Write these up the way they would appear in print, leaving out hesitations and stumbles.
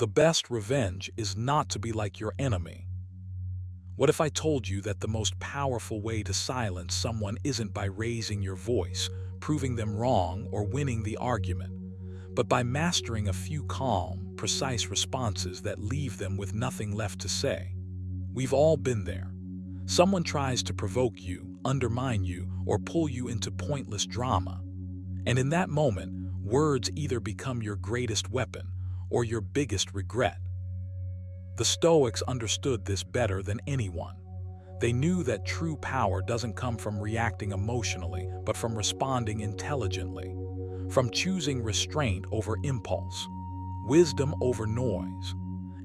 The best revenge is not to be like your enemy. What if I told you that the most powerful way to silence someone isn't by raising your voice, proving them wrong, or winning the argument, but by mastering a few calm, precise responses that leave them with nothing left to say? We've all been there. Someone tries to provoke you, undermine you, or pull you into pointless drama. And in that moment, words either become your greatest weapon or your biggest regret. The Stoics understood this better than anyone. They knew that true power doesn't come from reacting emotionally, but from responding intelligently, from choosing restraint over impulse, wisdom over noise.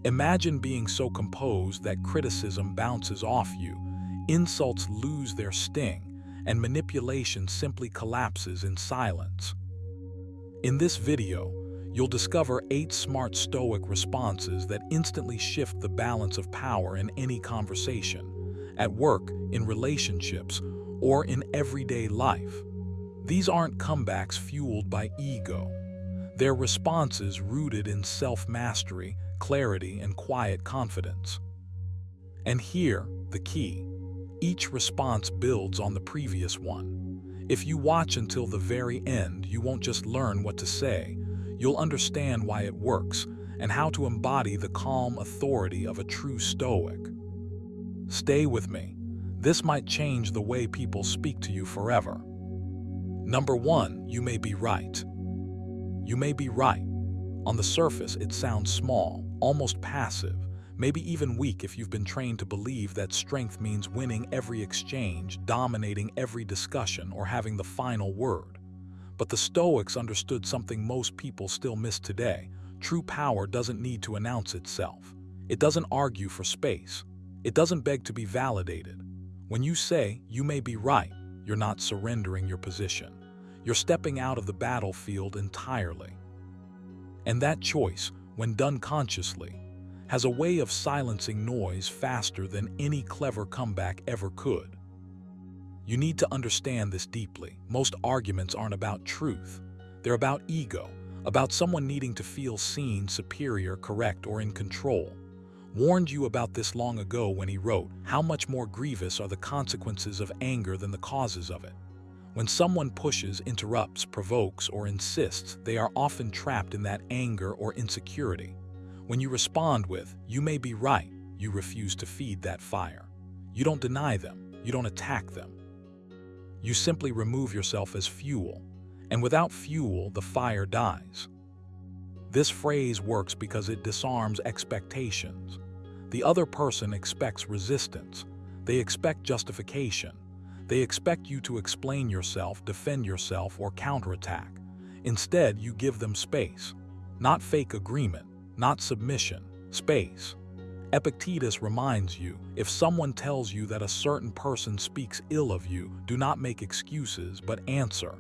Imagine being so composed that criticism bounces off you, insults lose their sting, and manipulation simply collapses in silence. In this video, you'll discover 8 smart Stoic responses that instantly shift the balance of power in any conversation, at work, in relationships, or in everyday life. These aren't comebacks fueled by ego. They're responses rooted in self-mastery, clarity, and quiet confidence. And here, the key. Each response builds on the previous one. If you watch until the very end, you won't just learn what to say, you'll understand why it works and how to embody the calm authority of a true Stoic. Stay with me. This might change the way people speak to you forever. Number 1, you may be right. You may be right. On the surface, it sounds small, almost passive, maybe even weak if you've been trained to believe that strength means winning every exchange, dominating every discussion, or having the final word. But the Stoics understood something most people still miss today. True power doesn't need to announce itself. It doesn't argue for space. It doesn't beg to be validated. When you say, "You may be right," you're not surrendering your position. You're stepping out of the battlefield entirely. And that choice, when done consciously, has a way of silencing noise faster than any clever comeback ever could. You need to understand this deeply. Most arguments aren't about truth. They're about ego, about someone needing to feel seen, superior, correct, or in control. Warned you about this long ago when he wrote, "How much more grievous are the consequences of anger than the causes of it." When someone pushes, interrupts, provokes, or insists, they are often trapped in that anger or insecurity. When you respond with, "You may be right," you refuse to feed that fire. You don't deny them. You don't attack them. You simply remove yourself as fuel, and without fuel, the fire dies. This phrase works because it disarms expectations. The other person expects resistance. They expect justification. They expect you to explain yourself, defend yourself, or counterattack. Instead, you give them space. Not fake agreement, not submission, space. Epictetus reminds you, if someone tells you that a certain person speaks ill of you, do not make excuses, but answer,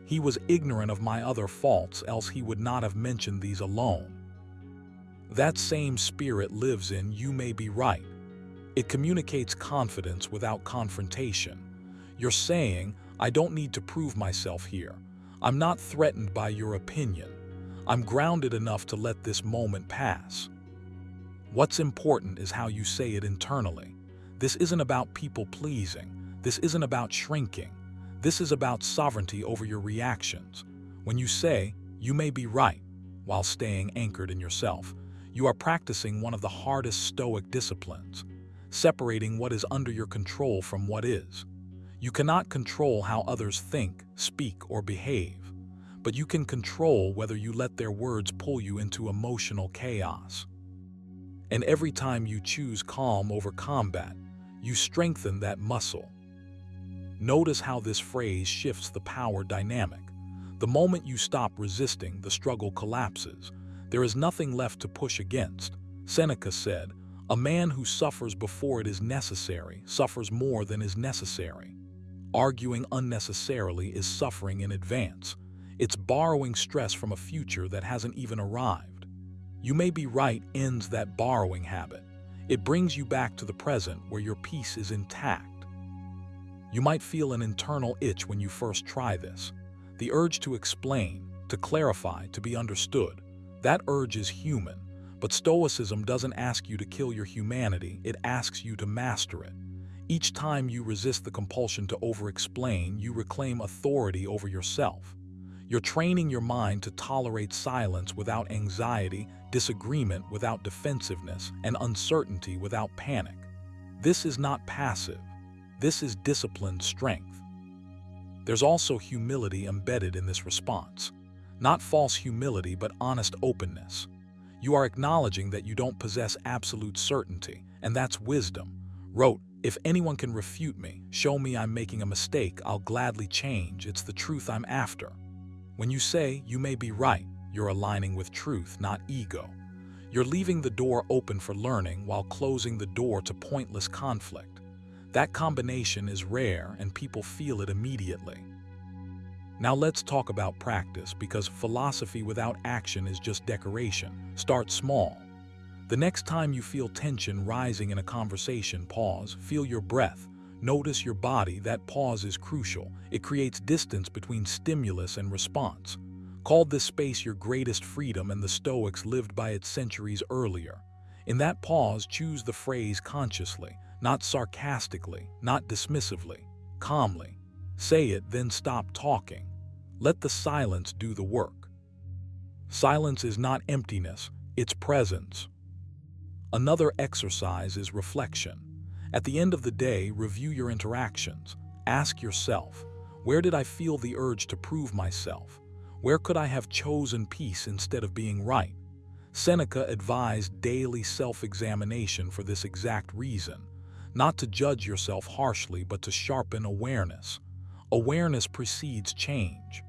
"He was ignorant of my other faults, else he would not have mentioned these alone." That same spirit lives in "You may be right." It communicates confidence without confrontation. You're saying, "I don't need to prove myself here. I'm not threatened by your opinion. I'm grounded enough to let this moment pass." What's important is how you say it internally. This isn't about people-pleasing. This isn't about shrinking. This is about sovereignty over your reactions. When you say, "You may be right," while staying anchored in yourself, you are practicing one of the hardest Stoic disciplines, separating what is under your control from what is. You cannot control how others think, speak, or behave, but you can control whether you let their words pull you into emotional chaos. And every time you choose calm over combat, you strengthen that muscle. Notice how this phrase shifts the power dynamic. The moment you stop resisting, the struggle collapses. There is nothing left to push against. Seneca said, "A man who suffers before it is necessary suffers more than is necessary." Arguing unnecessarily is suffering in advance. It's borrowing stress from a future that hasn't even arrived. "You may be right" ends that borrowing habit. It brings you back to the present where your peace is intact. You might feel an internal itch when you first try this. The urge to explain, to clarify, to be understood. That urge is human, But Stoicism doesn't ask you to kill your humanity, it asks you to master it. Each time you resist the compulsion to over-explain, you reclaim authority over yourself. You're training your mind to tolerate silence without anxiety, disagreement without defensiveness, and uncertainty without panic. This is not passive. This is disciplined strength. There's also humility embedded in this response. Not false humility, but honest openness. You are acknowledging that you don't possess absolute certainty, and that's wisdom. Wrote, "If anyone can refute me, show me I'm making a mistake, I'll gladly change. It's the truth I'm after." When you say, "You may be right," you're aligning with truth, not ego. You're leaving the door open for learning while closing the door to pointless conflict. That combination is rare and people feel it immediately. Now let's talk about practice, because philosophy without action is just decoration. Start small. The next time you feel tension rising in a conversation, pause, feel your breath, notice your body. That pause is crucial. It creates distance between stimulus and response. Called this space your greatest freedom, and the Stoics lived by it centuries earlier. In that pause, choose the phrase consciously, not sarcastically, not dismissively, calmly. Say it, then stop talking. Let the silence do the work. Silence is not emptiness, it's presence. Another exercise is reflection. At the end of the day, review your interactions. Ask yourself, where did I feel the urge to prove myself? Where could I have chosen peace instead of being right? Seneca advised daily self-examination for this exact reason. Not to judge yourself harshly, but to sharpen awareness. Awareness precedes change.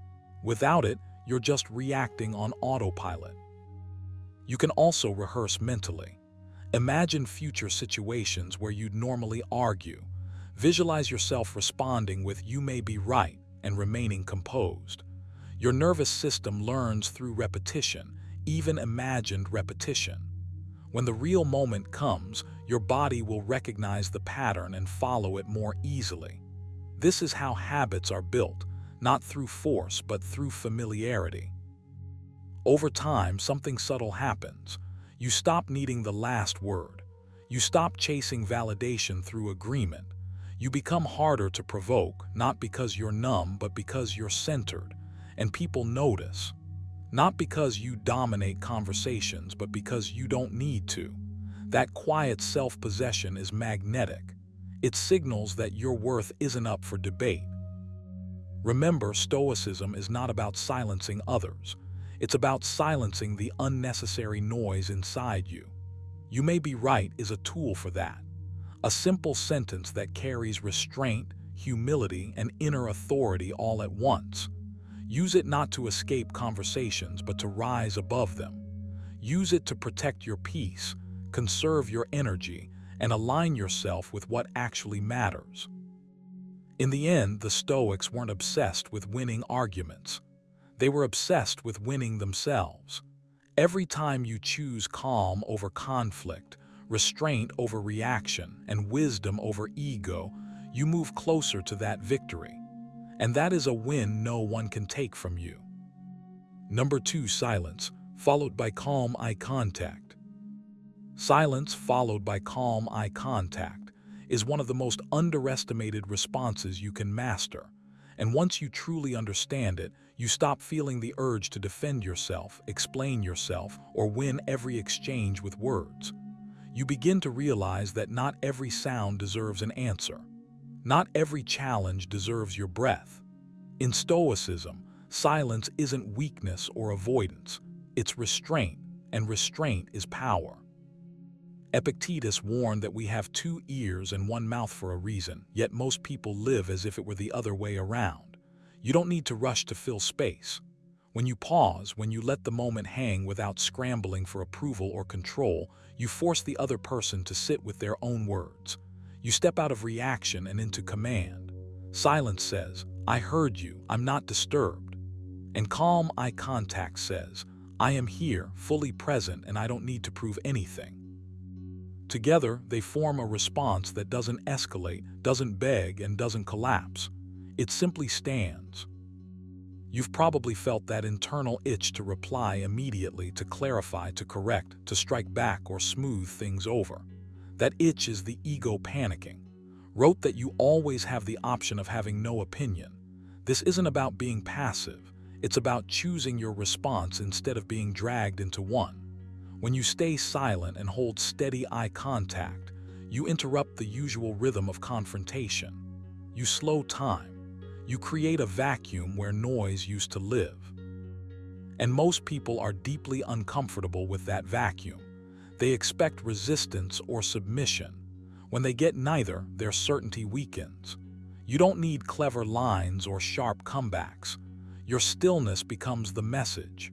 Without it, you're just reacting on autopilot. You can also rehearse mentally. Imagine future situations where you'd normally argue. Visualize yourself responding with "you may be right" and remaining composed. Your nervous system learns through repetition, even imagined repetition. When the real moment comes, your body will recognize the pattern and follow it more easily. This is how habits are built, not through force but through familiarity. Over time, something subtle happens. You stop needing the last word. You stop chasing validation through agreement. You become harder to provoke, not because you're numb, but because you're centered. And people notice. Not because you dominate conversations, but because you don't need to. That quiet self-possession is magnetic. It signals that your worth isn't up for debate. Remember, Stoicism is not about silencing others. It's about silencing the unnecessary noise inside you. "You may be right" is a tool for that. A simple sentence that carries restraint, humility, and inner authority all at once. Use it not to escape conversations, but to rise above them. Use it to protect your peace, conserve your energy, and align yourself with what actually matters. In the end, the Stoics weren't obsessed with winning arguments. They were obsessed with winning themselves. Every time you choose calm over conflict, restraint over reaction, and wisdom over ego, you move closer to that victory. And that is a win no one can take from you. Number 2, silence, followed by calm eye contact. Silence followed by calm eye contact is one of the most underestimated responses you can master. And once you truly understand it, you stop feeling the urge to defend yourself, explain yourself, or win every exchange with words. You begin to realize that not every sound deserves an answer. Not every challenge deserves your breath. In Stoicism, silence isn't weakness or avoidance. It's restraint, and restraint is power. Epictetus warned that we have 2 ears and 1 mouth for a reason, yet most people live as if it were the other way around. You don't need to rush to fill space. When you pause, when you let the moment hang without scrambling for approval or control, you force the other person to sit with their own words. You step out of reaction and into command. Silence says, "I heard you, I'm not disturbed." And calm eye contact says, "I am here, fully present, and I don't need to prove anything." Together, they form a response that doesn't escalate, doesn't beg, and doesn't collapse. It simply stands. You've probably felt that internal itch to reply immediately, to clarify, to correct, to strike back or smooth things over. That itch is the ego panicking. Wrote that you always have the option of having no opinion. This isn't about being passive. It's about choosing your response instead of being dragged into one. When you stay silent and hold steady eye contact, you interrupt the usual rhythm of confrontation. You slow time. You create a vacuum where noise used to live. And most people are deeply uncomfortable with that vacuum. They expect resistance or submission. When they get neither, their certainty weakens. You don't need clever lines or sharp comebacks. Your stillness becomes the message.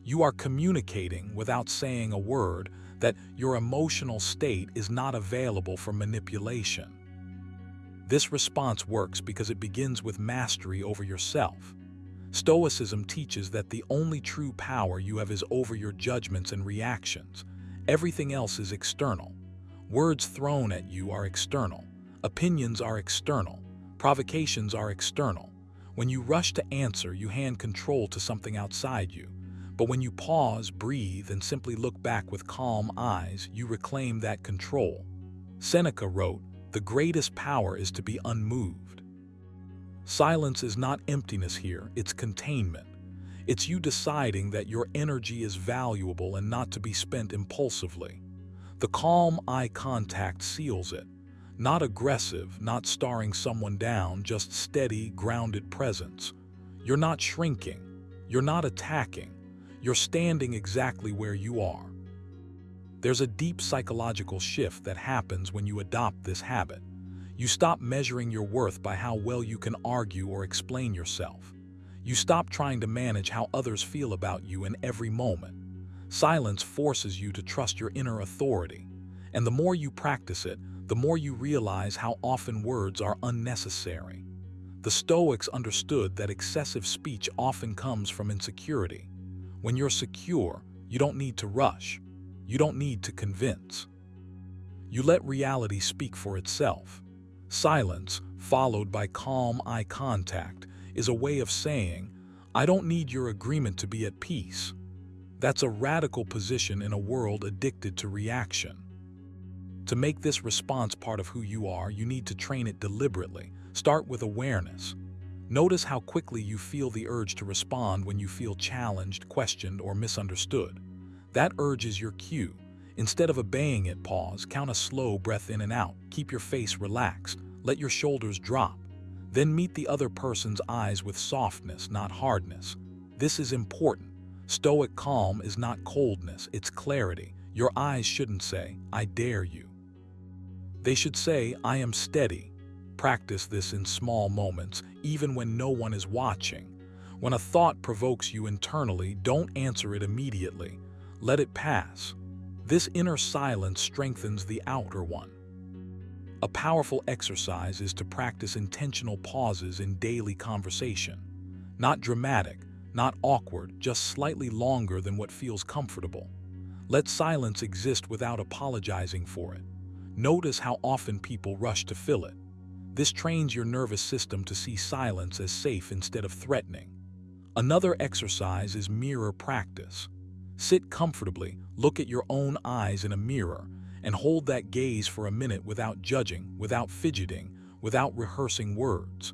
You are communicating without saying a word that your emotional state is not available for manipulation. This response works because it begins with mastery over yourself. Stoicism teaches that the only true power you have is over your judgments and reactions. Everything else is external. Words thrown at you are external. Opinions are external. Provocations are external. When you rush to answer, you hand control to something outside you. But when you pause, breathe, and simply look back with calm eyes, you reclaim that control. Seneca wrote, "The greatest power is to be unmoved." Silence is not emptiness here, it's containment. It's you deciding that your energy is valuable and not to be spent impulsively. The calm eye contact seals it. Not aggressive, not staring someone down, just steady, grounded presence. You're not shrinking. You're not attacking. You're standing exactly where you are. There's a deep psychological shift that happens when you adopt this habit. You stop measuring your worth by how well you can argue or explain yourself. You stop trying to manage how others feel about you in every moment. Silence forces you to trust your inner authority. And the more you practice it, the more you realize how often words are unnecessary. The Stoics understood that excessive speech often comes from insecurity. When you're secure, you don't need to rush. You don't need to convince. You let reality speak for itself. Silence, followed by calm eye contact, is a way of saying, "I don't need your agreement to be at peace." That's a radical position in a world addicted to reaction. To make this response part of who you are, you need to train it deliberately. Start with awareness. Notice how quickly you feel the urge to respond when you feel challenged, questioned, or misunderstood. That urge is your cue. Instead of obeying it, pause, count a slow breath in and out, keep your face relaxed, let your shoulders drop. Then meet the other person's eyes with softness, not hardness. This is important. Stoic calm is not coldness, it's clarity. Your eyes shouldn't say, "I dare you." They should say, "I am steady." Practice this in small moments, even when no one is watching. When a thought provokes you internally, don't answer it immediately. Let it pass. This inner silence strengthens the outer one. A powerful exercise is to practice intentional pauses in daily conversation. Not dramatic, not awkward, just slightly longer than what feels comfortable. Let silence exist without apologizing for it. Notice how often people rush to fill it. This trains your nervous system to see silence as safe instead of threatening. Another exercise is mirror practice. Sit comfortably, look at your own eyes in a mirror, and hold that gaze for a minute without judging, without fidgeting, without rehearsing words.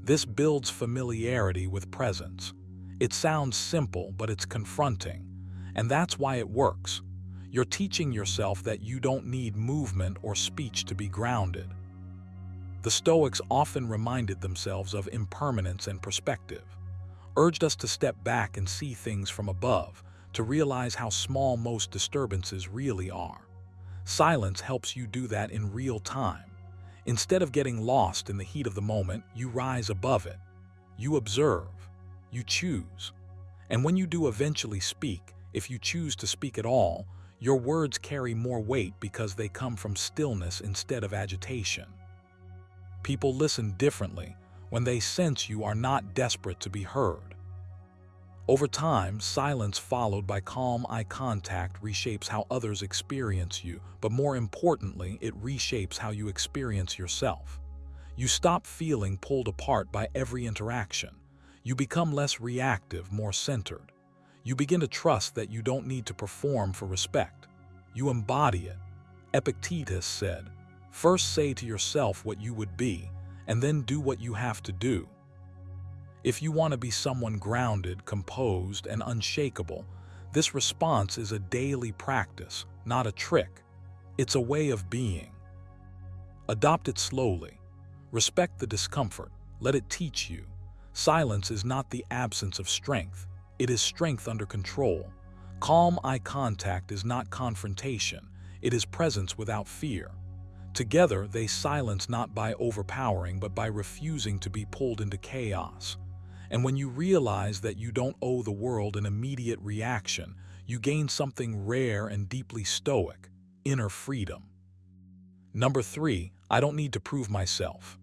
This builds familiarity with presence. It sounds simple, but it's confronting, and that's why it works. You're teaching yourself that you don't need movement or speech to be grounded. The Stoics often reminded themselves of impermanence and perspective, urged us to step back and see things from above, to realize how small most disturbances really are. Silence helps you do that in real time. Instead of getting lost in the heat of the moment, you rise above it. You observe. You choose. And when you do eventually speak, if you choose to speak at all, your words carry more weight because they come from stillness instead of agitation. People listen differently when they sense you are not desperate to be heard. Over time, silence followed by calm eye contact reshapes how others experience you, but more importantly, it reshapes how you experience yourself. You stop feeling pulled apart by every interaction. You become less reactive, more centered. You begin to trust that you don't need to perform for respect. You embody it. Epictetus said, "First say to yourself what you would be, and then do what you have to do." If you want to be someone grounded, composed, and unshakable, this response is a daily practice, not a trick. It's a way of being. Adopt it slowly. Respect the discomfort. Let it teach you. Silence is not the absence of strength. It is strength under control. Calm eye contact is not confrontation. It is presence without fear. Together, they silence not by overpowering, but by refusing to be pulled into chaos. And when you realize that you don't owe the world an immediate reaction, you gain something rare and deeply stoic: inner freedom. Number 3, I don't need to prove myself.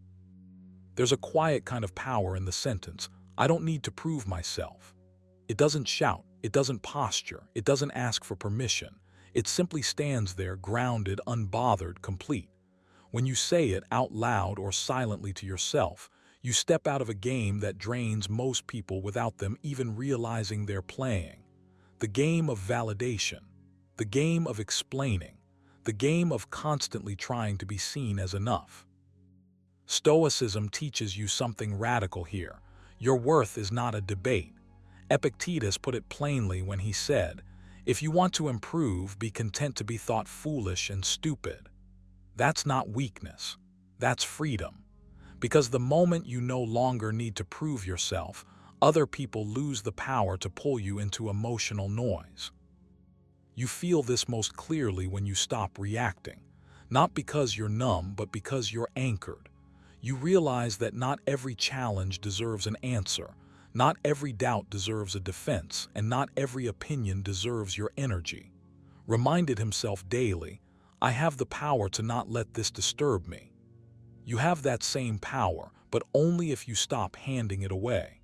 There's a quiet kind of power in the sentence, "I don't need to prove myself." It doesn't shout, it doesn't posture, it doesn't ask for permission. It simply stands there, grounded, unbothered, complete. When you say it out loud or silently to yourself, you step out of a game that drains most people without them even realizing they're playing. The game of validation, the game of explaining, the game of constantly trying to be seen as enough. Stoicism teaches you something radical here. Your worth is not a debate. Epictetus put it plainly when he said, "If you want to improve, be content to be thought foolish and stupid." That's not weakness. That's freedom. Because the moment you no longer need to prove yourself, other people lose the power to pull you into emotional noise. You feel this most clearly when you stop reacting, not because you're numb, but because you're anchored. You realize that not every challenge deserves an answer, not every doubt deserves a defense, and not every opinion deserves your energy. Reminded himself daily, "I have the power to not let this disturb me." You have that same power, but only if you stop handing it away.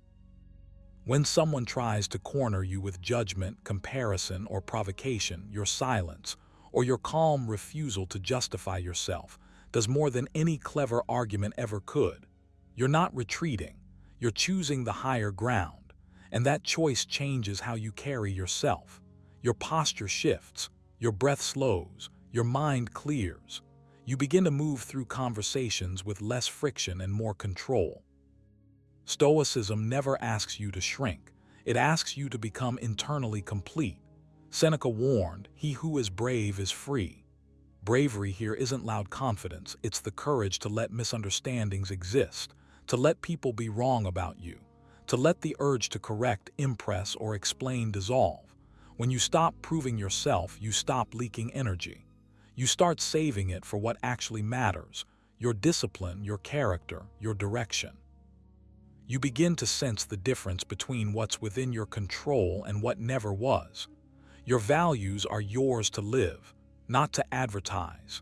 When someone tries to corner you with judgment, comparison, or provocation, your silence, or your calm refusal to justify yourself, does more than any clever argument ever could. You're not retreating, you're choosing the higher ground, and that choice changes how you carry yourself. Your posture shifts, your breath slows, your mind clears. You begin to move through conversations with less friction and more control. Stoicism never asks you to shrink. It asks you to become internally complete. Seneca warned, "He who is brave is free." Bravery here isn't loud confidence, it's the courage to let misunderstandings exist, to let people be wrong about you, to let the urge to correct, impress, or explain dissolve. When you stop proving yourself, you stop leaking energy. You start saving it for what actually matters: your discipline, your character, your direction. You begin to sense the difference between what's within your control and what never was. Your values are yours to live, not to advertise.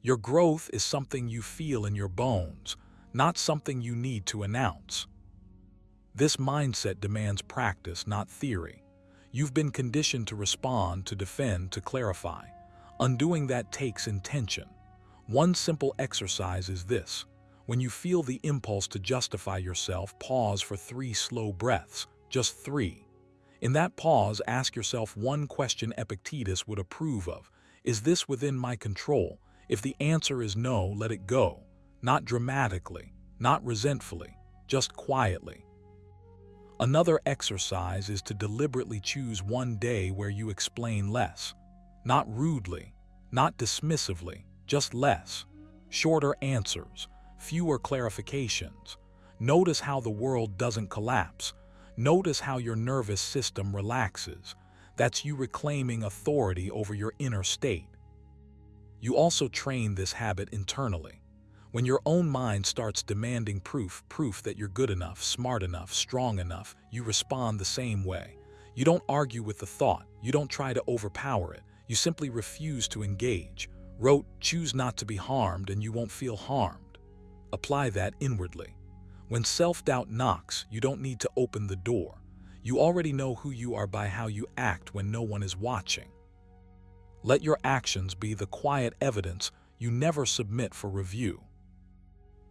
Your growth is something you feel in your bones, not something you need to announce. This mindset demands practice, not theory. You've been conditioned to respond, to defend, to clarify. Undoing that takes intention. One simple exercise is this: when you feel the impulse to justify yourself, pause for 3 slow breaths, just 3. In that pause, ask yourself one question Epictetus would approve of: is this within my control? If the answer is no, let it go. Not dramatically, not resentfully, just quietly. Another exercise is to deliberately choose one day where you explain less. Not rudely, not dismissively, just less. Shorter answers, fewer clarifications. Notice how the world doesn't collapse. Notice how your nervous system relaxes. That's you reclaiming authority over your inner state. You also train this habit internally. When your own mind starts demanding proof that you're good enough, smart enough, strong enough, you respond the same way. You don't argue with the thought. You don't try to overpower it. You simply refuse to engage. Wrote, "Choose not to be harmed and you won't feel harmed." Apply that inwardly. When self-doubt knocks, you don't need to open the door. You already know who you are by how you act when no one is watching. Let your actions be the quiet evidence you never submit for review.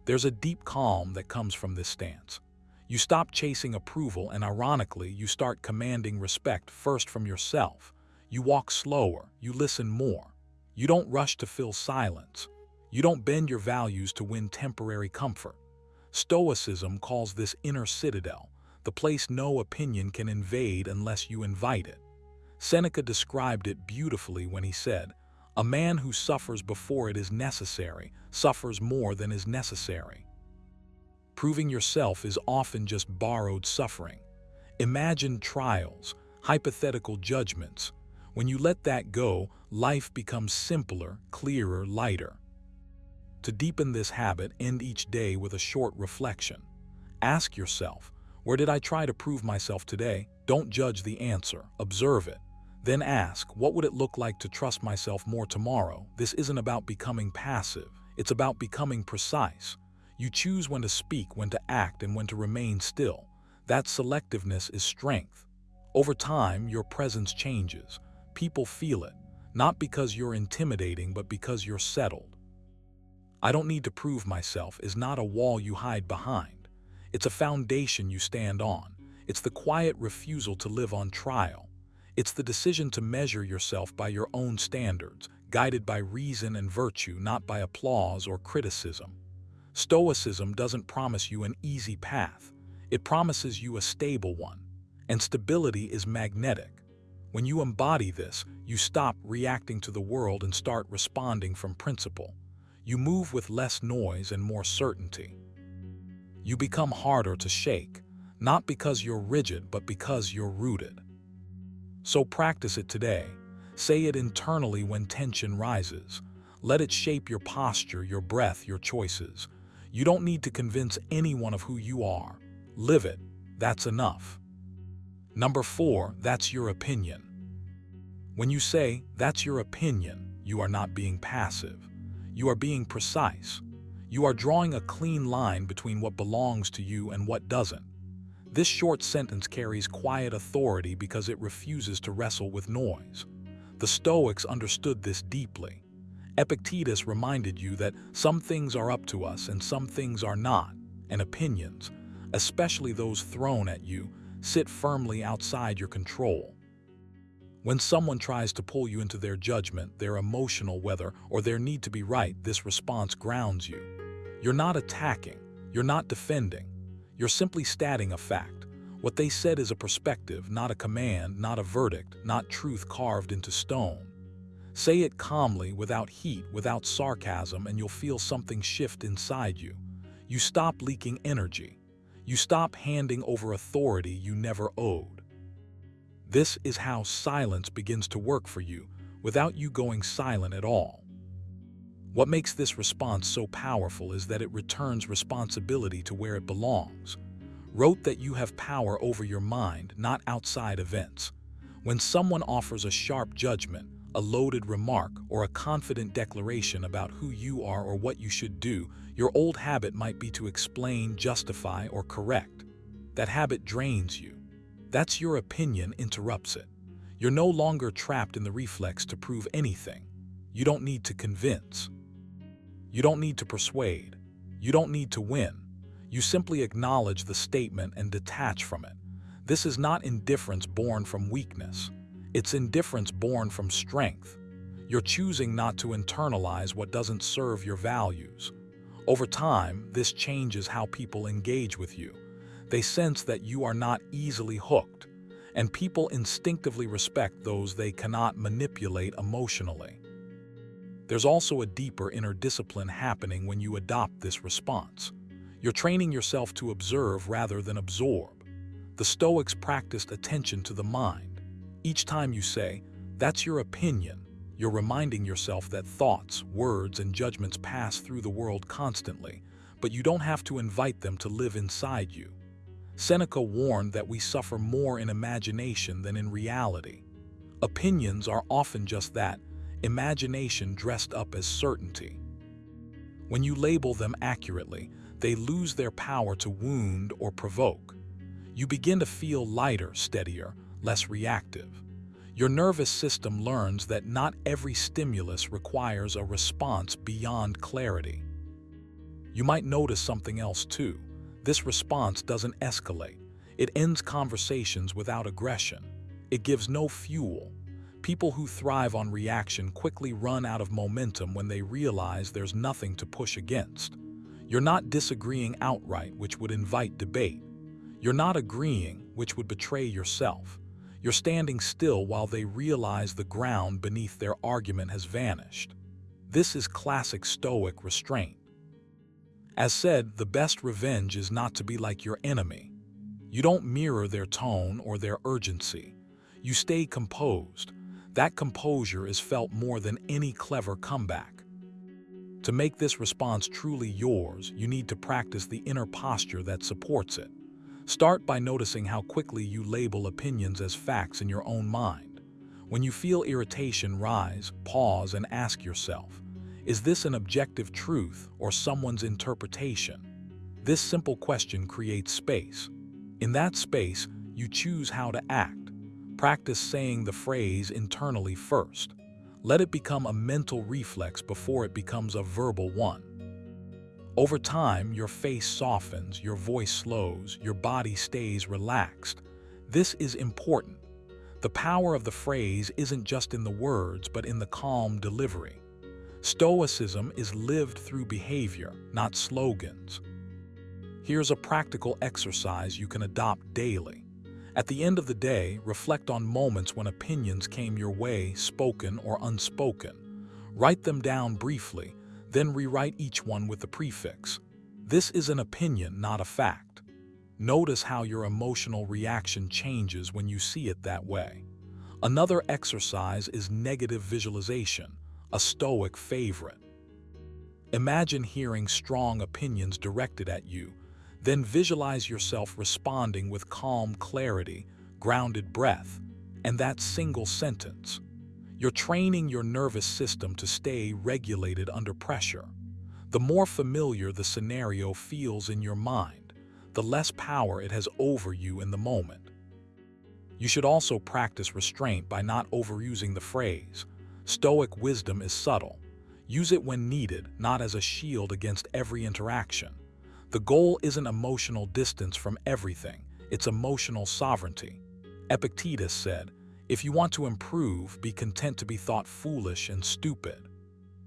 There's a deep calm that comes from this stance. You stop chasing approval, and ironically, you start commanding respect first from yourself. You walk slower, you listen more. You don't rush to fill silence. You don't bend your values to win temporary comfort. Stoicism calls this inner citadel, the place no opinion can invade unless you invite it. Seneca described it beautifully when he said, "A man who suffers before it is necessary suffers more than is necessary." Proving yourself is often just borrowed suffering. Imagined trials, hypothetical judgments. When you let that go, life becomes simpler, clearer, lighter. To deepen this habit, end each day with a short reflection. Ask yourself, where did I try to prove myself today? Don't judge the answer, observe it. Then ask, what would it look like to trust myself more tomorrow? This isn't about becoming passive, it's about becoming precise. You choose when to speak, when to act, and when to remain still. That selectiveness is strength. Over time, your presence changes. People feel it, not because you're intimidating, but because you're settled. "I don't need to prove myself" is not a wall you hide behind. It's a foundation you stand on. It's the quiet refusal to live on trial. It's the decision to measure yourself by your own standards, guided by reason and virtue, not by applause or criticism. Stoicism doesn't promise you an easy path. It promises you a stable one. And stability is magnetic. When you embody this, you stop reacting to the world and start responding from principle. You move with less noise and more certainty. You become harder to shake, not because you're rigid, but because you're rooted. So practice it today. Say it internally when tension rises. Let it shape your posture, your breath, your choices. You don't need to convince anyone of who you are. Live it. That's enough. Number 4, that's your opinion. When you say, "that's your opinion," you are not being passive. You are being precise. You are drawing a clean line between what belongs to you and what doesn't. This short sentence carries quiet authority because it refuses to wrestle with noise. The Stoics understood this deeply. Epictetus reminded you that some things are up to us and some things are not, and opinions, especially those thrown at you, sit firmly outside your control. When someone tries to pull you into their judgment, their emotional weather, or their need to be right, this response grounds you. You're not attacking, you're not defending, you're simply stating a fact. What they said is a perspective, not a command, not a verdict, not truth carved into stone. Say it calmly, without heat, without sarcasm, and you'll feel something shift inside you. You stop leaking energy. You stop handing over authority you never owed. This is how silence begins to work for you, without you going silent at all. What makes this response so powerful is that it returns responsibility to where it belongs. Wrote that you have power over your mind, not outside events. When someone offers a sharp judgment, a loaded remark, or a confident declaration about who you are or what you should do, your old habit might be to explain, justify, or correct. That habit drains you. That's your opinion interrupts it. You're no longer trapped in the reflex to prove anything. You don't need to convince. You don't need to persuade. You don't need to win. You simply acknowledge the statement and detach from it. This is not indifference born from weakness. It's indifference born from strength. You're choosing not to internalize what doesn't serve your values. Over time, this changes how people engage with you. They sense that you are not easily hooked, and people instinctively respect those they cannot manipulate emotionally. There's also a deeper inner discipline happening when you adopt this response. You're training yourself to observe rather than absorb. The Stoics practiced attention to the mind. Each time you say, "that's your opinion," you're reminding yourself that thoughts, words, and judgments pass through the world constantly, but you don't have to invite them to live inside you. Seneca warned that we suffer more in imagination than in reality. Opinions are often just that, imagination dressed up as certainty. When you label them accurately, they lose their power to wound or provoke. You begin to feel lighter, steadier, less reactive. Your nervous system learns that not every stimulus requires a response beyond clarity. You might notice something else too. This response doesn't escalate. It ends conversations without aggression. It gives no fuel. People who thrive on reaction quickly run out of momentum when they realize there's nothing to push against. You're not disagreeing outright, which would invite debate. You're not agreeing, which would betray yourself. You're standing still while they realize the ground beneath their argument has vanished. This is classic Stoic restraint. As said, the best revenge is not to be like your enemy. You don't mirror their tone or their urgency. You stay composed. That composure is felt more than any clever comeback. To make this response truly yours, you need to practice the inner posture that supports it. Start by noticing how quickly you label opinions as facts in your own mind. When you feel irritation rise, pause and ask yourself, is this an objective truth or someone's interpretation? This simple question creates space. In that space, you choose how to act. Practice saying the phrase internally first. Let it become a mental reflex before it becomes a verbal one. Over time, your face softens, your voice slows, your body stays relaxed. This is important. The power of the phrase isn't just in the words, but in the calm delivery. Stoicism is lived through behavior, not slogans. Here's a practical exercise you can adopt daily. At the end of the day, reflect on moments when opinions came your way, spoken or unspoken. Write them down briefly, then rewrite each one with the prefix. This is an opinion, not a fact. Notice how your emotional reaction changes when you see it that way. Another exercise is negative visualization, a Stoic favorite. Imagine hearing strong opinions directed at you, then visualize yourself responding with calm clarity, grounded breath, and that single sentence. You're training your nervous system to stay regulated under pressure. The more familiar the scenario feels in your mind, the less power it has over you in the moment. You should also practice restraint by not overusing the phrase. Stoic wisdom is subtle. Use it when needed, not as a shield against every interaction. The goal isn't emotional distance from everything, it's emotional sovereignty. Epictetus said, "If you want to improve, be content to be thought foolish and stupid."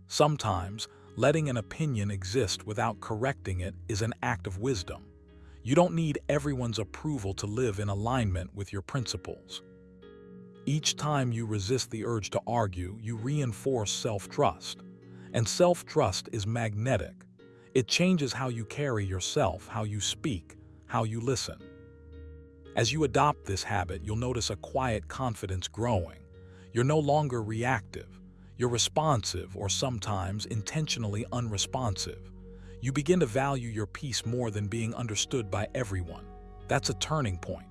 Sometimes, letting an opinion exist without correcting it is an act of wisdom. You don't need everyone's approval to live in alignment with your principles. Each time you resist the urge to argue, you reinforce self-trust. And self-trust is magnetic. It changes how you carry yourself, how you speak, how you listen. As you adopt this habit, you'll notice a quiet confidence growing. You're no longer reactive. You're responsive, or sometimes intentionally unresponsive. You begin to value your peace more than being understood by everyone. That's a turning point.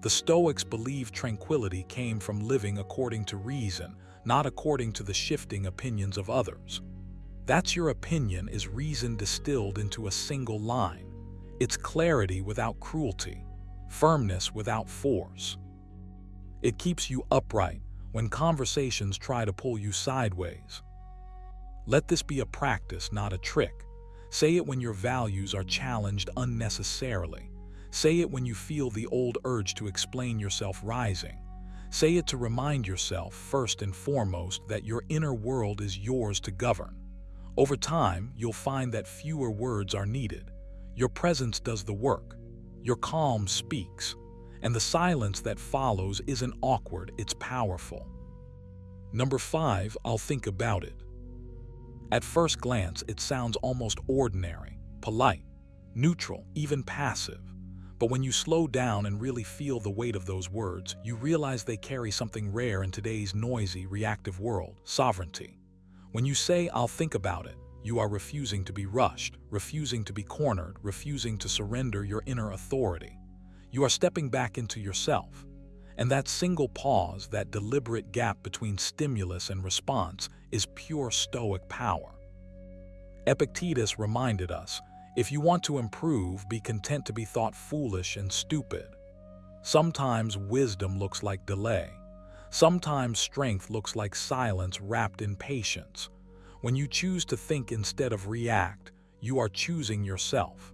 The Stoics believed tranquility came from living according to reason, not according to the shifting opinions of others. That's your opinion is reason distilled into a single line. It's clarity without cruelty, firmness without force. It keeps you upright when conversations try to pull you sideways. Let this be a practice, not a trick. Say it when your values are challenged unnecessarily. Say it when you feel the old urge to explain yourself rising. Say it to remind yourself, first and foremost, that your inner world is yours to govern. Over time, you'll find that fewer words are needed. Your presence does the work. Your calm speaks. And the silence that follows isn't awkward, it's powerful. Number 5, I'll think about it. At first glance, it sounds almost ordinary, polite, neutral, even passive. But when you slow down and really feel the weight of those words, you realize they carry something rare in today's noisy, reactive world: sovereignty. When you say, "I'll think about it," you are refusing to be rushed, refusing to be cornered, refusing to surrender your inner authority. You are stepping back into yourself. And that single pause, that deliberate gap between stimulus and response, is pure Stoic power. Epictetus reminded us, if you want to improve, be content to be thought foolish and stupid. Sometimes wisdom looks like delay. Sometimes strength looks like silence wrapped in patience. When you choose to think instead of react, you are choosing yourself.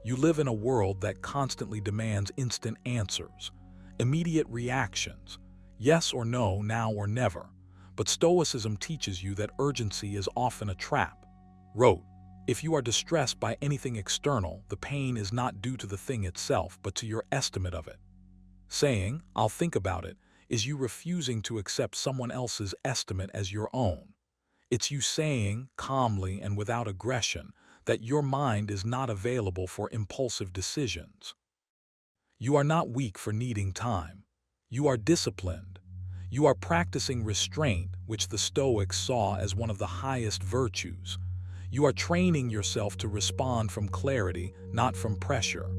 You live in a world that constantly demands instant answers, immediate reactions, yes or no, now or never. But Stoicism teaches you that urgency is often a trap. Wrote, if you are distressed by anything external, the pain is not due to the thing itself, but to your estimate of it. Saying, I'll think about it, is you refusing to accept someone else's estimate as your own. It's you saying, calmly and without aggression, that your mind is not available for impulsive decisions. You are not weak for needing time. You are disciplined. You are practicing restraint, which the Stoics saw as one of the highest virtues. You are training yourself to respond from clarity, not from pressure.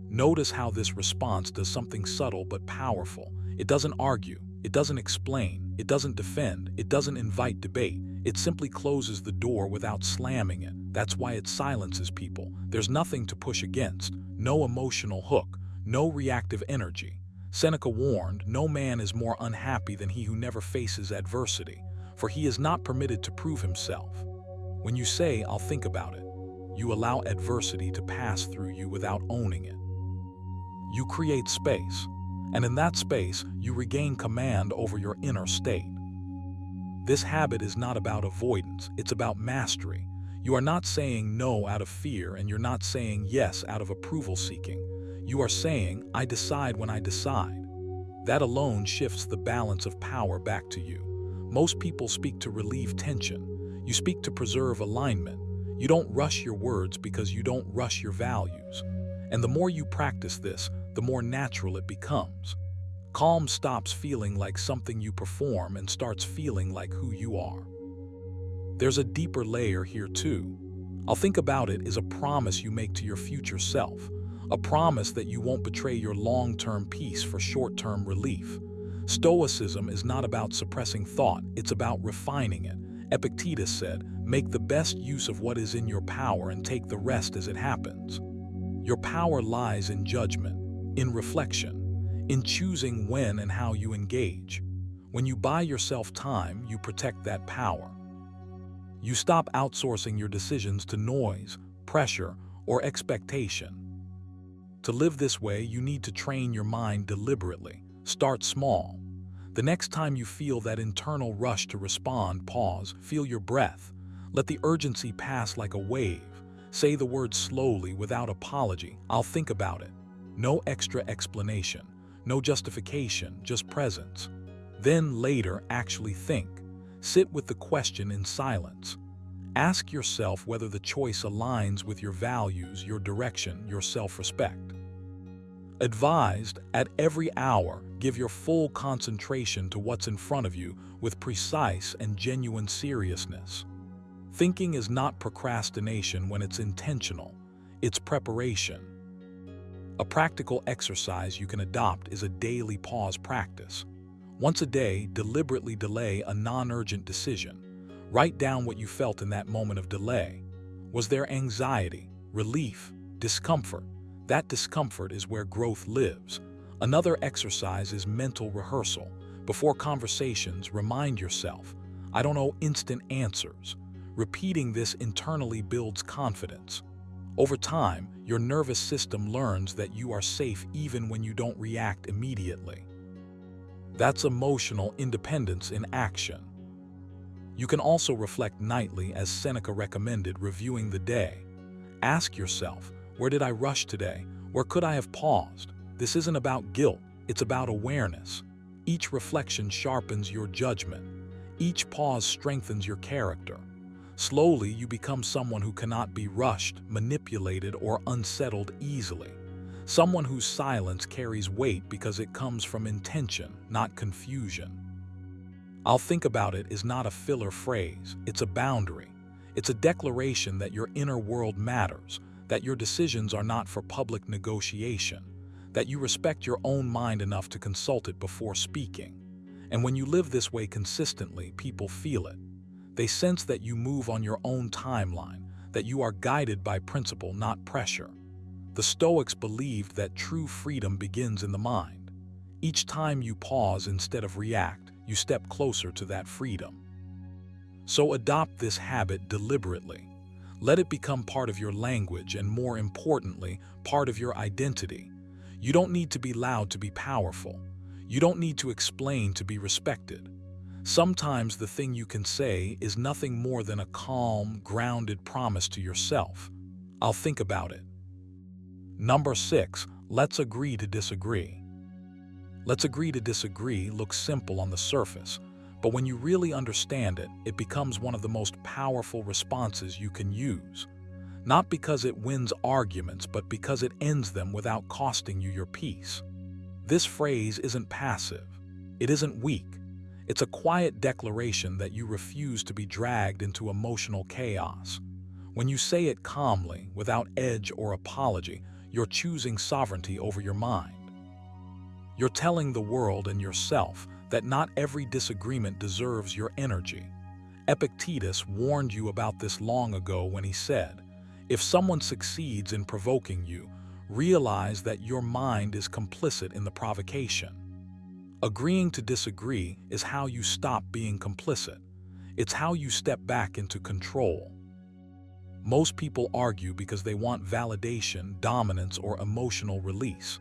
Notice how this response does something subtle but powerful. It doesn't argue, it doesn't explain, it doesn't defend, it doesn't invite debate. It simply closes the door without slamming it. That's why it silences people. There's nothing to push against, no emotional hook, no reactive energy. Seneca warned, no man is more unhappy than he who never faces adversity, for he is not permitted to prove himself. When you say, I'll think about it, you allow adversity to pass through you without owning it. You create space, and in that space, you regain command over your inner state. This habit is not about avoidance, it's about mastery. You are not saying no out of fear, and you're not saying yes out of approval seeking. You are saying, I decide when I decide. That alone shifts the balance of power back to you. Most people speak to relieve tension. You speak to preserve alignment. You don't rush your words because you don't rush your values. And the more you practice this, the more natural it becomes. Calm stops feeling like something you perform and starts feeling like who you are. There's a deeper layer here too. I'll think about it is a promise you make to your future self, a promise that you won't betray your long-term peace for short-term relief. Stoicism is not about suppressing thought, it's about refining it. Epictetus said, make the best use of what is in your power and take the rest as it happens. Your power lies in judgment, in reflection, in choosing when and how you engage. When you buy yourself time, you protect that power. You stop outsourcing your decisions to noise, pressure, or expectation. To live this way, you need to train your mind deliberately. Start small. The next time you feel that internal rush to respond, pause, feel your breath. Let the urgency pass like a wave. Say the words slowly without apology. I'll think about it. No extra explanation, no justification, just presence. Then later, actually think. Sit with the question in silence. Ask yourself whether the choice aligns with your values, your direction, your self-respect. Advised, at every hour, give your full concentration to what's in front of you with precise and genuine seriousness. Thinking is not procrastination when it's intentional, it's preparation. A practical exercise you can adopt is a daily pause practice. Once a day, deliberately delay a non-urgent decision. Write down what you felt in that moment of delay. Was there anxiety, relief, discomfort? That discomfort is where growth lives. Another exercise is mental rehearsal. Before conversations, remind yourself, I don't know instant answers. Repeating this internally builds confidence. Over time, your nervous system learns that you are safe even when you don't react immediately. That's emotional independence in action. You can also reflect nightly, as Seneca recommended, reviewing the day. Ask yourself, where did I rush today? Where could I have paused? This isn't about guilt, it's about awareness. Each reflection sharpens your judgment. Each pause strengthens your character. Slowly, you become someone who cannot be rushed, manipulated, or unsettled easily. Someone whose silence carries weight because it comes from intention, not confusion. I'll think about it is not a filler phrase, it's a boundary. It's a declaration that your inner world matters, that your decisions are not for public negotiation, that you respect your own mind enough to consult it before speaking. And when you live this way consistently, people feel it. They sense that you move on your own timeline, that you are guided by principle, not pressure. The Stoics believed that true freedom begins in the mind. Each time you pause instead of react, you step closer to that freedom. So adopt this habit deliberately. Let it become part of your language and, more importantly, part of your identity. You don't need to be loud to be powerful. You don't need to explain to be respected. Sometimes the thing you can say is nothing more than a calm, grounded promise to yourself. I'll think about it. Number 6, let's agree to disagree. Let's agree to disagree looks simple on the surface, but when you really understand it, it becomes one of the most powerful responses you can use. Not because it wins arguments, but because it ends them without costing you your peace. This phrase isn't passive. It isn't weak. It's a quiet declaration that you refuse to be dragged into emotional chaos. When you say it calmly, without edge or apology, you're choosing sovereignty over your mind. You're telling the world and yourself that not every disagreement deserves your energy. Epictetus warned you about this long ago when he said, "If someone succeeds in provoking you, realize that your mind is complicit in the provocation." Agreeing to disagree is how you stop being complicit. It's how you step back into control. Most people argue because they want validation, dominance, or emotional release.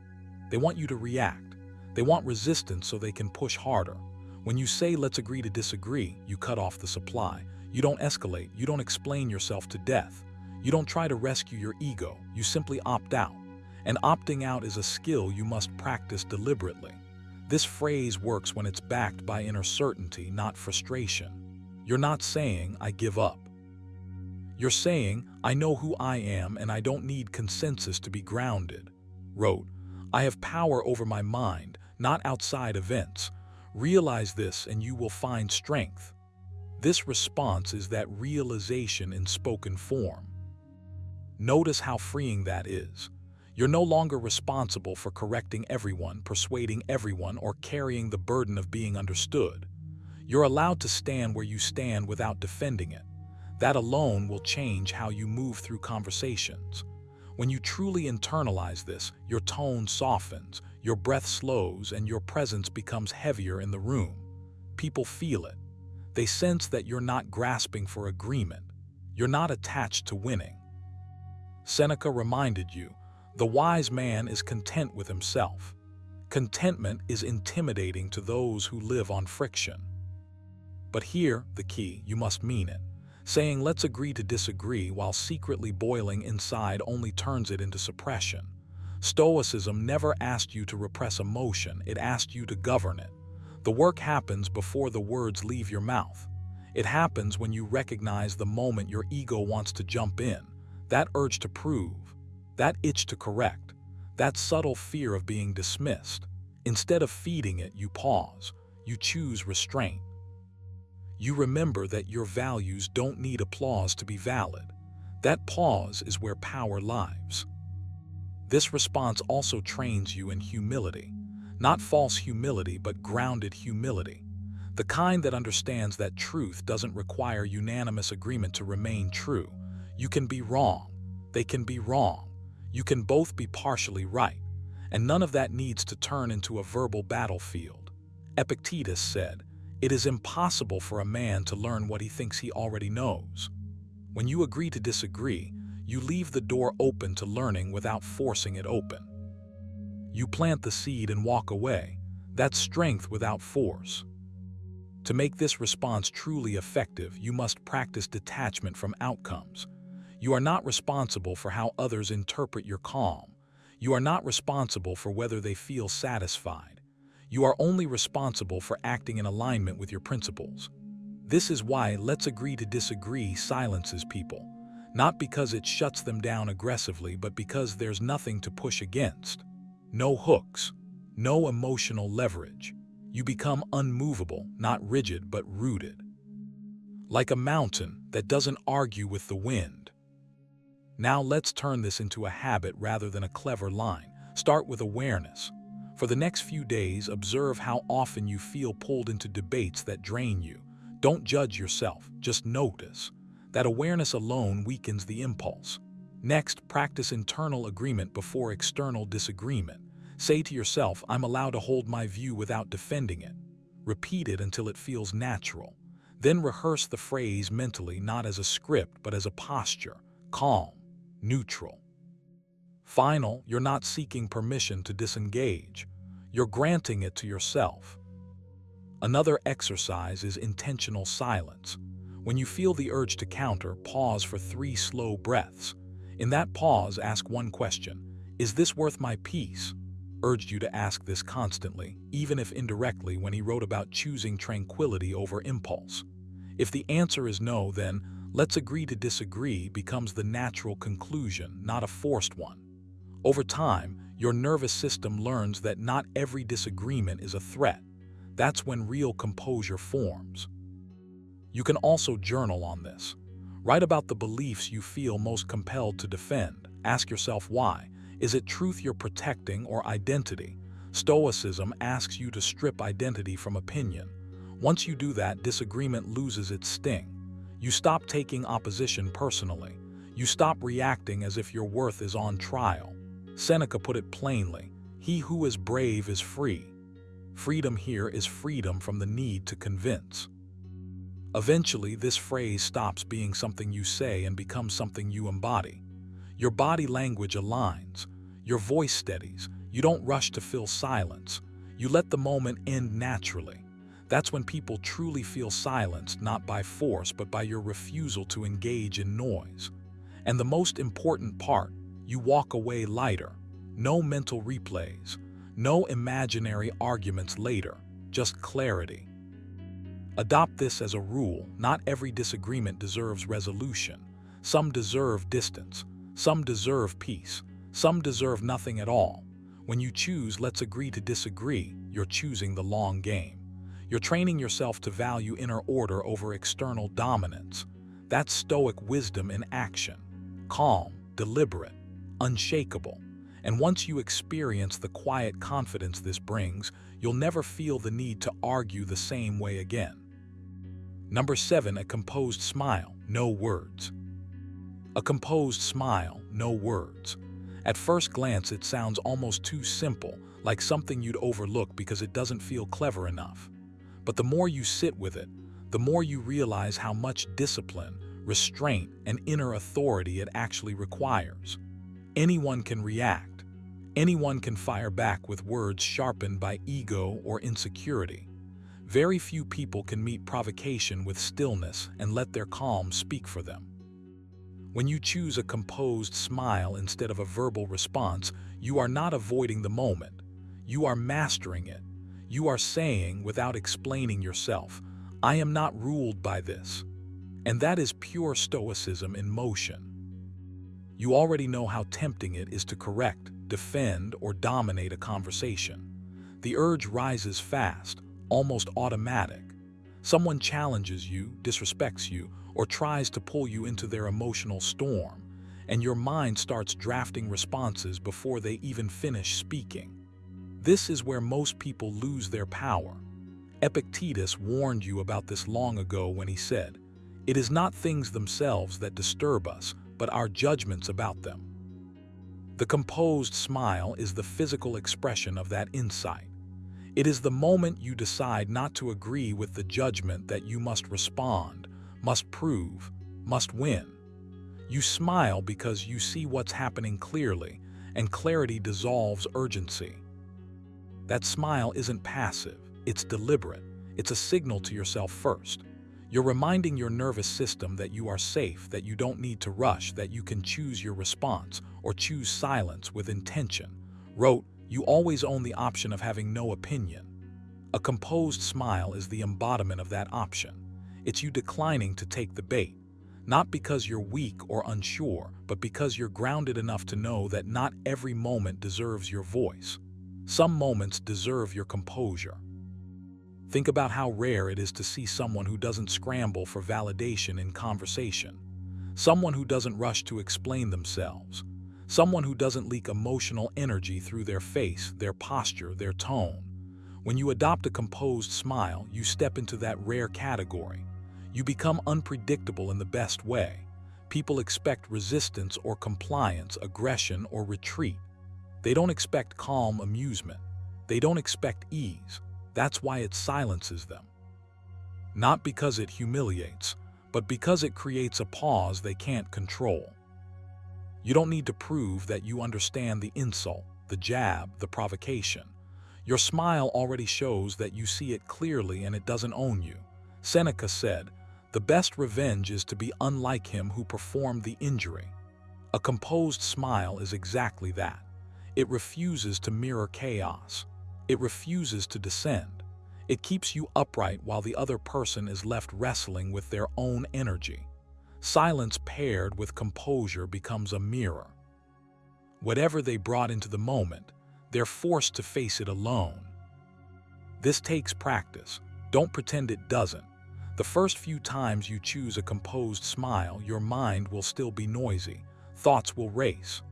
They want you to react. They want resistance so they can push harder. When you say, "Let's agree to disagree," you cut off the supply. You don't escalate. You don't explain yourself to death. You don't try to rescue your ego. You simply opt out. And opting out is a skill you must practice deliberately. This phrase works when it's backed by inner certainty, not frustration. You're not saying, "I give up." You're saying, "I know who I am and I don't need consensus to be grounded." Wrote, "I have power over my mind, not outside events. Realize this and you will find strength." This response is that realization in spoken form. Notice how freeing that is. You're no longer responsible for correcting everyone, persuading everyone, or carrying the burden of being understood. You're allowed to stand where you stand without defending it. That alone will change how you move through conversations. When you truly internalize this, your tone softens, your breath slows, and your presence becomes heavier in the room. People feel it. They sense that you're not grasping for agreement. You're not attached to winning. Seneca reminded you, "The wise man is content with himself." Contentment is intimidating to those who live on friction. But here, the key, you must mean it. Saying "let's agree to disagree" while secretly boiling inside only turns it into suppression. Stoicism never asked you to repress emotion, it asked you to govern it. The work happens before the words leave your mouth. It happens when you recognize the moment your ego wants to jump in, that urge to prove, that itch to correct, that subtle fear of being dismissed. Instead of feeding it, you pause. You choose restraint. You remember that your values don't need applause to be valid. That pause is where power lives. This response also trains you in humility. Not false humility, but grounded humility. The kind that understands that truth doesn't require unanimous agreement to remain true. You can be wrong. They can be wrong. You can both be partially right. And none of that needs to turn into a verbal battlefield. Epictetus said, "It is impossible for a man to learn what he thinks he already knows." When you agree to disagree, you leave the door open to learning without forcing it open. You plant the seed and walk away. That's strength without force. To make this response truly effective, you must practice detachment from outcomes. You are not responsible for how others interpret your calm. You are not responsible for whether they feel satisfied. You are only responsible for acting in alignment with your principles. This is why "let's agree to disagree" silences people. Not because it shuts them down aggressively, but because there's nothing to push against. No hooks, no emotional leverage. You become unmovable, not rigid, but rooted. Like a mountain that doesn't argue with the wind. Now let's turn this into a habit rather than a clever line. Start with awareness. For the next few days, observe how often you feel pulled into debates that drain you. Don't judge yourself, just notice. That awareness alone weakens the impulse. Next, practice internal agreement before external disagreement. Say to yourself, "I'm allowed to hold my view without defending it." Repeat it until it feels natural. Then rehearse the phrase mentally, not as a script, but as a posture. Calm, neutral. Final, you're not seeking permission to disengage. You're granting it to yourself. Another exercise is intentional silence. When you feel the urge to counter, pause for 3 slow breaths. In that pause, ask one question: is this worth my peace? Urged you to ask this constantly, even if indirectly, when he wrote about choosing tranquility over impulse. If the answer is no, then let's agree to disagree becomes the natural conclusion, not a forced one. Over time, your nervous system learns that not every disagreement is a threat. That's when real composure forms. You can also journal on this. Write about the beliefs you feel most compelled to defend. Ask yourself why. Is it truth you're protecting or identity? Stoicism asks you to strip identity from opinion. Once you do that, disagreement loses its sting. You stop taking opposition personally. You stop reacting as if your worth is on trial. Seneca put it plainly: he who is brave is free. Freedom here is freedom from the need to convince. Eventually, this phrase stops being something you say and becomes something you embody. Your body language aligns. Your voice steadies. You don't rush to fill silence. You let the moment end naturally. That's when people truly feel silenced, not by force, but by your refusal to engage in noise. And the most important part, you walk away lighter. No mental replays. No imaginary arguments later. Just clarity. Adopt this as a rule. Not every disagreement deserves resolution. Some deserve distance. Some deserve peace. Some deserve nothing at all. When you choose, let's agree to disagree, you're choosing the long game. You're training yourself to value inner order over external dominance. That's Stoic wisdom in action. Calm, deliberate, unshakable. And once you experience the quiet confidence this brings, you'll never feel the need to argue the same way again. Number 7, a composed smile, no words. A composed smile, no words. At first glance, it sounds almost too simple, like something you'd overlook because it doesn't feel clever enough. But the more you sit with it, the more you realize how much discipline, restraint, and inner authority it actually requires. Anyone can react. Anyone can fire back with words sharpened by ego or insecurity. Very few people can meet provocation with stillness and let their calm speak for them. When you choose a composed smile instead of a verbal response, you are not avoiding the moment. You are mastering it. You are saying, without explaining yourself, I am not ruled by this. And that is pure Stoicism in motion. You already know how tempting it is to correct, defend, or dominate a conversation. The urge rises fast, almost automatic. Someone challenges you, disrespects you, or tries to pull you into their emotional storm, and your mind starts drafting responses before they even finish speaking. This is where most people lose their power. Epictetus warned you about this long ago when he said, "It is not things themselves that disturb us, but our judgments about them." The composed smile is the physical expression of that insight. It is the moment you decide not to agree with the judgment that you must respond, must prove, must win. You smile because you see what's happening clearly, and clarity dissolves urgency. That smile isn't passive, it's deliberate. It's a signal to yourself first. You're reminding your nervous system that you are safe, that you don't need to rush, that you can choose your response or choose silence with intention. Wrote, you always own the option of having no opinion. A composed smile is the embodiment of that option. It's you declining to take the bait, not because you're weak or unsure, but because you're grounded enough to know that not every moment deserves your voice. Some moments deserve your composure. Think about how rare it is to see someone who doesn't scramble for validation in conversation, someone who doesn't rush to explain themselves, someone who doesn't leak emotional energy through their face, their posture, their tone. When you adopt a composed smile, you step into that rare category. You become unpredictable in the best way. People expect resistance or compliance, aggression or retreat. They don't expect calm amusement. They don't expect ease. That's why it silences them. Not because it humiliates, but because it creates a pause they can't control. You don't need to prove that you understand the insult, the jab, the provocation. Your smile already shows that you see it clearly and it doesn't own you. Seneca said, "The best revenge is to be unlike him who performed the injury." A composed smile is exactly that. It refuses to mirror chaos. It refuses to descend. It keeps you upright while the other person is left wrestling with their own energy. Silence paired with composure becomes a mirror. Whatever they brought into the moment, they're forced to face it alone. This takes practice. Don't pretend it doesn't. The first few times you choose a composed smile, your mind will still be noisy. Thoughts will race.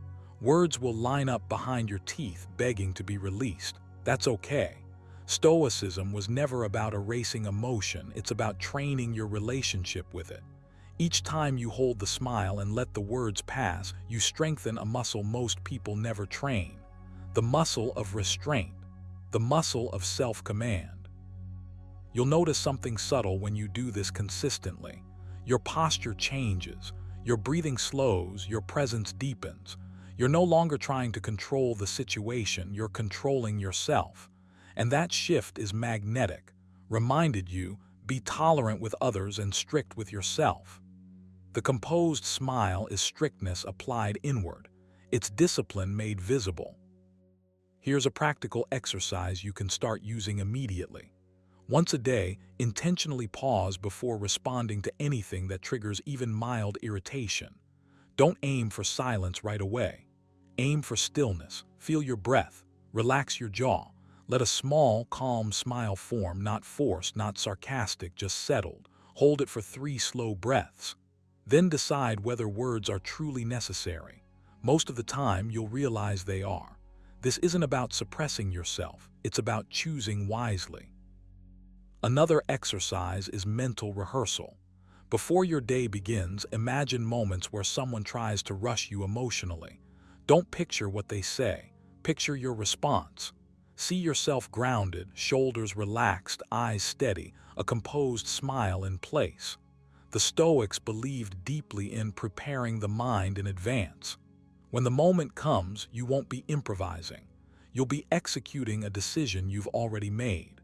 Words will line up behind your teeth, begging to be released. That's okay. Stoicism was never about erasing emotion, it's about training your relationship with it. Each time you hold the smile and let the words pass, you strengthen a muscle most people never train. The muscle of restraint, the muscle of self-command. You'll notice something subtle when you do this consistently. Your posture changes, your breathing slows, your presence deepens. You're no longer trying to control the situation, you're controlling yourself. And that shift is magnetic, reminded you, be tolerant with others and strict with yourself. The composed smile is strictness applied inward. It's discipline made visible. Here's a practical exercise you can start using immediately. Once a day, intentionally pause before responding to anything that triggers even mild irritation. Don't aim for silence right away. Aim for stillness. Feel your breath. Relax your jaw. Let a small, calm smile form, not forced, not sarcastic, just settled. Hold it for 3 slow breaths. Then decide whether words are truly necessary. Most of the time, you'll realize they are. This isn't about suppressing yourself, it's about choosing wisely. Another exercise is mental rehearsal. Before your day begins, imagine moments where someone tries to rush you emotionally. Don't picture what they say, picture your response. See yourself grounded, shoulders relaxed, eyes steady, a composed smile in place. The Stoics believed deeply in preparing the mind in advance. When the moment comes, you won't be improvising. You'll be executing a decision you've already made.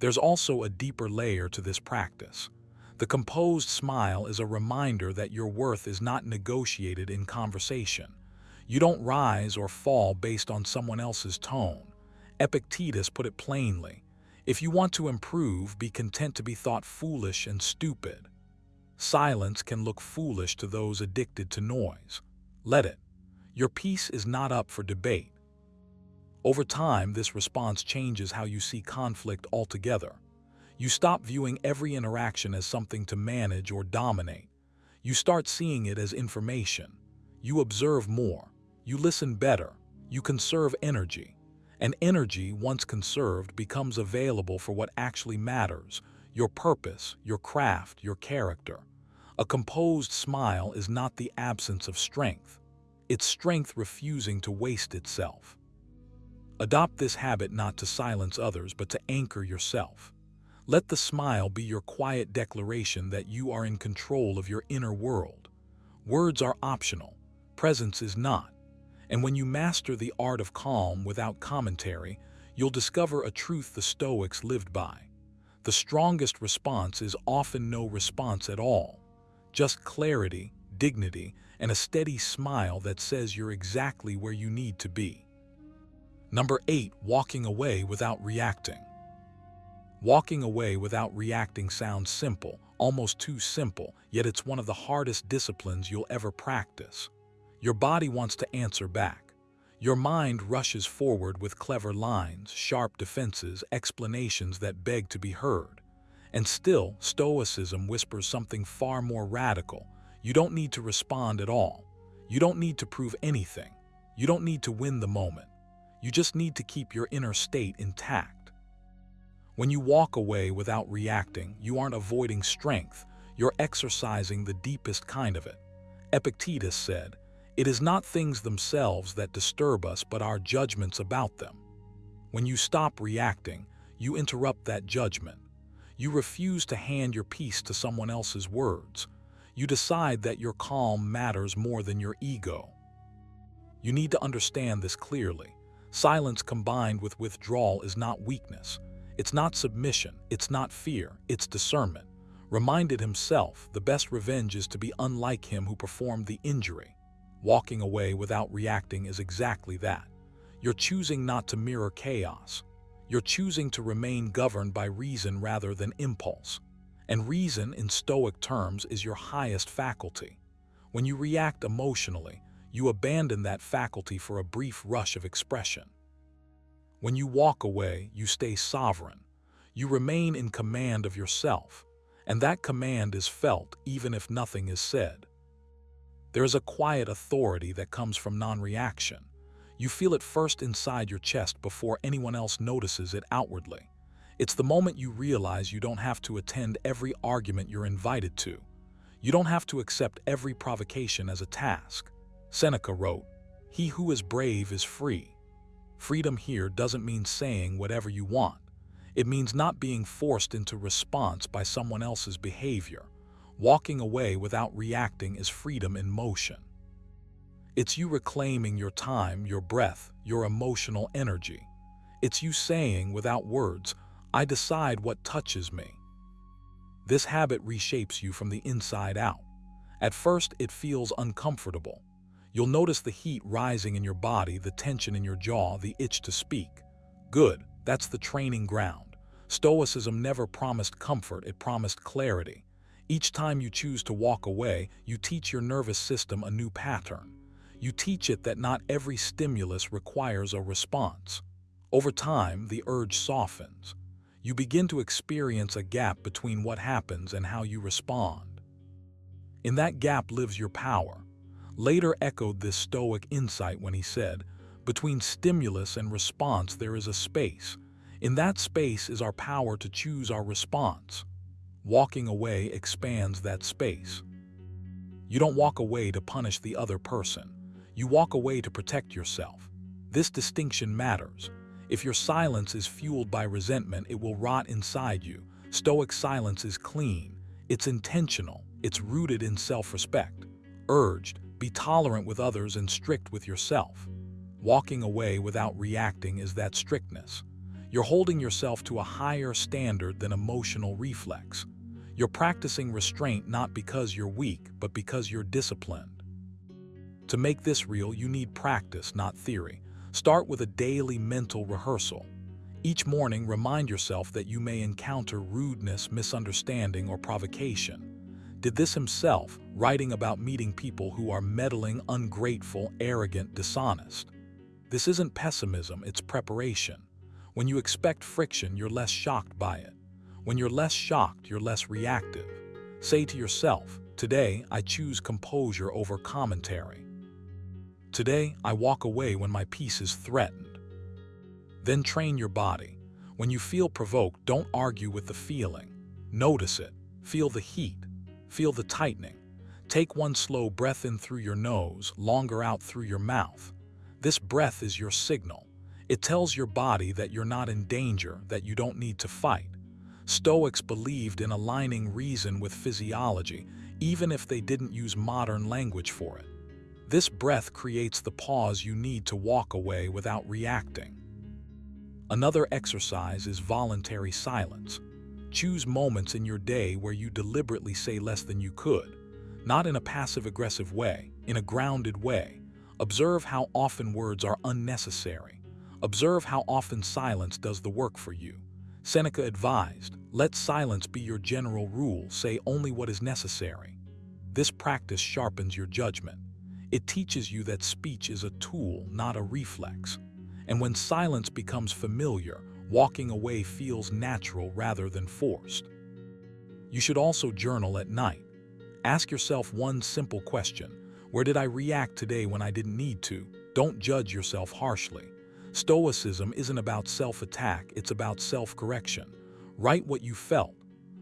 There's also a deeper layer to this practice. The composed smile is a reminder that your worth is not negotiated in conversation. You don't rise or fall based on someone else's tone. Epictetus put it plainly, if you want to improve, be content to be thought foolish and stupid. Silence can look foolish to those addicted to noise. Let it. Your peace is not up for debate. Over time, this response changes how you see conflict altogether. You stop viewing every interaction as something to manage or dominate. You start seeing it as information. You observe more. You listen better. You conserve energy. And energy, once conserved, becomes available for what actually matters: your purpose, your craft, your character. A composed smile is not the absence of strength. It's strength refusing to waste itself. Adopt this habit not to silence others, but to anchor yourself. Let the smile be your quiet declaration that you are in control of your inner world. Words are optional. Presence is not. And when you master the art of calm without commentary, you'll discover a truth the Stoics lived by. The strongest response is often no response at all. Just clarity, dignity, and a steady smile that says you're exactly where you need to be. Number 8, walking away without reacting. Walking away without reacting sounds simple, almost too simple, yet it's one of the hardest disciplines you'll ever practice. Your body wants to answer back. Your mind rushes forward with clever lines, sharp defenses, explanations that beg to be heard. And still, Stoicism whispers something far more radical. You don't need to respond at all. You don't need to prove anything. You don't need to win the moment. You just need to keep your inner state intact. When you walk away without reacting, you aren't avoiding strength. You're exercising the deepest kind of it. Epictetus said, "It is not things themselves that disturb us, but our judgments about them." When you stop reacting, you interrupt that judgment. You refuse to hand your peace to someone else's words. You decide that your calm matters more than your ego. You need to understand this clearly. Silence combined with withdrawal is not weakness. It's not submission. It's not fear. It's discernment. Reminded himself, the best revenge is to be unlike him who performed the injury. Walking away without reacting is exactly that. You're choosing not to mirror chaos. You're choosing to remain governed by reason rather than impulse. And reason, in Stoic terms, is your highest faculty. When you react emotionally, you abandon that faculty for a brief rush of expression. When you walk away, you stay sovereign. You remain in command of yourself, and that command is felt even if nothing is said. There is a quiet authority that comes from non-reaction. You feel it first inside your chest before anyone else notices it outwardly. It's the moment you realize you don't have to attend every argument you're invited to. You don't have to accept every provocation as a task. Seneca wrote, "He who is brave is free." Freedom here doesn't mean saying whatever you want. It means not being forced into response by someone else's behavior. Walking away without reacting is freedom in motion. It's you reclaiming your time, your breath, your emotional energy. It's you saying without words, "I decide what touches me." This habit reshapes you from the inside out. At first, it feels uncomfortable. You'll notice the heat rising in your body, the tension in your jaw, the itch to speak. Good, that's the training ground. Stoicism never promised comfort, it promised clarity. Each time you choose to walk away, you teach your nervous system a new pattern. You teach it that not every stimulus requires a response. Over time, the urge softens. You begin to experience a gap between what happens and how you respond. In that gap lives your power. Later echoed this Stoic insight when he said, "Between stimulus and response there is a space. In that space is our power to choose our response." Walking away expands that space. You don't walk away to punish the other person. You walk away to protect yourself. This distinction matters. If your silence is fueled by resentment, it will rot inside you. Stoic silence is clean. It's intentional. It's rooted in self-respect. Urged, be tolerant with others and strict with yourself. Walking away without reacting is that strictness. You're holding yourself to a higher standard than emotional reflex. You're practicing restraint not because you're weak, but because you're disciplined. To make this real, you need practice, not theory. Start with a daily mental rehearsal. Each morning, remind yourself that you may encounter rudeness, misunderstanding, or provocation. Did this himself, writing about meeting people who are meddling, ungrateful, arrogant, dishonest. This isn't pessimism, it's preparation. When you expect friction, you're less shocked by it. When you're less shocked, you're less reactive. Say to yourself, "Today, I choose composure over commentary. Today, I walk away when my peace is threatened." Then train your body. When you feel provoked, don't argue with the feeling. Notice it. Feel the heat. Feel the tightening. Take one slow breath in through your nose, longer out through your mouth. This breath is your signal. It tells your body that you're not in danger, that you don't need to fight. Stoics believed in aligning reason with physiology, even if they didn't use modern language for it. This breath creates the pause you need to walk away without reacting. Another exercise is voluntary silence. Choose moments in your day where you deliberately say less than you could, not in a passive-aggressive way, in a grounded way. Observe how often words are unnecessary. Observe how often silence does the work for you. Seneca advised, "Let silence be your general rule, say only what is necessary." This practice sharpens your judgment. It teaches you that speech is a tool, not a reflex. And when silence becomes familiar, walking away feels natural rather than forced. You should also journal at night. Ask yourself one simple question. Where did I react today when I didn't need to? Don't judge yourself harshly. Stoicism isn't about self-attack, it's about self-correction. Write what you felt.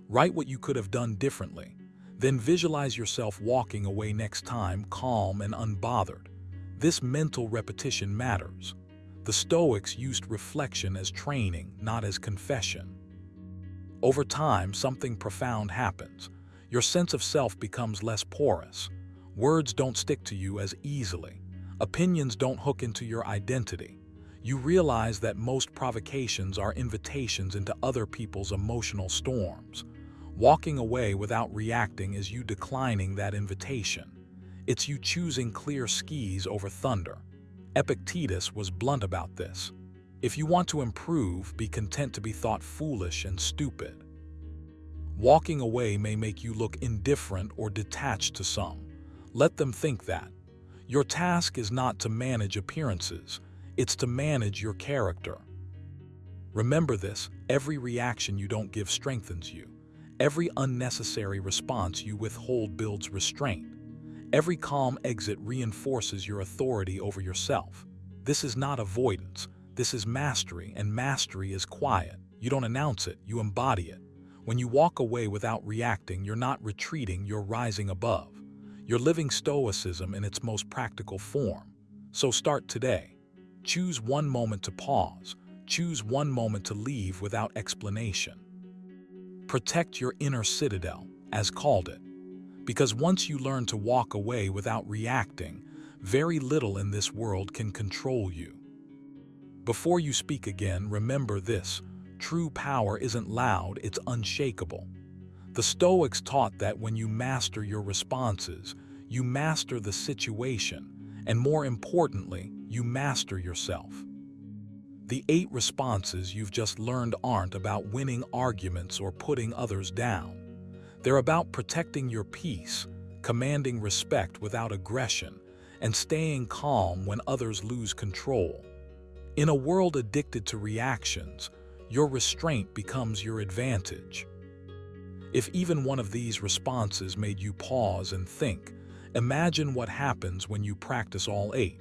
Write what you could have done differently. Then visualize yourself walking away next time, calm and unbothered. This mental repetition matters. The Stoics used reflection as training, not as confession. Over time, something profound happens. Your sense of self becomes less porous. Words don't stick to you as easily. Opinions don't hook into your identity. You realize that most provocations are invitations into other people's emotional storms. Walking away without reacting is you declining that invitation. It's you choosing clear skies over thunder. Epictetus was blunt about this. If you want to improve, be content to be thought foolish and stupid. Walking away may make you look indifferent or detached to some. Let them think that. Your task is not to manage appearances, it's to manage your character. Remember this, every reaction you don't give strengthens you. Every unnecessary response you withhold builds restraint. Every calm exit reinforces your authority over yourself. This is not avoidance. This is mastery, and mastery is quiet. You don't announce it, you embody it. When you walk away without reacting, you're not retreating, you're rising above. You're living Stoicism in its most practical form. So start today. Choose one moment to pause. Choose one moment to leave without explanation. Protect your inner citadel, as called it. Because once you learn to walk away without reacting, very little in this world can control you. Before you speak again, remember this: true power isn't loud, it's unshakable. The Stoics taught that when you master your responses, you master the situation, and more importantly, you master yourself. The 8 responses you've just learned aren't about winning arguments or putting others down. They're about protecting your peace, commanding respect without aggression, and staying calm when others lose control. In a world addicted to reactions, your restraint becomes your advantage. If even one of these responses made you pause and think, imagine what happens when you practice all 8.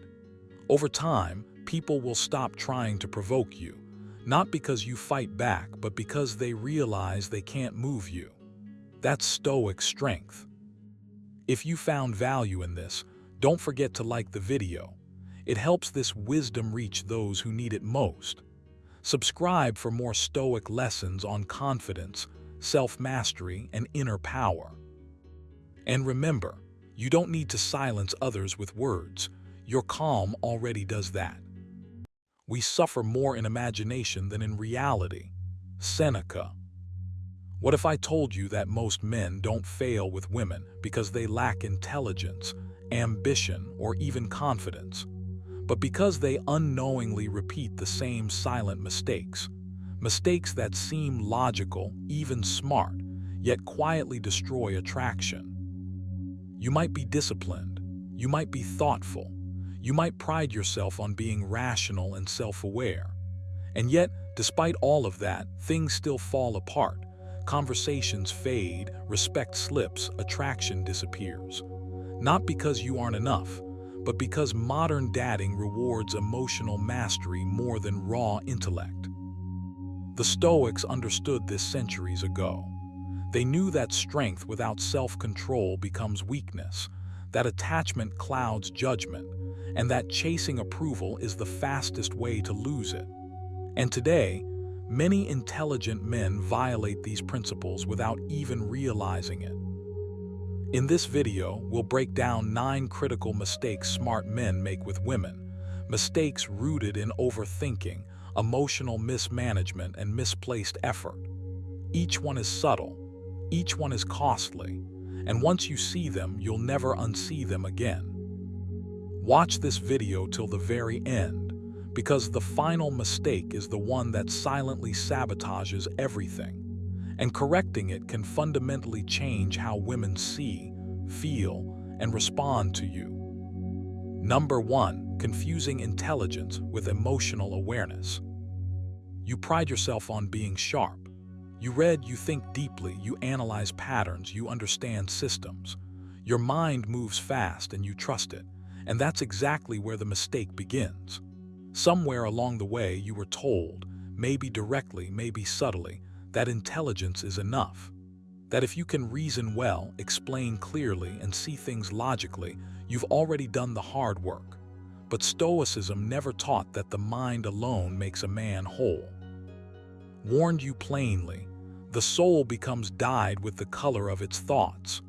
Over time, people will stop trying to provoke you, not because you fight back, but because they realize they can't move you. That's Stoic strength. If you found value in this, don't forget to like the video. It helps this wisdom reach those who need it most. Subscribe for more Stoic lessons on confidence, self-mastery, and inner power. And remember, you don't need to silence others with words. Your calm already does that. We suffer more in imagination than in reality. Seneca. What if I told you that most men don't fail with women because they lack intelligence, ambition, or even confidence, but because they unknowingly repeat the same silent mistakes? Mistakes that seem logical, even smart, yet quietly destroy attraction. You might be disciplined, you might be thoughtful, you might pride yourself on being rational and self-aware. And yet, despite all of that, things still fall apart. Conversations fade, respect slips, attraction disappears. Not because you aren't enough, but because modern dating rewards emotional mastery more than raw intellect. The Stoics understood this centuries ago. They knew that strength without self-control becomes weakness, that attachment clouds judgment, and that chasing approval is the fastest way to lose it. And today, many intelligent men violate these principles without even realizing it. In this video, we'll break down 9 critical mistakes smart men make with women, mistakes rooted in overthinking, emotional mismanagement, and misplaced effort. Each one is subtle, each one is costly, and once you see them, you'll never unsee them again. Watch this video till the very end, because the final mistake is the one that silently sabotages everything, and correcting it can fundamentally change how women see, feel, and respond to you. Number 1, confusing intelligence with emotional awareness. You pride yourself on being sharp. You read, you think deeply, you analyze patterns, you understand systems. Your mind moves fast and you trust it, and that's exactly where the mistake begins. Somewhere along the way you were told, maybe directly, maybe subtly, that intelligence is enough. That if you can reason well, explain clearly, and see things logically, you've already done the hard work. But Stoicism never taught that the mind alone makes a man whole. Warned you plainly, The soul becomes dyed with the color of its thoughts,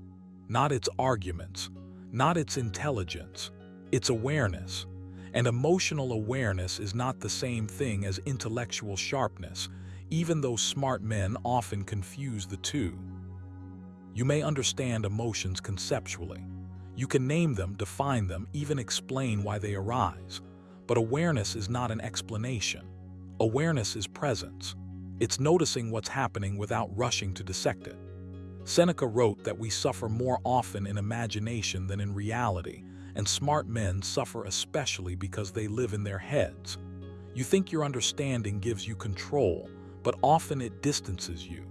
not its arguments, not its intelligence, its awareness. And emotional awareness is not the same thing as intellectual sharpness, even though smart men often confuse the two. You may understand emotions conceptually. You can name them, define them, even explain why they arise. But awareness is not an explanation. Awareness is presence. It's noticing what's happening without rushing to dissect it. Seneca wrote that we suffer more often in imagination than in reality, and smart men suffer especially because they live in their heads. You think your understanding gives you control, but often it distances you.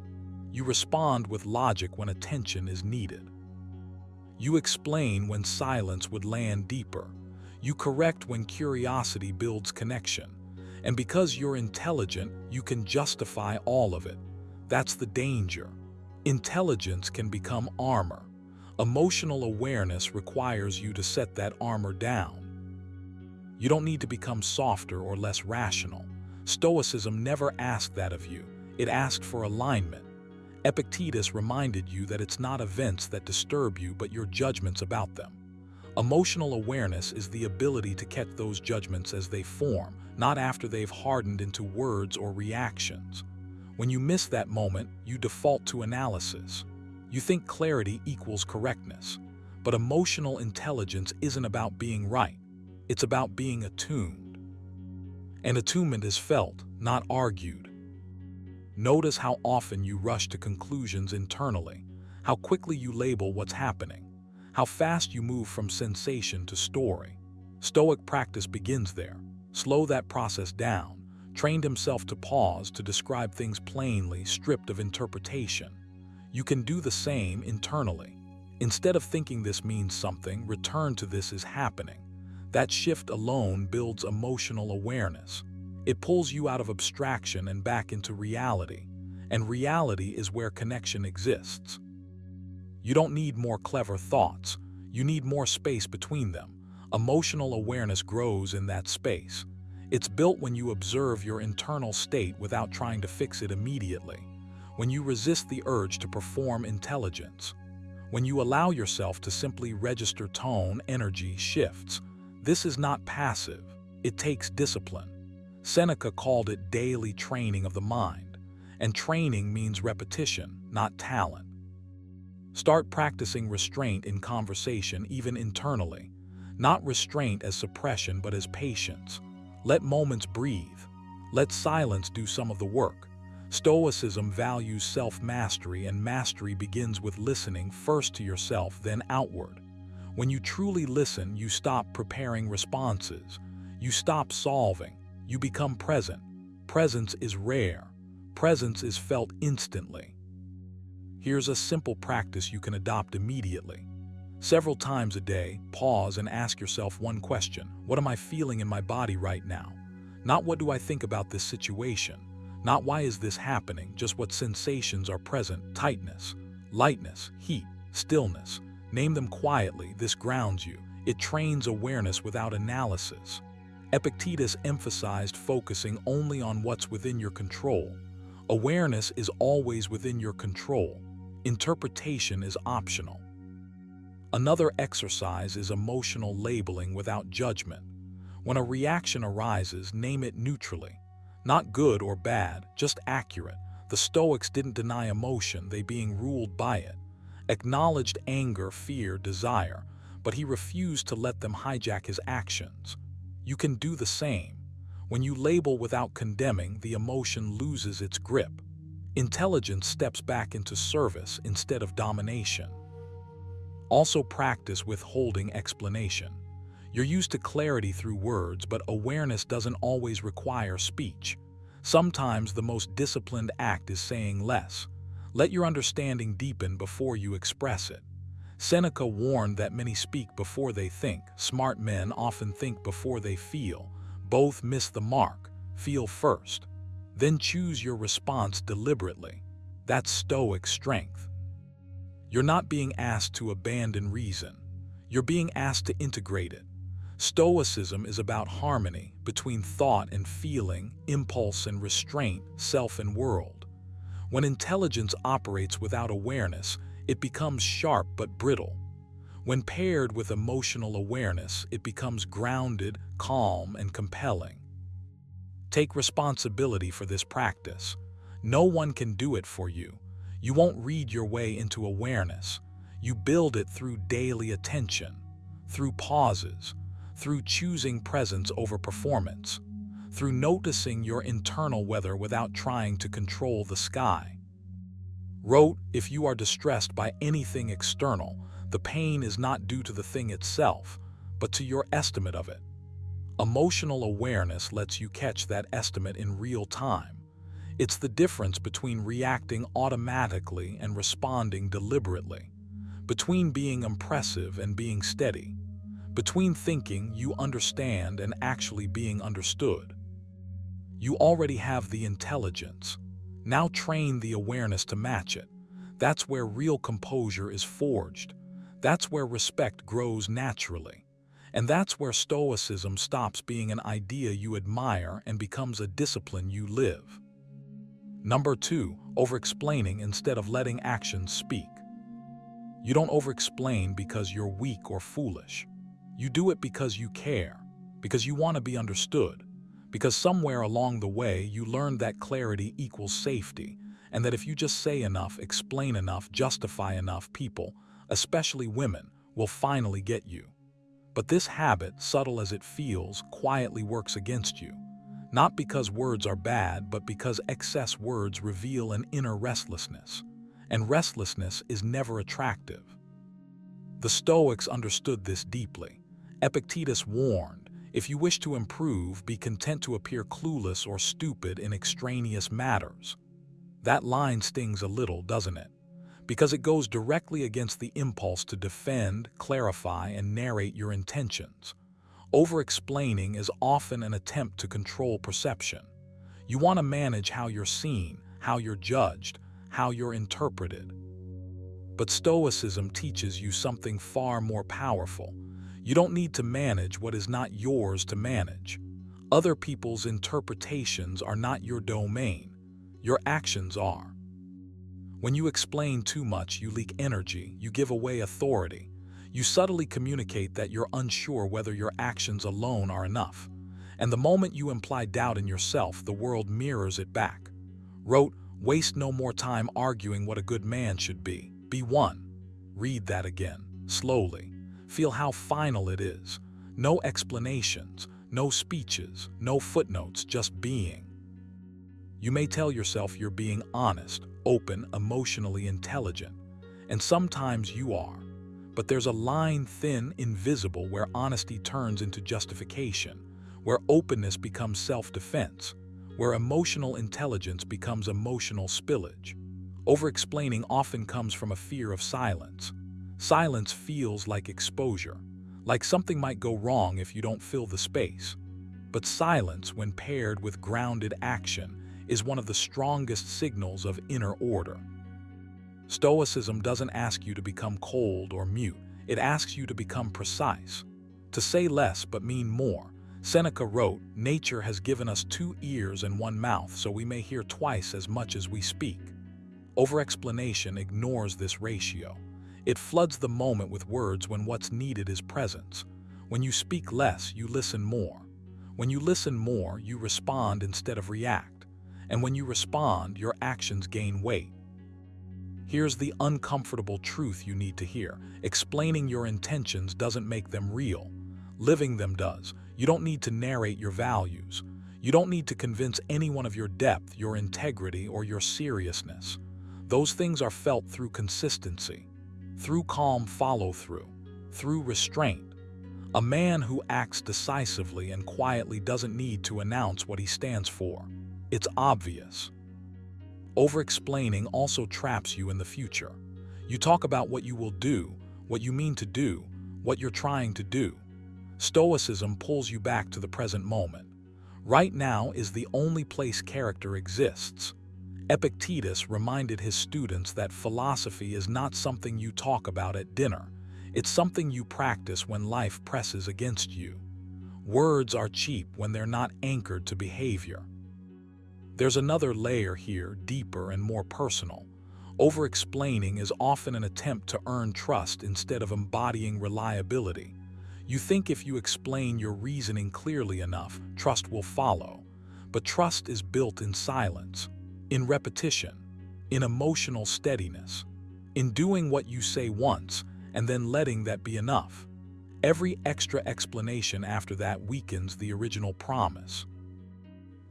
You respond with logic when attention is needed. You explain when silence would land deeper. You correct when curiosity builds connection. And because you're intelligent, you can justify all of it. That's the danger. Intelligence can become armor. Emotional awareness requires you to set that armor down. You don't need to become softer or less rational. Stoicism never asked that of you. It asked for alignment. Epictetus reminded you that it's not events that disturb you, but your judgments about them. Emotional awareness is the ability to catch those judgments as they form, not after they've hardened into words or reactions. When you miss that moment, you default to analysis. You think clarity equals correctness. But emotional intelligence isn't about being right. It's about being attuned. And attunement is felt, not argued. Notice how often you rush to conclusions internally, how quickly you label what's happening, how fast you move from sensation to story. Stoic practice begins there. Slow that process down, trained himself to pause, to describe things plainly, stripped of interpretation. You can do the same internally. Instead of thinking this means something, return to this is happening. That shift alone builds emotional awareness. It pulls you out of abstraction and back into reality. And reality is where connection exists. You don't need more clever thoughts. You need more space between them. Emotional awareness grows in that space. It's built when you observe your internal state without trying to fix it immediately. When you resist the urge to perform intelligence. When you allow yourself to simply register tone, energy shifts. This is not passive. It takes discipline. Seneca called it daily training of the mind. And training means repetition, not talent. Start practicing restraint in conversation, even internally. Not restraint as suppression, but as patience. Let moments breathe. Let silence do some of the work. Stoicism values self-mastery, and mastery begins with listening first to yourself, then outward. When you truly listen, you stop preparing responses. You stop solving. You become present. Presence is rare. Presence is felt instantly. Here's a simple practice you can adopt immediately. Several times a day, pause and ask yourself one question. What am I feeling in my body right now? Not what do I think about this situation? Not why is this happening? Just what sensations are present. Tightness, lightness, heat, stillness. Name them quietly. This grounds you. It trains awareness without analysis. Epictetus emphasized focusing only on what's within your control. Awareness is always within your control. Interpretation is optional. Another exercise is emotional labeling without judgment. When a reaction arises, name it neutrally. Not good or bad, just accurate. The Stoics didn't deny emotion, they being ruled by it. Acknowledged anger, fear, desire, but he refused to let them hijack his actions. You can do the same. When you label without condemning, the emotion loses its grip. Intelligence steps back into service instead of domination. Also practice withholding explanation. You're used to clarity through words, but awareness doesn't always require speech. Sometimes the most disciplined act is saying less. Let your understanding deepen before you express it. Seneca warned that many speak before they think. Smart men often think before they feel. Both miss the mark. Feel first. Then choose your response deliberately. That's Stoic strength. You're not being asked to abandon reason. You're being asked to integrate it. Stoicism is about harmony between thought and feeling, impulse and restraint, self and world. When intelligence operates without awareness, it becomes sharp but brittle. When paired with emotional awareness, it becomes grounded, calm, and compelling. Take responsibility for this practice. No one can do it for you. You won't read your way into awareness. You build it through daily attention, through pauses, through choosing presence over performance, through noticing your internal weather without trying to control the sky. Wrote, if you are distressed by anything external, the pain is not due to the thing itself, but to your estimate of it. Emotional awareness lets you catch that estimate in real time. It's the difference between reacting automatically and responding deliberately, between being impressive and being steady, between thinking you understand and actually being understood. You already have the intelligence. Now train the awareness to match it. That's where real composure is forged. That's where respect grows naturally. And that's where Stoicism stops being an idea you admire and becomes a discipline you live. Number 2, over-explaining instead of letting actions speak. You don't over-explain because you're weak or foolish. You do it because you care, because you want to be understood, because somewhere along the way you learned that clarity equals safety, and that if you just say enough, explain enough, justify enough, people, especially women, will finally get you. But this habit, subtle as it feels, quietly works against you. Not because words are bad, but because excess words reveal an inner restlessness. And restlessness is never attractive. The Stoics understood this deeply. Epictetus warned, if you wish to improve, be content to appear clueless or stupid in extraneous matters. That line stings a little, doesn't it? Because it goes directly against the impulse to defend, clarify, and narrate your intentions. Over-explaining is often an attempt to control perception. You want to manage how you're seen, how you're judged, how you're interpreted. But Stoicism teaches you something far more powerful. You don't need to manage what is not yours to manage. Other people's interpretations are not your domain. Your actions are. When you explain too much, you leak energy, you give away authority. You subtly communicate that you're unsure whether your actions alone are enough. And the moment you imply doubt in yourself, the world mirrors it back. Wrote, waste no more time arguing what a good man should be. Be one. Read that again, slowly. Feel how final it is. No explanations, no speeches, no footnotes, just being. You may tell yourself you're being honest, open, emotionally intelligent. And sometimes you are. But there's a line thin, invisible, where honesty turns into justification, where openness becomes self-defense, where emotional intelligence becomes emotional spillage. Over-explaining often comes from a fear of silence. Silence feels like exposure, like something might go wrong if you don't fill the space. But silence, when paired with grounded action, is one of the strongest signals of inner order. Stoicism doesn't ask you to become cold or mute. It asks you to become precise, to say less but mean more. Seneca wrote, nature has given us 2 ears and 1 mouth, so we may hear twice as much as we speak. Over-explanation ignores this ratio. It floods the moment with words when what's needed is presence. When you speak less, you listen more. When you listen more, you respond instead of react. And when you respond, your actions gain weight. Here's the uncomfortable truth you need to hear. Explaining your intentions doesn't make them real. Living them does. You don't need to narrate your values. You don't need to convince anyone of your depth, your integrity, or your seriousness. Those things are felt through consistency, through calm follow-through, through restraint. A man who acts decisively and quietly doesn't need to announce what he stands for. It's obvious. Over-explaining also traps you in the future. You talk about what you will do, what you mean to do, what you're trying to do. Stoicism pulls you back to the present moment. Right now is the only place character exists. Epictetus reminded his students that philosophy is not something you talk about at dinner. It's something you practice when life presses against you. Words are cheap when they're not anchored to behavior. There's another layer here, deeper and more personal. Over-explaining is often an attempt to earn trust instead of embodying reliability. You think if you explain your reasoning clearly enough, trust will follow. But trust is built in silence, in repetition, in emotional steadiness, in doing what you say once and then letting that be enough. Every extra explanation after that weakens the original promise.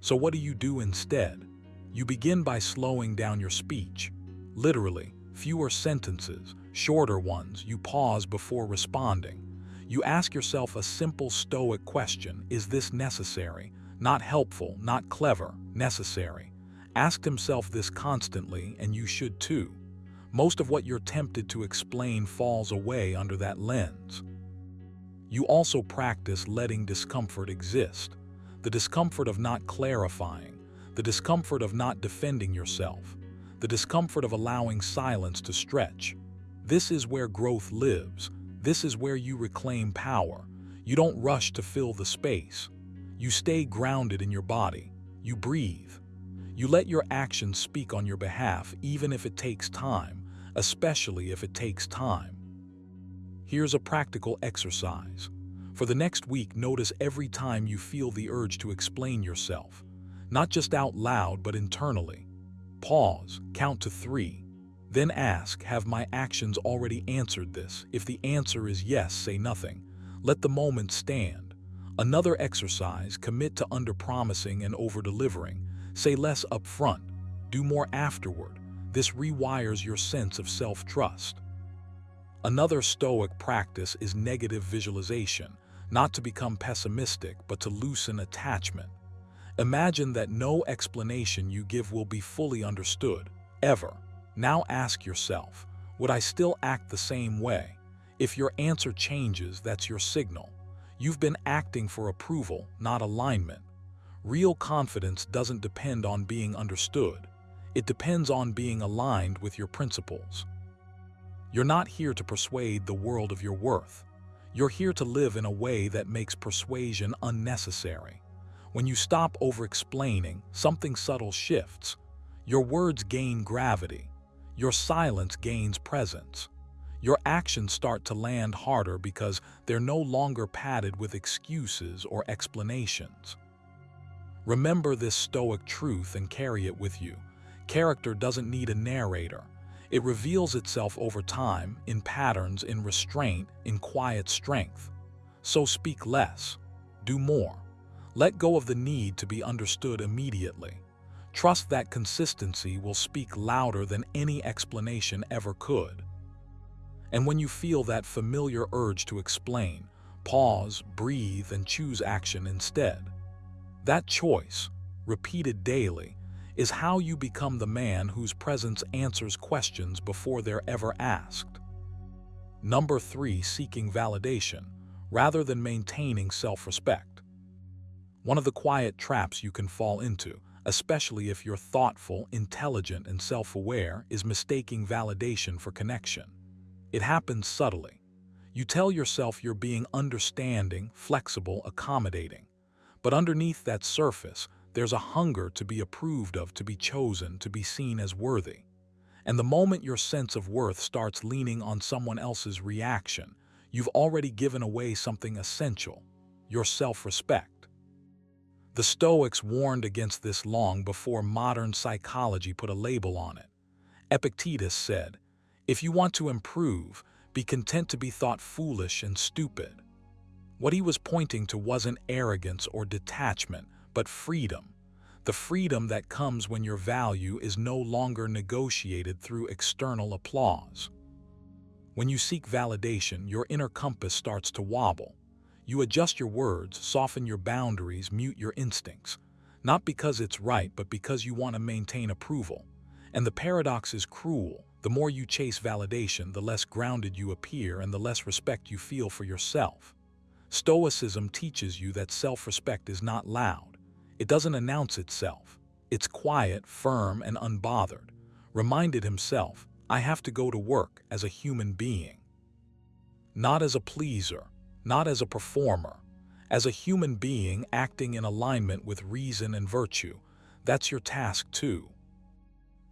So what do you do instead? You begin by slowing down your speech. Literally, fewer sentences, shorter ones. You pause before responding. You ask yourself a simple Stoic question: is this necessary? Not helpful, not clever, necessary. Ask himself this constantly, and you should too. Most of what you're tempted to explain falls away under that lens. You also practice letting discomfort exist. The discomfort of not clarifying, the discomfort of not defending yourself, the discomfort of allowing silence to stretch. This is where growth lives. This is where you reclaim power. You don't rush to fill the space. You stay grounded in your body. You breathe. You let your actions speak on your behalf, even if it takes time, especially if it takes time. Here's a practical exercise. For the next week, notice every time you feel the urge to explain yourself, not just out loud, but internally. Pause, count to 3. Then ask, have my actions already answered this? If the answer is yes, say nothing. Let the moment stand. Another exercise, commit to under-promising and over-delivering. Say less up front, do more afterward. This rewires your sense of self-trust. Another Stoic practice is negative visualization, not to become pessimistic, but to loosen attachment. Imagine that no explanation you give will be fully understood, ever. Now ask yourself, would I still act the same way? If your answer changes, that's your signal. You've been acting for approval, not alignment. Real confidence doesn't depend on being understood. It depends on being aligned with your principles. You're not here to persuade the world of your worth. You're here to live in a way that makes persuasion unnecessary. When you stop over-explaining, something subtle shifts. Your words gain gravity. Your silence gains presence. Your actions start to land harder because they're no longer padded with excuses or explanations. Remember this Stoic truth and carry it with you. Character doesn't need a narrator. It reveals itself over time, in patterns, in restraint, in quiet strength. So speak less. Do more. Let go of the need to be understood immediately. Trust that consistency will speak louder than any explanation ever could. And when you feel that familiar urge to explain, pause, breathe, and choose action instead. That choice, repeated daily, is how you become the man whose presence answers questions before they're ever asked. Number 3, seeking validation, rather than maintaining self-respect. One of the quiet traps you can fall into, especially if you're thoughtful, intelligent, and self-aware, is mistaking validation for connection. It happens subtly. You tell yourself you're being understanding, flexible, accommodating. But underneath that surface, there's a hunger to be approved of, to be chosen, to be seen as worthy. And the moment your sense of worth starts leaning on someone else's reaction, you've already given away something essential: your self-respect. The Stoics warned against this long before modern psychology put a label on it. Epictetus said, "If you want to improve, be content to be thought foolish and stupid." What he was pointing to wasn't arrogance or detachment, but freedom. The freedom that comes when your value is no longer negotiated through external applause. When you seek validation, your inner compass starts to wobble. You adjust your words, soften your boundaries, mute your instincts. Not because it's right, but because you want to maintain approval. And the paradox is cruel. The more you chase validation, the less grounded you appear and the less respect you feel for yourself. Stoicism teaches you that self-respect is not loud. It doesn't announce itself. It's quiet, firm, and unbothered. Reminded himself, I have to go to work as a human being. Not as a pleaser, not as a performer. As a human being acting in alignment with reason and virtue. That's your task too.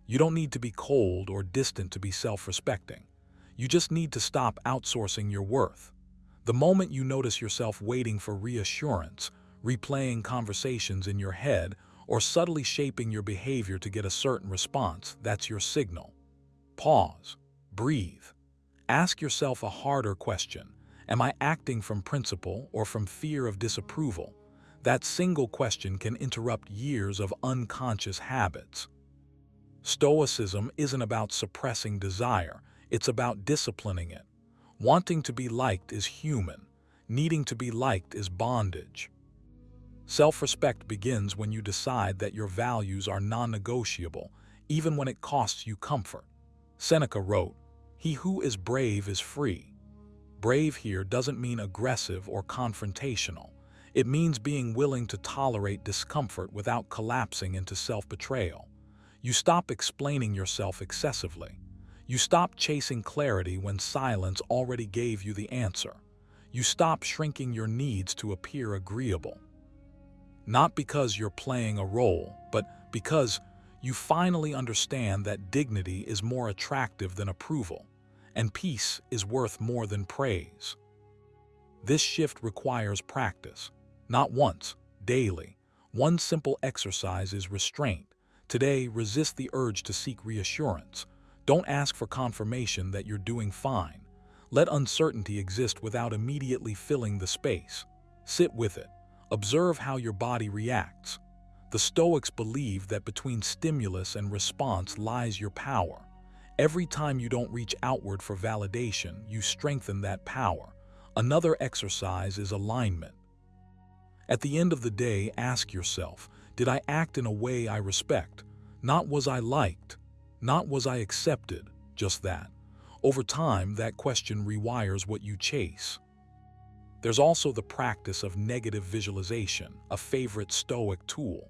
You don't need to be cold or distant to be self-respecting. You just need to stop outsourcing your worth. The moment you notice yourself waiting for reassurance, replaying conversations in your head, or subtly shaping your behavior to get a certain response, that's your signal. Pause. Breathe. Ask yourself a harder question. Am I acting from principle or from fear of disapproval? That single question can interrupt years of unconscious habits. Stoicism isn't about suppressing desire, it's about disciplining it. Wanting to be liked is human. Needing to be liked is bondage. Self-respect begins when you decide that your values are non-negotiable, even when it costs you comfort. Seneca wrote, "He who is brave is free." Brave here doesn't mean aggressive or confrontational. It means being willing to tolerate discomfort without collapsing into self-betrayal. You stop explaining yourself excessively. You stop chasing clarity when silence already gave you the answer. You stop shrinking your needs to appear agreeable. Not because you're playing a role, but because you finally understand that dignity is more attractive than approval, and peace is worth more than praise. This shift requires practice, not once, daily. One simple exercise is restraint. Today, resist the urge to seek reassurance. Don't ask for confirmation that you're doing fine. Let uncertainty exist without immediately filling the space. Sit with it. Observe how your body reacts. The Stoics believe that between stimulus and response lies your power. Every time you don't reach outward for validation, you strengthen that power. Another exercise is alignment. At the end of the day, ask yourself, did I act in a way I respect? Not was I liked? Not was I accepted? Just that. Over time, that question rewires what you chase. There's also the practice of negative visualization, a favorite Stoic tool.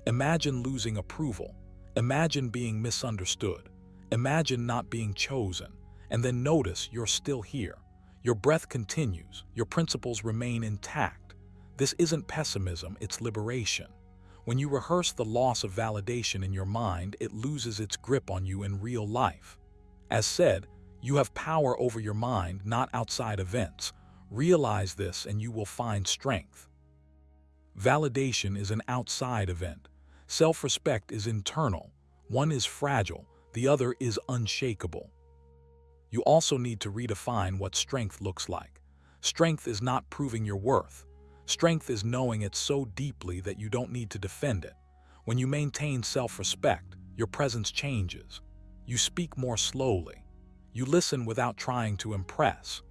Imagine losing approval. Imagine being misunderstood. Imagine not being chosen. And then notice you're still here. Your breath continues. Your principles remain intact. This isn't pessimism, it's liberation. When you rehearse the loss of validation in your mind, it loses its grip on you in real life. As said, you have power over your mind, not outside events. Realize this and you will find strength. Validation is an outside event. Self-respect is internal. One is fragile, the other is unshakable. You also need to redefine what strength looks like. Strength is not proving your worth. Strength is knowing it so deeply that you don't need to defend it. When you maintain self-respect, your presence changes. You speak more slowly. You listen without trying to impress.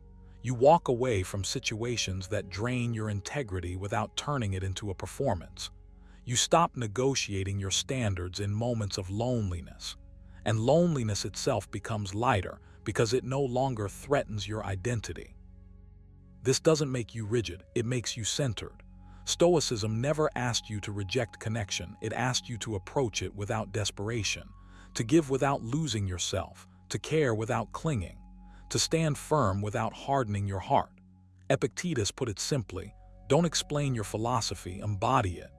You walk away from situations that drain your integrity without turning it into a performance. You stop negotiating your standards in moments of loneliness. And loneliness itself becomes lighter because it no longer threatens your identity. This doesn't make you rigid, it makes you centered. Stoicism never asked you to reject connection, it asked you to approach it without desperation, to give without losing yourself, to care without clinging, to stand firm without hardening your heart. Epictetus put it simply, don't explain your philosophy, embody it.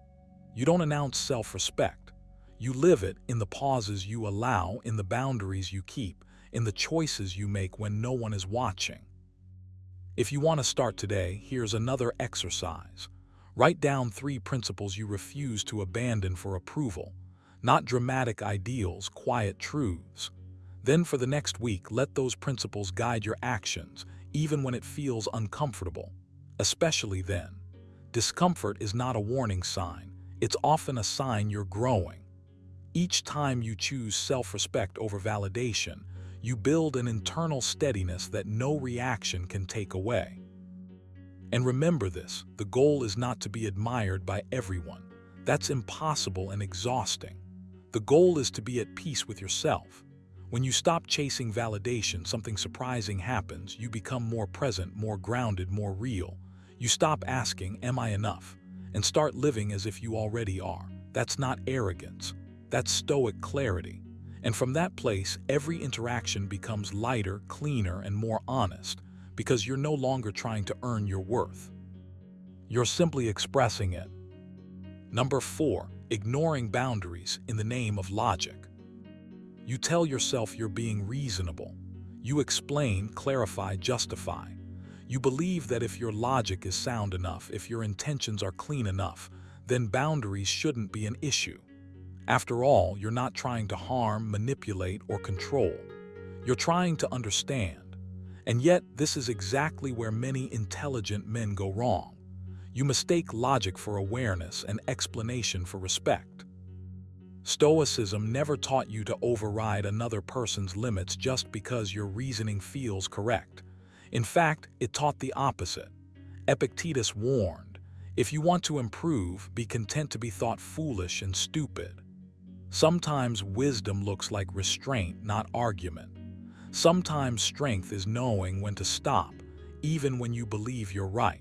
You don't announce self-respect. You live it in the pauses you allow, in the boundaries you keep, in the choices you make when no one is watching. If you want to start today, here's another exercise. Write down 3 principles you refuse to abandon for approval. Not dramatic ideals, quiet truths. Then for the next week, let those principles guide your actions, even when it feels uncomfortable. Especially then. Discomfort is not a warning sign. It's often a sign you're growing. Each time you choose self-respect over validation, you build an internal steadiness that no reaction can take away. And remember this, the goal is not to be admired by everyone. That's impossible and exhausting. The goal is to be at peace with yourself. When you stop chasing validation, something surprising happens. You become more present, more grounded, more real. You stop asking, am I enough? And start living as if you already are. That's not arrogance. That's Stoic clarity. And from that place, every interaction becomes lighter, cleaner, and more honest, because you're no longer trying to earn your worth. You're simply expressing it. Number 4, Ignoring boundaries in the name of logic. You tell yourself you're being reasonable. You explain, clarify, justify. You believe that if your logic is sound enough, if your intentions are clean enough, then boundaries shouldn't be an issue. After all, you're not trying to harm, manipulate, or control. You're trying to understand. And yet, this is exactly where many intelligent men go wrong. You mistake logic for awareness and explanation for respect. Stoicism never taught you to override another person's limits just because your reasoning feels correct. In fact, it taught the opposite. Epictetus warned, if you want to improve, be content to be thought foolish and stupid. Sometimes wisdom looks like restraint, not argument. Sometimes strength is knowing when to stop, even when you believe you're right.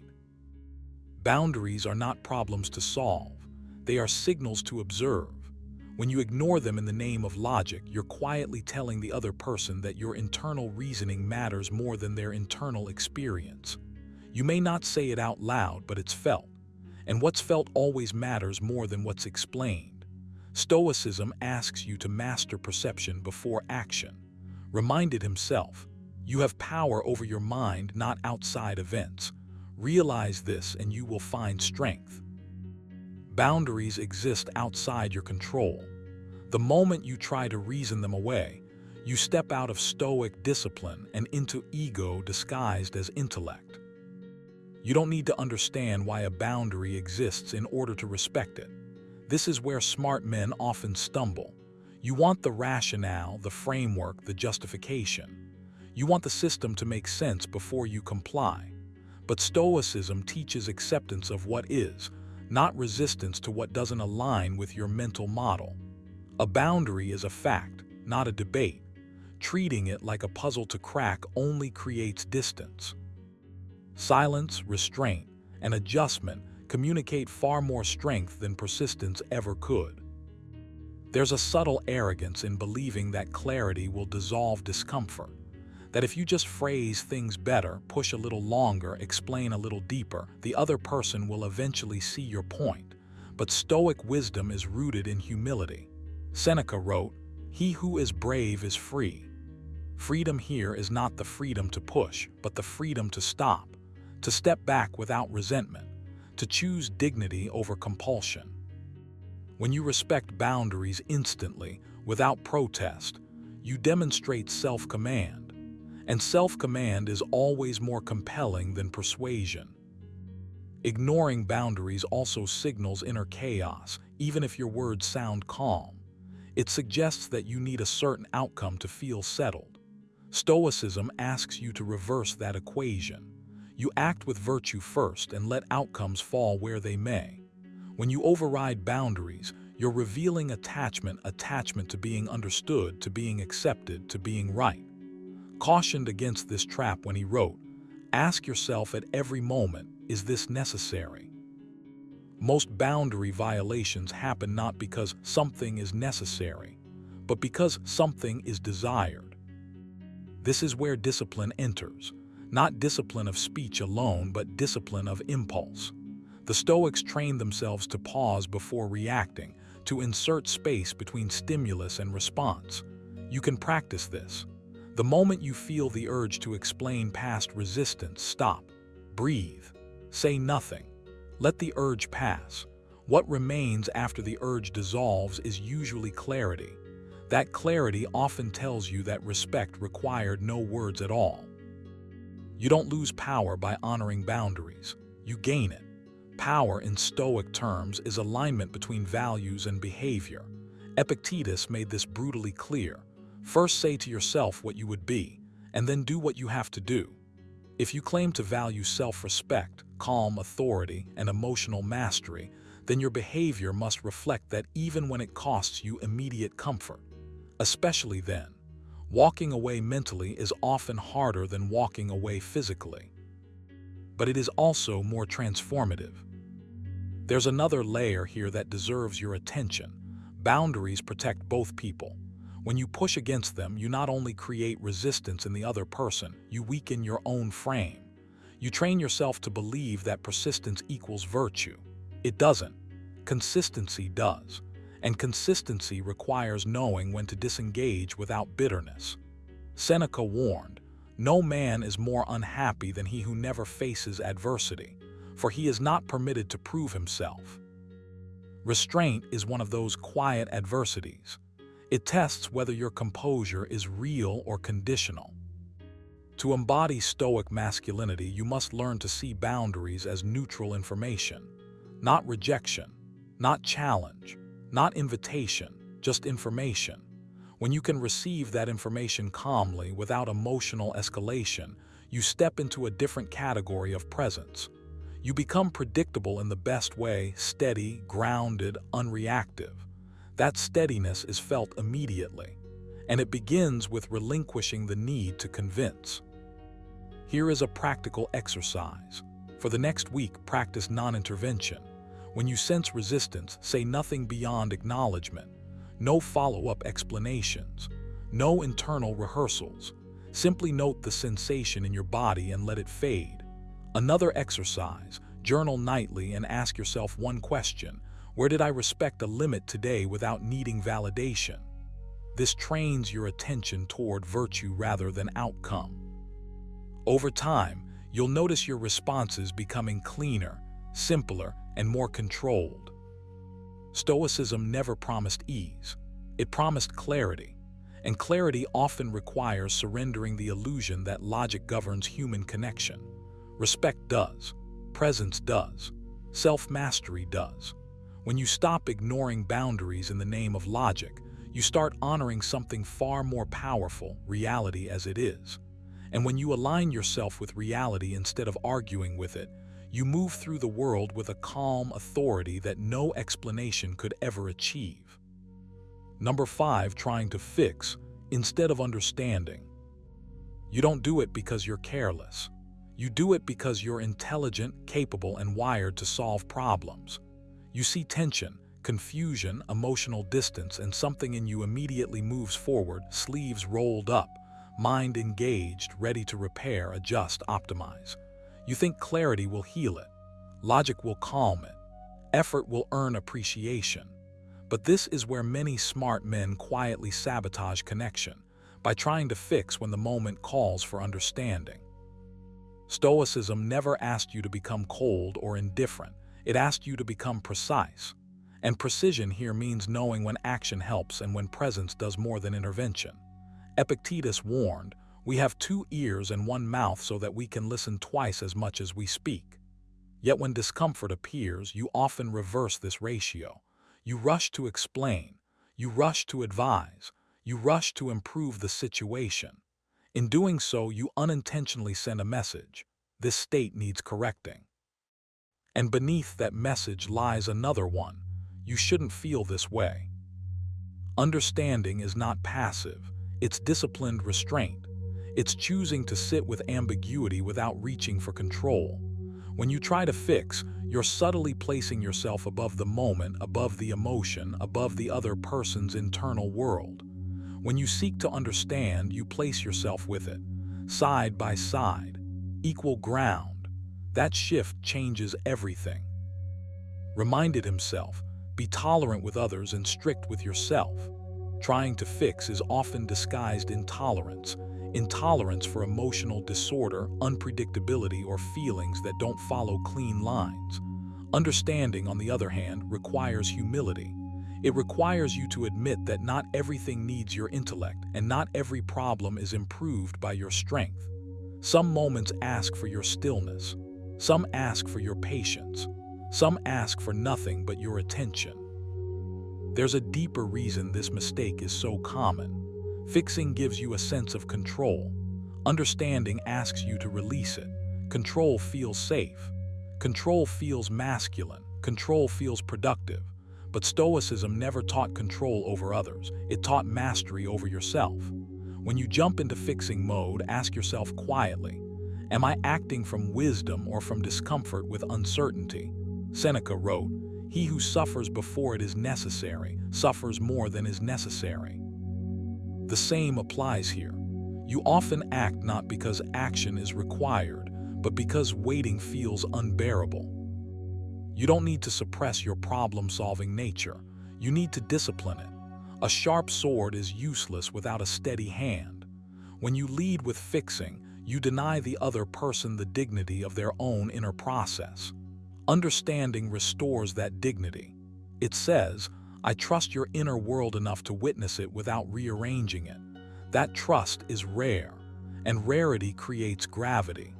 Boundaries are not problems to solve. They are signals to observe. When you ignore them in the name of logic, you're quietly telling the other person that your internal reasoning matters more than their internal experience. You may not say it out loud, but it's felt. And what's felt always matters more than what's explained. Stoicism asks you to master perception before action. Reminded himself, you have power over your mind, not outside events. Realize this and you will find strength. Boundaries exist outside your control. The moment you try to reason them away, you step out of Stoic discipline and into ego disguised as intellect. You don't need to understand why a boundary exists in order to respect it. This is where smart men often stumble. You want the rationale, the framework, the justification. You want the system to make sense before you comply. But Stoicism teaches acceptance of what is, not resistance to what doesn't align with your mental model. A boundary is a fact, not a debate. Treating it like a puzzle to crack only creates distance. Silence, restraint, and adjustment communicate far more strength than persistence ever could. There's a subtle arrogance in believing that clarity will dissolve discomfort, that if you just phrase things better, push a little longer, explain a little deeper, the other person will eventually see your point. But Stoic wisdom is rooted in humility. Seneca wrote, "He who is brave is free." Freedom here is not the freedom to push, but the freedom to stop, to step back without resentment, to choose dignity over compulsion. When you respect boundaries instantly, without protest, you demonstrate self-command. And self-command is always more compelling than persuasion. Ignoring boundaries also signals inner chaos, even if your words sound calm. It suggests that you need a certain outcome to feel settled. Stoicism asks you to reverse that equation. You act with virtue first and let outcomes fall where they may. When you override boundaries, you're revealing attachment to being understood, to being accepted, to being right. Cautioned against this trap when he wrote, "Ask yourself at every moment, is this necessary?" Most boundary violations happen not because something is necessary, but because something is desired. This is where discipline enters, not discipline of speech alone, but discipline of impulse. The Stoics trained themselves to pause before reacting, to insert space between stimulus and response. You can practice this. The moment you feel the urge to explain past resistance, stop, breathe, say nothing. Let the urge pass. What remains after the urge dissolves is usually clarity. That clarity often tells you that respect required no words at all. You don't lose power by honoring boundaries. You gain it. Power in Stoic terms is alignment between values and behavior. Epictetus made this brutally clear. First say to yourself what you would be, and then do what you have to do. If you claim to value self-respect, calm authority, and emotional mastery, then your behavior must reflect that even when it costs you immediate comfort. Especially then, walking away mentally is often harder than walking away physically. But it is also more transformative. There's another layer here that deserves your attention. Boundaries protect both people. When you push against them, you not only create resistance in the other person, you weaken your own frame. You train yourself to believe that persistence equals virtue. It doesn't. Consistency does, and consistency requires knowing when to disengage without bitterness. Seneca warned, "No man is more unhappy than he who never faces adversity, for he is not permitted to prove himself." Restraint is one of those quiet adversities. It tests whether your composure is real or conditional. To embody Stoic masculinity, you must learn to see boundaries as neutral information, not rejection, not challenge, not invitation, just information. When you can receive that information calmly without emotional escalation, you step into a different category of presence. You become predictable in the best way, steady, grounded, unreactive. That steadiness is felt immediately, and it begins with relinquishing the need to convince. Here is a practical exercise. For the next week, practice non-intervention. When you sense resistance, say nothing beyond acknowledgement. No follow-up explanations. No internal rehearsals. Simply note the sensation in your body and let it fade. Another exercise, journal nightly and ask yourself one question: where did I respect a limit today without needing validation? This trains your attention toward virtue rather than outcome. Over time, you'll notice your responses becoming cleaner, simpler, and more controlled. Stoicism never promised ease. It promised clarity, and clarity often requires surrendering the illusion that logic governs human connection. Respect does. Presence does. Self-mastery does. When you stop ignoring boundaries in the name of logic, you start honoring something far more powerful, reality as it is. And when you align yourself with reality instead of arguing with it, you move through the world with a calm authority that no explanation could ever achieve. Number 5, trying to fix instead of understanding. You don't do it because you're careless. You do it because you're intelligent, capable, and wired to solve problems. You see tension, confusion, emotional distance, and something in you immediately moves forward, sleeves rolled up, mind engaged, ready to repair, adjust, optimize. You think clarity will heal it, logic will calm it, effort will earn appreciation. But this is where many smart men quietly sabotage connection, by trying to fix when the moment calls for understanding. Stoicism never asked you to become cold or indifferent. It asked you to become precise. And precision here means knowing when action helps and when presence does more than intervention. Epictetus warned, "We have 2 ears and 1 mouth so that we can listen twice as much as we speak." Yet when discomfort appears, you often reverse this ratio. You rush to explain. You rush to advise. You rush to improve the situation. In doing so, you unintentionally send a message: this state needs correcting. And beneath that message lies another one: you shouldn't feel this way. Understanding is not passive. It's disciplined restraint. It's choosing to sit with ambiguity without reaching for control. When you try to fix, you're subtly placing yourself above the moment, above the emotion, above the other person's internal world. When you seek to understand, you place yourself with it, side by side, equal ground. That shift changes everything. Reminded himself, be tolerant with others and strict with yourself. Trying to fix is often disguised intolerance. Intolerance for emotional disorder, unpredictability, or feelings that don't follow clean lines. Understanding, on the other hand, requires humility. It requires you to admit that not everything needs your intellect, and not every problem is improved by your strength. Some moments ask for your stillness. Some ask for your patience. Some ask for nothing but your attention. There's a deeper reason this mistake is so common. Fixing gives you a sense of control. Understanding asks you to release it. Control feels safe. Control feels masculine. Control feels productive. But Stoicism never taught control over others. It taught mastery over yourself. When you jump into fixing mode, ask yourself quietly, am I acting from wisdom or from discomfort with uncertainty? Seneca wrote, "He who suffers before it is necessary, suffers more than is necessary." The same applies here. You often act not because action is required, but because waiting feels unbearable. You don't need to suppress your problem-solving nature. You need to discipline it. A sharp sword is useless without a steady hand. When you lead with fixing, you deny the other person the dignity of their own inner process. Understanding restores that dignity. It says, "I trust your inner world enough to witness it without rearranging it." That trust is rare, and rarity creates gravity.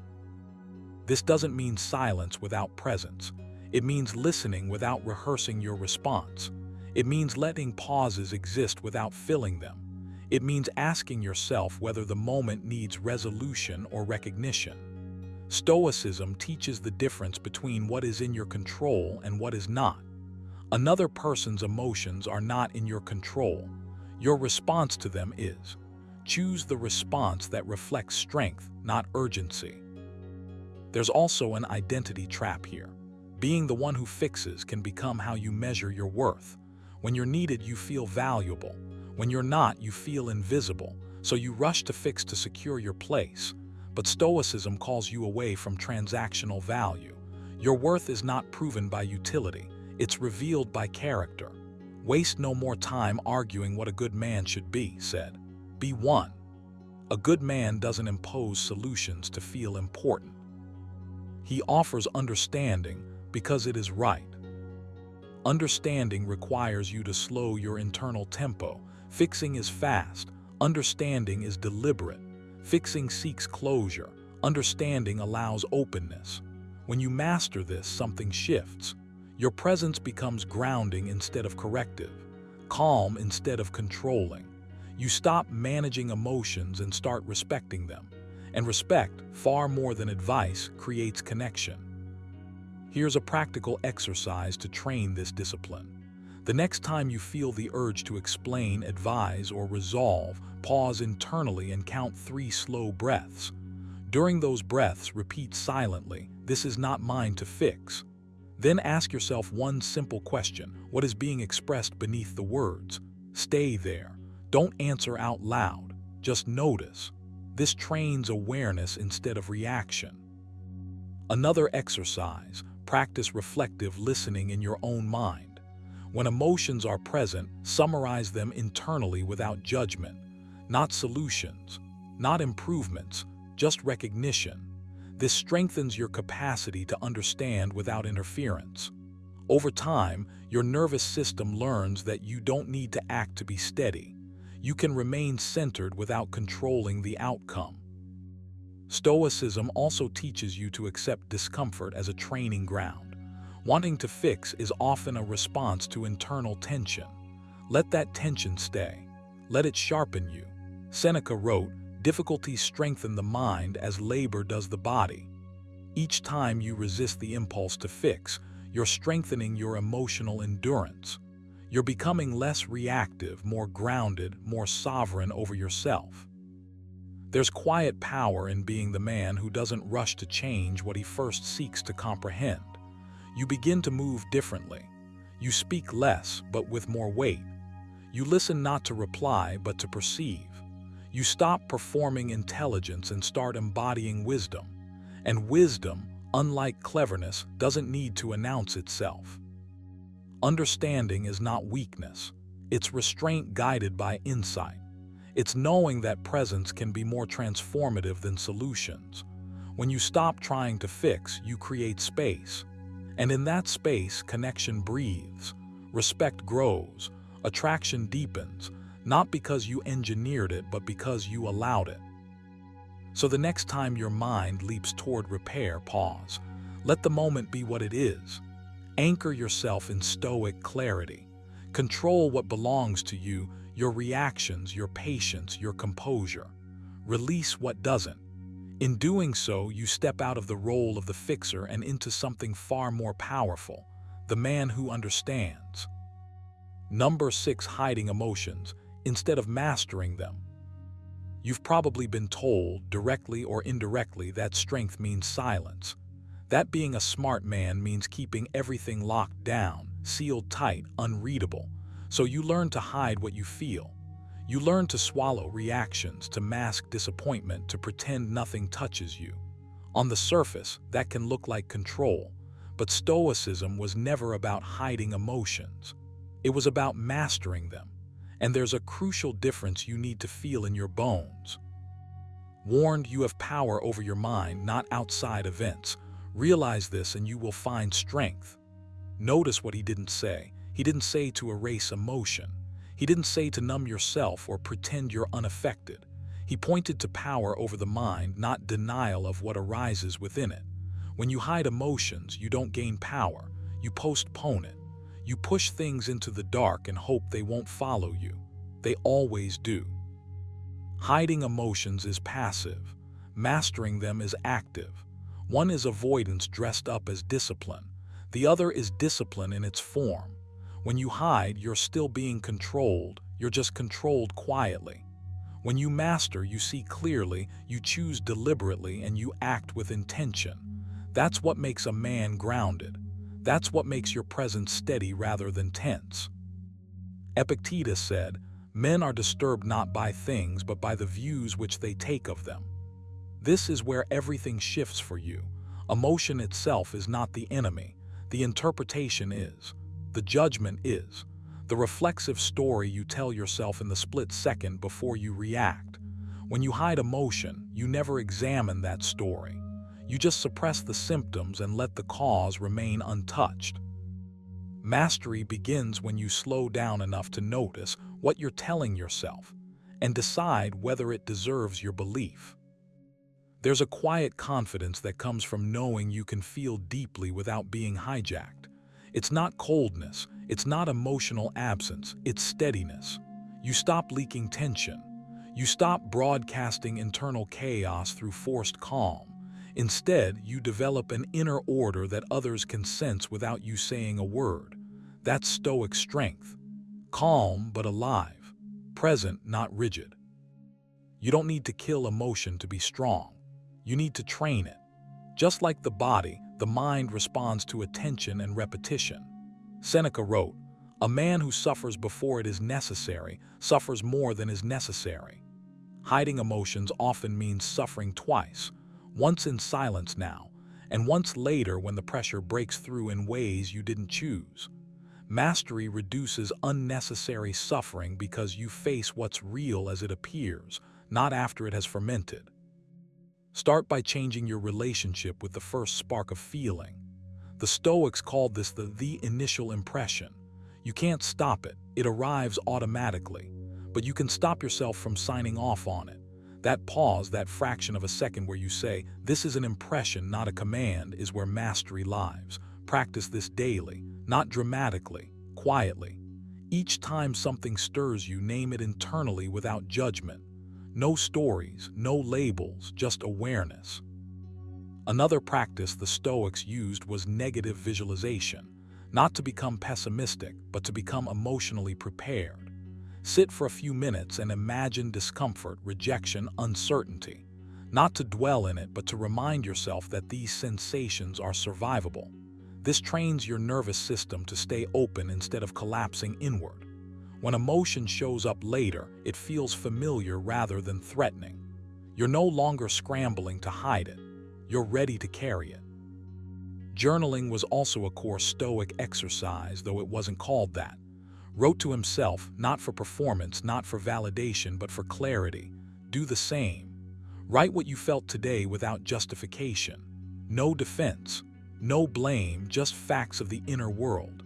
This doesn't mean silence without presence. It means listening without rehearsing your response. It means letting pauses exist without filling them. It means asking yourself whether the moment needs resolution or recognition. Stoicism teaches the difference between what is in your control and what is not. Another person's emotions are not in your control. Your response to them is. Choose the response that reflects strength, not urgency. There's also an identity trap here. Being the one who fixes can become how you measure your worth. When you're needed, you feel valuable. When you're not, you feel invisible. So you rush to fix to secure your place. But Stoicism calls you away from transactional value. Your worth is not proven by utility. It's revealed by character. Waste no more time arguing what a good man should be, said. Be one. A good man doesn't impose solutions to feel important. He offers understanding because it is right. Understanding requires you to slow your internal tempo. Fixing is fast. Understanding is deliberate. Fixing seeks closure. Understanding allows openness. When you master this, something shifts. Your presence becomes grounding instead of corrective, calm instead of controlling. You stop managing emotions and start respecting them. And respect, far more than advice, creates connection. Here's a practical exercise to train this discipline. The next time you feel the urge to explain, advise, or resolve, pause internally and count 3 slow breaths. During those breaths, repeat silently, "This is not mine to fix." Then ask yourself one simple question: what is being expressed beneath the words? Stay there. Don't answer out loud. Just notice. This trains awareness instead of reaction. Another exercise: practice reflective listening in your own mind. When emotions are present, summarize them internally without judgment. Not solutions, not improvements, just recognition. This strengthens your capacity to understand without interference. Over time, your nervous system learns that you don't need to act to be steady. You can remain centered without controlling the outcome. Stoicism also teaches you to accept discomfort as a training ground. Wanting to fix is often a response to internal tension. Let that tension stay. Let it sharpen you. Seneca wrote, "Difficulties strengthen the mind as labor does the body." Each time you resist the impulse to fix, you're strengthening your emotional endurance. You're becoming less reactive, more grounded, more sovereign over yourself. There's quiet power in being the man who doesn't rush to change what he first seeks to comprehend. You begin to move differently. You speak less, but with more weight. You listen not to reply, but to perceive. You stop performing intelligence and start embodying wisdom. And wisdom, unlike cleverness, doesn't need to announce itself. Understanding is not weakness. It's restraint guided by insight. It's knowing that presence can be more transformative than solutions. When you stop trying to fix, you create space. And in that space, connection breathes, respect grows, attraction deepens, not because you engineered it, but because you allowed it. So the next time your mind leaps toward repair, pause. Let the moment be what it is. Anchor yourself in stoic clarity. Control what belongs to you, your reactions, your patience, your composure. Release what doesn't. In doing so, you step out of the role of the fixer and into something far more powerful, the man who understands. Number 6, hiding emotions instead of mastering them. You've probably been told, directly or indirectly, that strength means silence. That being a smart man means keeping everything locked down, sealed tight, unreadable. So you learn to hide what you feel. You learn to swallow reactions, to mask disappointment, to pretend nothing touches you. On the surface, that can look like control, But Stoicism was never about hiding emotions. It was about mastering them. And there's a crucial difference you need to feel in your bones. Warned, you have power over your mind, not outside events. Realize this and you will find strength. Notice what he didn't say. He didn't say to erase emotion. He didn't say to numb yourself or pretend you're unaffected. He pointed to power over the mind, not denial of what arises within it. When you hide emotions, you don't gain power. You postpone it. You push things into the dark and hope they won't follow you. They always do. Hiding emotions is passive. Mastering them is active. One is avoidance dressed up as discipline. The other is discipline in its form. When you hide, you're still being controlled. You're just controlled quietly. When you master, you see clearly, you choose deliberately, and you act with intention. That's what makes a man grounded. That's what makes your presence steady rather than tense. Epictetus said, "Men are disturbed not by things, but by the views which they take of them." This is where everything shifts for you. Emotion itself is not the enemy. The interpretation is. The judgment is. The reflexive story you tell yourself in the split second before you react. When you hide emotion, you never examine that story. You just suppress the symptoms and let the cause remain untouched. Mastery begins when you slow down enough to notice what you're telling yourself and decide whether it deserves your belief. There's a quiet confidence that comes from knowing you can feel deeply without being hijacked. It's not coldness, it's not emotional absence, it's steadiness. You stop leaking tension. You stop broadcasting internal chaos through forced calm. Instead, you develop an inner order that others can sense without you saying a word. That's Stoic strength. Calm but alive. Present, not rigid. You don't need to kill emotion to be strong. You need to train it. Just like the body, the mind responds to attention and repetition. Seneca wrote, "A man who suffers before it is necessary suffers more than is necessary." Hiding emotions often means suffering twice, once in silence now, and once later when the pressure breaks through in ways you didn't choose. Mastery reduces unnecessary suffering because you face what's real as it appears, not after it has fermented. Start by changing your relationship with the first spark of feeling. The Stoics called this the initial impression. You can't stop it, it arrives automatically, but you can stop yourself from signing off on it. That pause, that fraction of a second where you say, "This is an impression, not a command," is where mastery lies. Practice this daily, not dramatically, quietly. Each time something stirs you, name it internally without judgment. No stories, no labels, just awareness. Another practice the Stoics used was negative visualization, not to become pessimistic, but to become emotionally prepared. Sit for a few minutes and imagine discomfort, rejection, uncertainty. Not to dwell in it, but to remind yourself that these sensations are survivable. This trains your nervous system to stay open instead of collapsing inward. When emotion shows up later, it feels familiar rather than threatening. You're no longer scrambling to hide it. You're ready to carry it. Journaling was also a core Stoic exercise, though it wasn't called that. Wrote to himself, not for performance, not for validation, but for clarity. Do the same. Write what you felt today without justification. No defense, no blame, just facts of the inner world.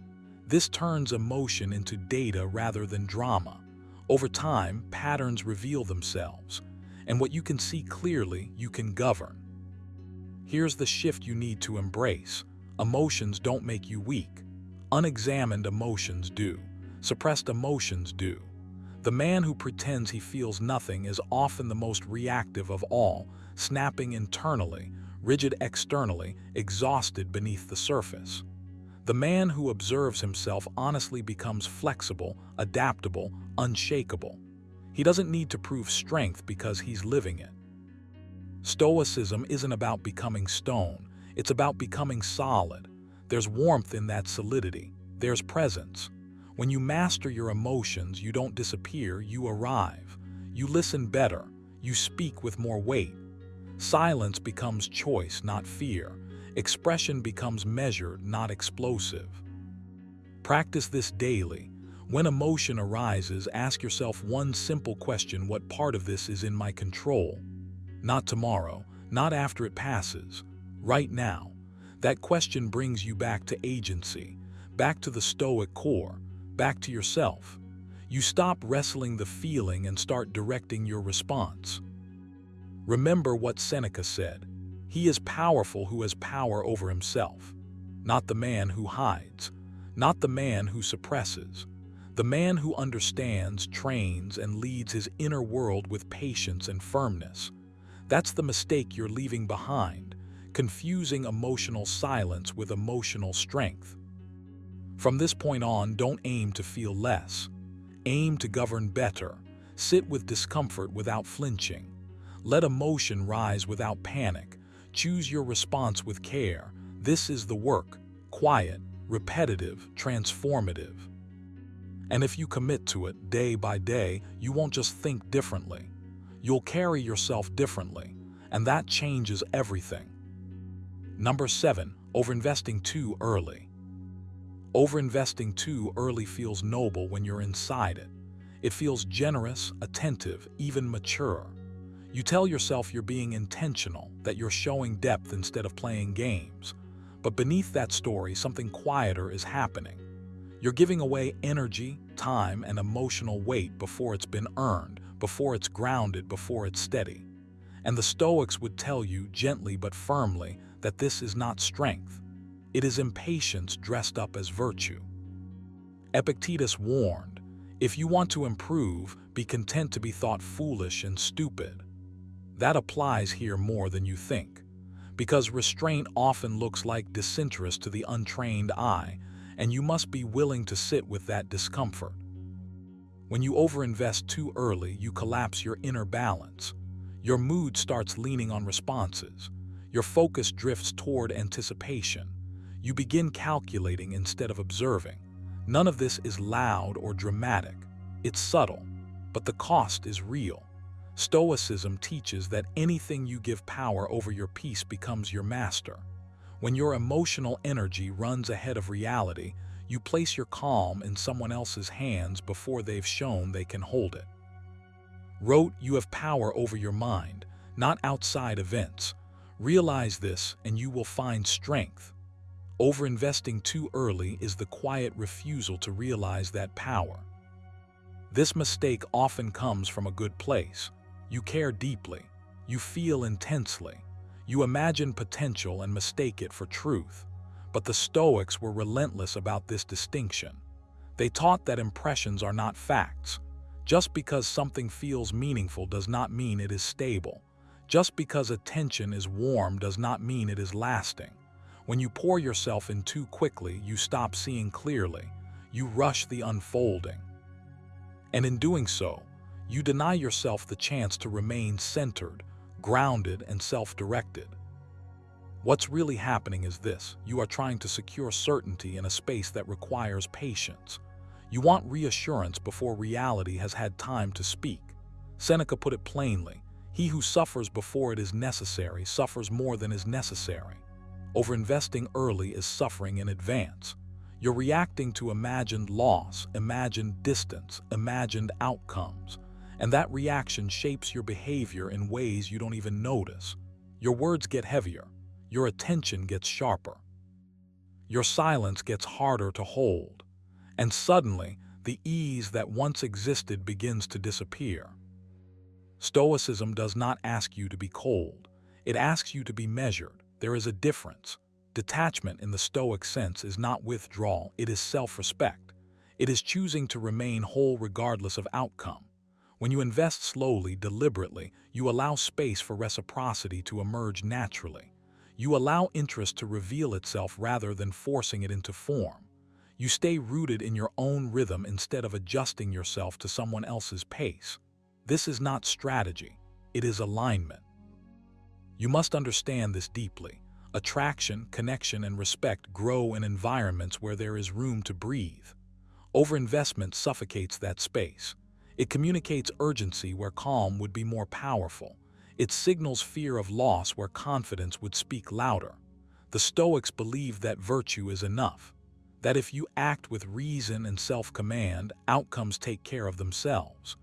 This turns emotion into data rather than drama. Over time, patterns reveal themselves, and what you can see clearly, you can govern. Here's the shift you need to embrace. Emotions don't make you weak. Unexamined emotions do. Suppressed emotions do. The man who pretends he feels nothing is often the most reactive of all, snapping internally, rigid externally, exhausted beneath the surface. The man who observes himself honestly becomes flexible, adaptable, unshakable. He doesn't need to prove strength because he's living it. Stoicism isn't about becoming stone, it's about becoming solid. There's warmth in that solidity. There's presence. When you master your emotions, you don't disappear, you arrive. You listen better. You speak with more weight. Silence becomes choice, not fear. Expression becomes measured, not explosive. Practice this daily. When emotion arises, ask yourself one simple question: what part of this is in my control? Not tomorrow, not after it passes, right now. That question brings you back to agency, back to the Stoic core, back to yourself. You stop wrestling the feeling and start directing your response. Remember what Seneca said: "He is powerful who has power over himself." Not the man who hides, not the man who suppresses, the man who understands, trains, and leads his inner world with patience and firmness. That's the mistake you're leaving behind, confusing emotional silence with emotional strength. From this point on, don't aim to feel less. Aim to govern better. Sit with discomfort without flinching. Let emotion rise without panic. Choose your response with care. This is the work: quiet, repetitive, transformative. And if you commit to it day by day, you won't just think differently. You'll carry yourself differently, and that changes everything. Number 7, overinvesting too early. Overinvesting too early feels noble when you're inside it. It feels generous, attentive, even mature. You tell yourself you're being intentional, that you're showing depth instead of playing games. But beneath that story, something quieter is happening. You're giving away energy, time, and emotional weight before it's been earned, before it's grounded, before it's steady. And the Stoics would tell you, gently but firmly, that this is not strength. It is impatience dressed up as virtue. Epictetus warned, "If you want to improve, be content to be thought foolish and stupid." That applies here more than you think, because restraint often looks like disinterest to the untrained eye, and you must be willing to sit with that discomfort. When you overinvest too early, you collapse your inner balance. Your mood starts leaning on responses. Your focus drifts toward anticipation. You begin calculating instead of observing. None of this is loud or dramatic. It's subtle, but the cost is real. Stoicism teaches that anything you give power over your peace becomes your master. When your emotional energy runs ahead of reality, you place your calm in someone else's hands before they've shown they can hold it. Wrote, "You have power over your mind, not outside events. Realize this and you will find strength." Overinvesting too early is the quiet refusal to realize that power. This mistake often comes from a good place. You care deeply. You feel intensely. You imagine potential and mistake it for truth. But the Stoics were relentless about this distinction. They taught that impressions are not facts. Just because something feels meaningful does not mean it is stable. Just because attention is warm does not mean it is lasting. When you pour yourself in too quickly, you stop seeing clearly. You rush the unfolding. And in doing so, you deny yourself the chance to remain centered, grounded, and self-directed. What's really happening is this: you are trying to secure certainty in a space that requires patience. You want reassurance before reality has had time to speak. Seneca put it plainly: "He who suffers before it is necessary suffers more than is necessary." Overinvesting early is suffering in advance. You're reacting to imagined loss, imagined distance, imagined outcomes. And that reaction shapes your behavior in ways you don't even notice. Your words get heavier. Your attention gets sharper. Your silence gets harder to hold. And suddenly, the ease that once existed begins to disappear. Stoicism does not ask you to be cold. It asks you to be measured. There is a difference. Detachment in the Stoic sense is not withdrawal, it is self-respect. It is choosing to remain whole regardless of outcome. When you invest slowly, deliberately, you allow space for reciprocity to emerge naturally. You allow interest to reveal itself rather than forcing it into form. You stay rooted in your own rhythm instead of adjusting yourself to someone else's pace. This is not strategy, it is alignment. You must understand this deeply. Attraction, connection, and respect grow in environments where there is room to breathe. Overinvestment suffocates that space. It communicates urgency where calm would be more powerful. It signals fear of loss where confidence would speak louder. The Stoics believed that virtue is enough, that if you act with reason and self-command, outcomes take care of themselves.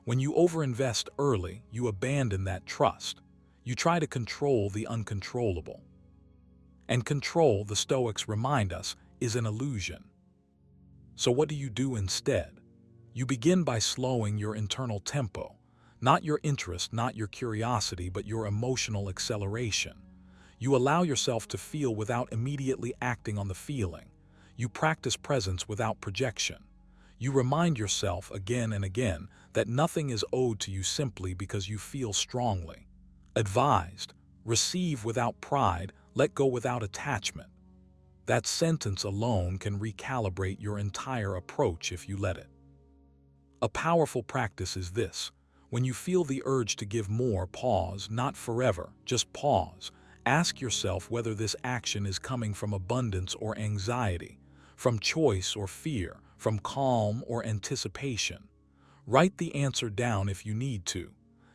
When you overinvest early, you abandon that trust. You try to control the uncontrollable. And control, the Stoics remind us, is an illusion. So what do you do instead? You begin by slowing your internal tempo, not your interest, not your curiosity, but your emotional acceleration. You allow yourself to feel without immediately acting on the feeling. You practice presence without projection. You remind yourself again and again that nothing is owed to you simply because you feel strongly. Advised, receive without pride, let go without attachment. That sentence alone can recalibrate your entire approach if you let it. A powerful practice is this. When you feel the urge to give more, pause, not forever, just pause. Ask yourself whether this action is coming from abundance or anxiety, from choice or fear, from calm or anticipation. Write the answer down if you need to.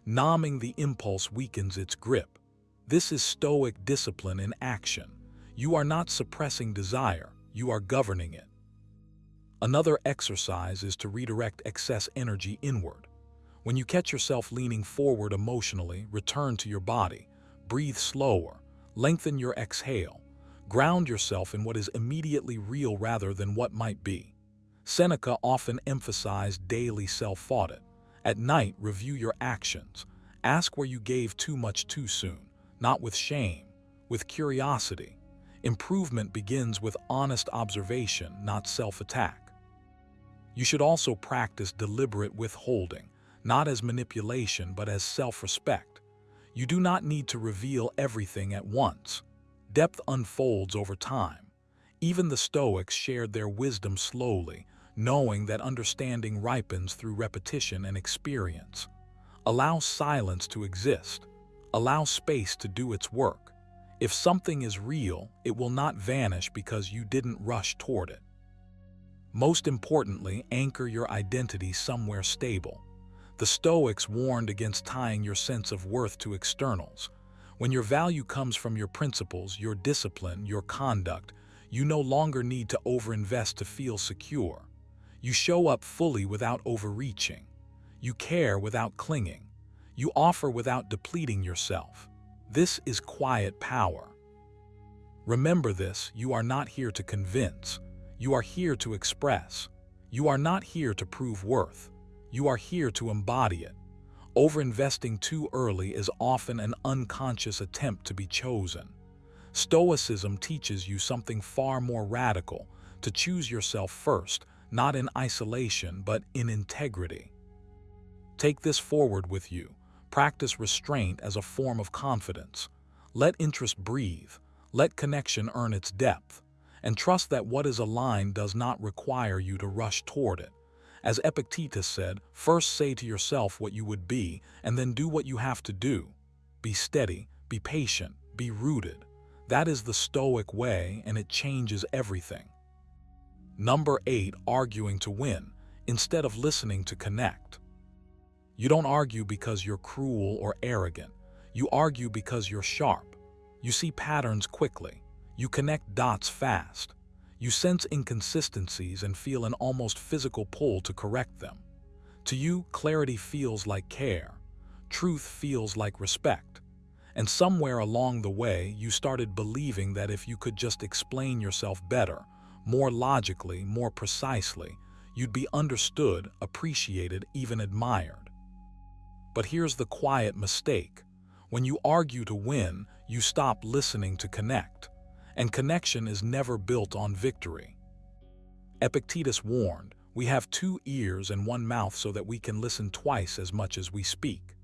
Numbing the impulse weakens its grip. This is Stoic discipline in action. You are not suppressing desire, you are governing it. Another exercise is to redirect excess energy inward. When you catch yourself leaning forward emotionally, return to your body. Breathe slower. Lengthen your exhale. Ground yourself in what is immediately real rather than what might be. Seneca often emphasized daily self-audit. At night, review your actions. Ask where you gave too much too soon, not with shame, with curiosity. Improvement begins with honest observation, not self-attack. You should also practice deliberate withholding, not as manipulation but as self-respect. You do not need to reveal everything at once. Depth unfolds over time. Even the Stoics shared their wisdom slowly, knowing that understanding ripens through repetition and experience. Allow silence to exist. Allow space to do its work. If something is real, it will not vanish because you didn't rush toward it. Most importantly, anchor your identity somewhere stable. The Stoics warned against tying your sense of worth to externals. When your value comes from your principles, your discipline, your conduct, you no longer need to overinvest to feel secure. You show up fully without overreaching. You care without clinging. You offer without depleting yourself. This is quiet power. Remember this, you are not here to convince. You are here to express. You are not here to prove worth. You are here to embody it. Overinvesting too early is often an unconscious attempt to be chosen. Stoicism teaches you something far more radical, to choose yourself first, not in isolation but in integrity. Take this forward with you. Practice restraint as a form of confidence. Let interest breathe. Let connection earn its depth. And trust that what is aligned does not require you to rush toward it. As Epictetus said, first say to yourself what you would be, and then do what you have to do. Be steady, be patient, be rooted. That is the Stoic way, and it changes everything. Number 8, arguing to win, instead of listening to connect. You don't argue because you're cruel or arrogant. You argue because you're sharp. You see patterns quickly. You connect dots fast. You sense inconsistencies and feel an almost physical pull to correct them. To you, clarity feels like care. Truth feels like respect. And somewhere along the way, you started believing that if you could just explain yourself better, more logically, more precisely, you'd be understood, appreciated, even admired. But here's the quiet mistake. When you argue to win, you stop listening to connect. And connection is never built on victory. Epictetus warned, we have 2 ears and 1 mouth so that we can listen twice as much as we speak.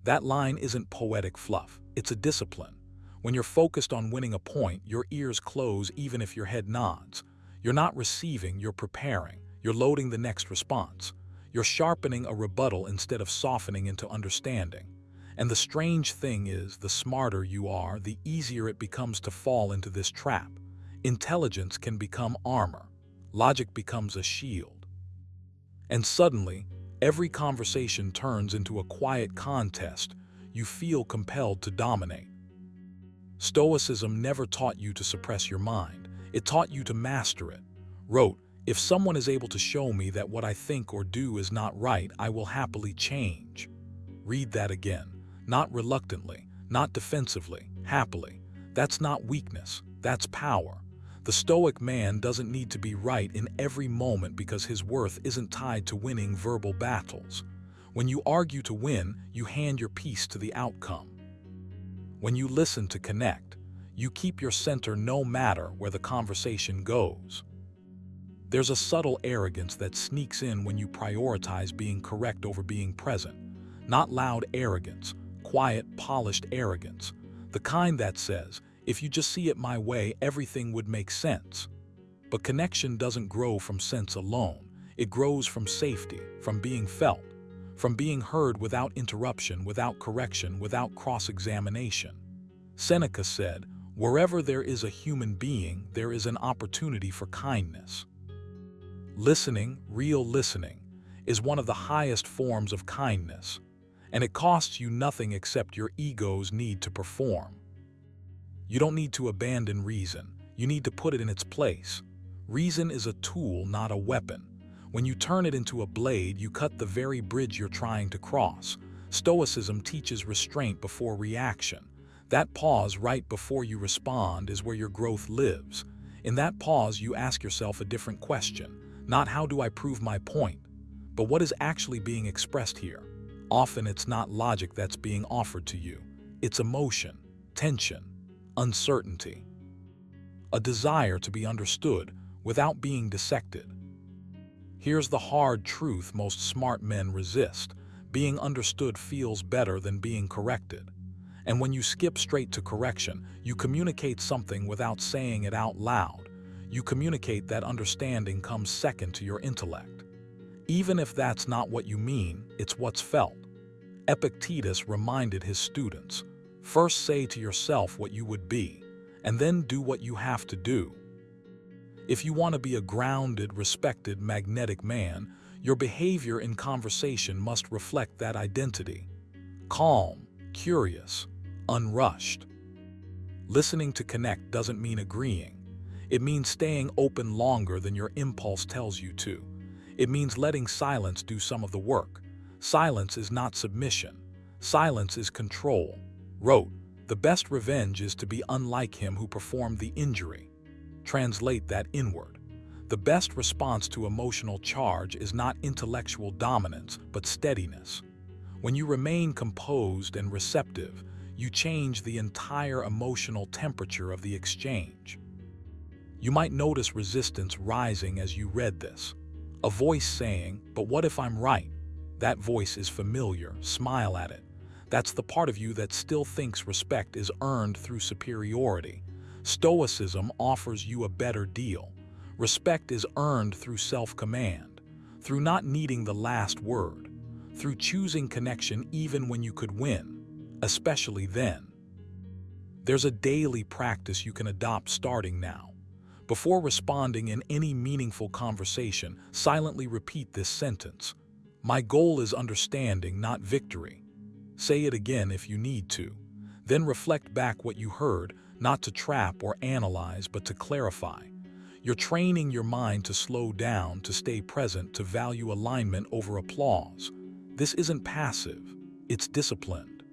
That line isn't poetic fluff, it's a discipline. When you're focused on winning a point, your ears close even if your head nods. You're not receiving, you're preparing. You're loading the next response. You're sharpening a rebuttal instead of softening into understanding. And the strange thing is, the smarter you are, the easier it becomes to fall into this trap. Intelligence can become armor. Logic becomes a shield. And suddenly, every conversation turns into a quiet contest. You feel compelled to dominate. Stoicism never taught you to suppress your mind. It taught you to master it. Wrote, "If someone is able to show me that what I think or do is not right, I will happily change." Read that again. Not reluctantly, not defensively, happily. That's not weakness, that's power. The Stoic man doesn't need to be right in every moment because his worth isn't tied to winning verbal battles. When you argue to win, you hand your peace to the outcome. When you listen to connect, you keep your center no matter where the conversation goes. There's a subtle arrogance that sneaks in when you prioritize being correct over being present. Not loud arrogance, quiet, polished arrogance. The kind that says, if you just see it my way, everything would make sense. But connection doesn't grow from sense alone. It grows from safety, from being felt, from being heard without interruption, without correction, without cross-examination. Seneca said, "Wherever there is a human being, there is an opportunity for kindness." Listening, real listening, is one of the highest forms of kindness, and it costs you nothing except your ego's need to perform. You don't need to abandon reason. You need to put it in its place. Reason is a tool, not a weapon. When you turn it into a blade, you cut the very bridge you're trying to cross. Stoicism teaches restraint before reaction. That pause right before you respond is where your growth lives. In that pause, you ask yourself a different question. Not how do I prove my point, but what is actually being expressed here? Often it's not logic that's being offered to you. It's emotion, tension, uncertainty. A desire to be understood without being dissected. Here's the hard truth most smart men resist. Being understood feels better than being corrected. And when you skip straight to correction, you communicate something without saying it out loud. You communicate that understanding comes second to your intellect. Even if that's not what you mean, it's what's felt. Epictetus reminded his students, first say to yourself what you would be, and then do what you have to do. If you want to be a grounded, respected, magnetic man, your behavior in conversation must reflect that identity. Calm, curious, unrushed. Listening to connect doesn't mean agreeing. It means staying open longer than your impulse tells you to. It means letting silence do some of the work. Silence is not submission. Silence is control. Wrote, "The best revenge is to be unlike him who performed the injury." Translate that inward. The best response to emotional charge is not intellectual dominance, but steadiness. When you remain composed and receptive, you change the entire emotional temperature of the exchange. You might notice resistance rising as you read this. A voice saying, "But what if I'm right?" That voice is familiar. Smile at it. That's the part of you that still thinks respect is earned through superiority. Stoicism offers you a better deal. Respect is earned through self-command, through not needing the last word, through choosing connection even when you could win, especially then. There's a daily practice you can adopt starting now. Before responding in any meaningful conversation, silently repeat this sentence. My goal is understanding, not victory. Say it again if you need to. Then reflect back what you heard, not to trap or analyze, but to clarify. You're training your mind to slow down, to stay present, to value alignment over applause. This isn't passive, it's disciplined.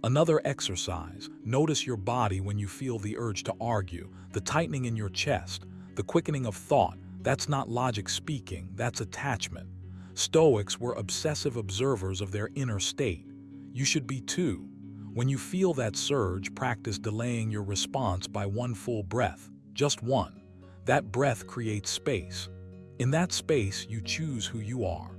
Another exercise, notice your body when you feel the urge to argue, the tightening in your chest, the quickening of thought. That's not logic speaking, that's attachment. Stoics were obsessive observers of their inner state. You should be too. When you feel that surge, practice delaying your response by one full breath, just one. That breath creates space. In that space, you choose who you are.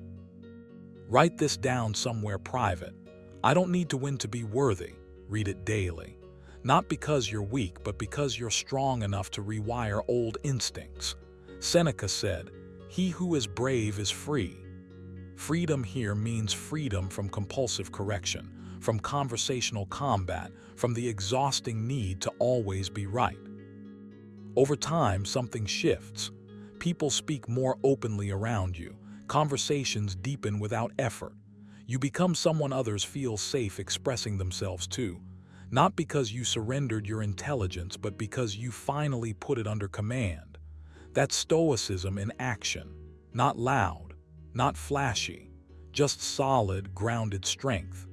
Write this down somewhere private. I don't need to win to be worthy. Read it daily. Not because you're weak, but because you're strong enough to rewire old instincts. Seneca said, "He who is brave is free." Freedom here means freedom from compulsive correction, from conversational combat, from the exhausting need to always be right. Over time, something shifts. People speak more openly around you. Conversations deepen without effort. You become someone others feel safe expressing themselves to. not because you surrendered your intelligence, but because you finally put it under command. That's Stoicism in action. Not loud, not flashy, just solid, grounded strength.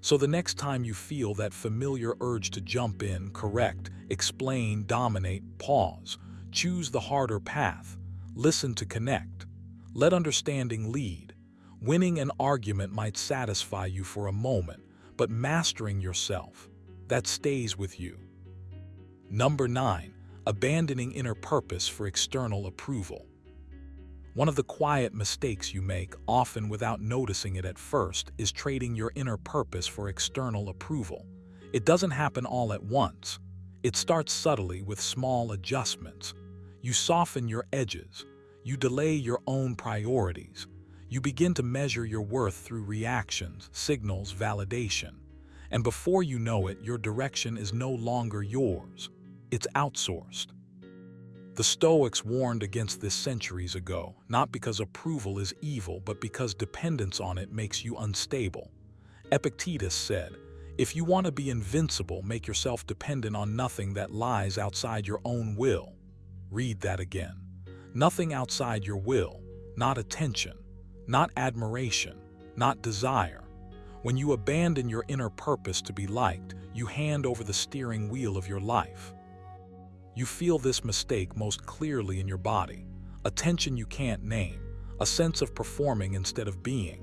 So the next time you feel that familiar urge to jump in, correct, explain, dominate, pause. Choose the harder path. Listen to connect. Let understanding lead. Winning an argument might satisfy you for a moment, but mastering yourself, that stays with you. Number 9. Abandoning inner purpose for external approval. One of the quiet mistakes you make, often without noticing it at first, is trading your inner purpose for external approval. It doesn't happen all at once. It starts subtly with small adjustments. You soften your edges. You delay your own priorities. You begin to measure your worth through reactions, signals, validation. And before you know it, your direction is no longer yours. It's outsourced. The Stoics warned against this centuries ago, not because approval is evil, but because dependence on it makes you unstable. Epictetus said, "If you want to be invincible, make yourself dependent on nothing that lies outside your own will." Read that again. Nothing outside your will, not attention, not admiration, not desire. When you abandon your inner purpose to be liked, you hand over the steering wheel of your life. You feel this mistake most clearly in your body, a tension you can't name, a sense of performing instead of being.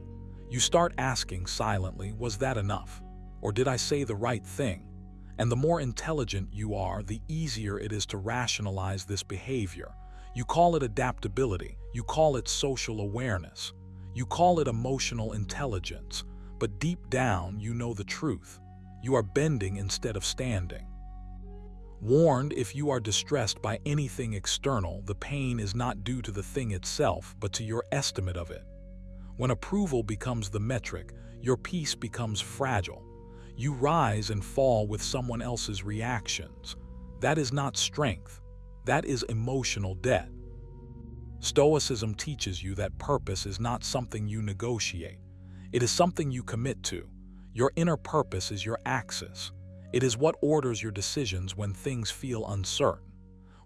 You start asking silently, was that enough? Or did I say the right thing? And the more intelligent you are, the easier it is to rationalize this behavior. You call it adaptability, you call it social awareness, you call it emotional intelligence, but deep down you know the truth. You are bending instead of standing. Warned, if you are distressed by anything external, the pain is not due to the thing itself, but to your estimate of it. When approval becomes the metric, your peace becomes fragile. You rise and fall with someone else's reactions. That is not strength. That is emotional debt. Stoicism teaches you that purpose is not something you negotiate. It is something you commit to. Your inner purpose is your axis. It is what orders your decisions when things feel uncertain.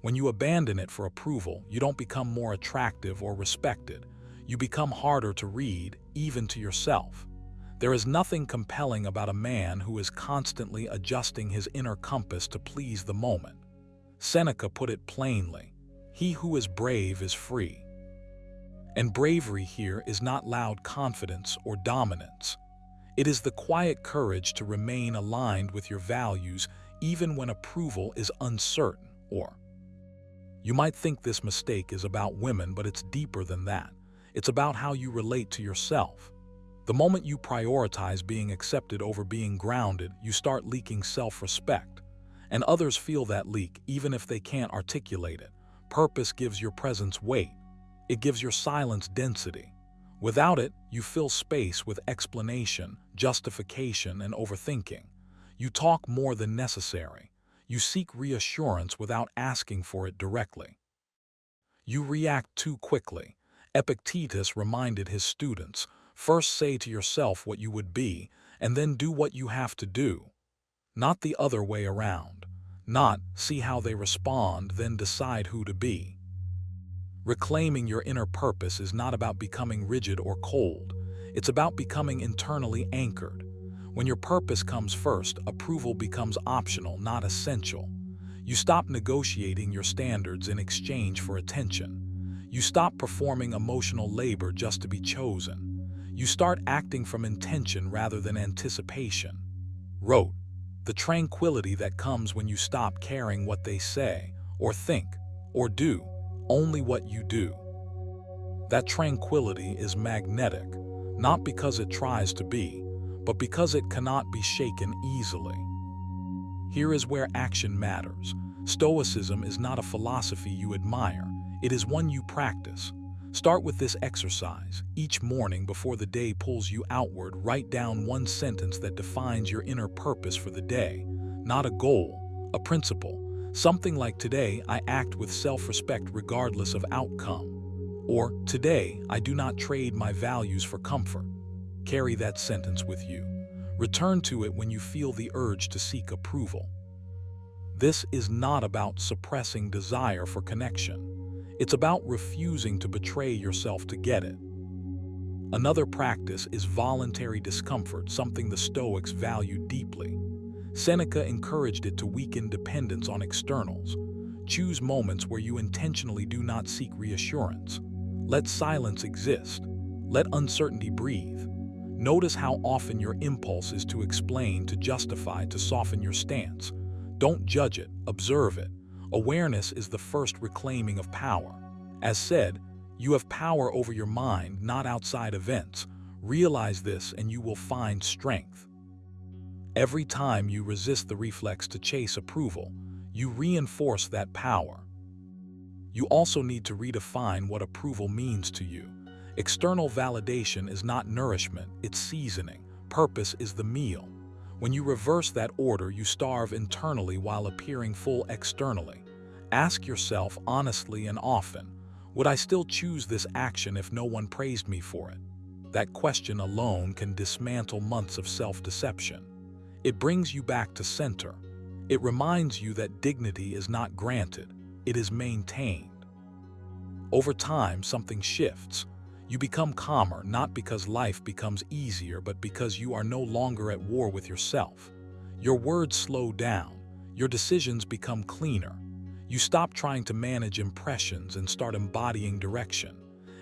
When you abandon it for approval, you don't become more attractive or respected. You become harder to read, even to yourself. There is nothing compelling about a man who is constantly adjusting his inner compass to please the moment. Seneca put it plainly, "He who is brave is free." And bravery here is not loud confidence or dominance. It is the quiet courage to remain aligned with your values even when approval is uncertain. Or you might think this mistake is about women, but it's deeper than that. It's about how you relate to yourself. The moment you prioritize being accepted over being grounded, you start leaking self-respect. And others feel that leak, even if they can't articulate it. Purpose gives your presence weight. It gives your silence density. Without it, you fill space with explanation, justification, and overthinking. You talk more than necessary. You seek reassurance without asking for it directly. You react too quickly. Epictetus reminded his students, first say to yourself what you would be, and then do what you have to do. Not the other way around. Not see how they respond, then decide who to be. Reclaiming your inner purpose is not about becoming rigid or cold. It's about becoming internally anchored. When your purpose comes first, approval becomes optional, not essential. You stop negotiating your standards in exchange for attention. You stop performing emotional labor just to be chosen. You start acting from intention rather than anticipation. Wrote, "The tranquility that comes when you stop caring what they say, or think, or do, only what you do." That tranquility is magnetic, not because it tries to be, but because it cannot be shaken easily. Here is where action matters. Stoicism is not a philosophy you admire, it is one you practice. Start with this exercise. Each morning before the day pulls you outward, write down one sentence that defines your inner purpose for the day. Not a goal, a principle. Something like, "Today I act with self-respect regardless of outcome." Or, "Today I do not trade my values for comfort." Carry that sentence with you. Return to it when you feel the urge to seek approval. This is not about suppressing desire for connection. It's about refusing to betray yourself to get it. Another practice is voluntary discomfort, something the Stoics valued deeply. Seneca encouraged it to weaken dependence on externals. Choose moments where you intentionally do not seek reassurance. Let silence exist. Let uncertainty breathe. Notice how often your impulse is to explain, to justify, to soften your stance. Don't judge it, observe it. Awareness is the first reclaiming of power. As said, you have power over your mind, not outside events. Realize this and you will find strength. Every time you resist the reflex to chase approval, you reinforce that power. You also need to redefine what approval means to you. External validation is not nourishment, it's seasoning. Purpose is the meal. When you reverse that order, you starve internally while appearing full externally. Ask yourself honestly and often, would I still choose this action if no one praised me for it? That question alone can dismantle months of self-deception. It brings you back to center. It reminds you that dignity is not granted, it is maintained. Over time, something shifts. You become calmer, not because life becomes easier, but because you are no longer at war with yourself. Your words slow down. Your decisions become cleaner. You stop trying to manage impressions and start embodying direction.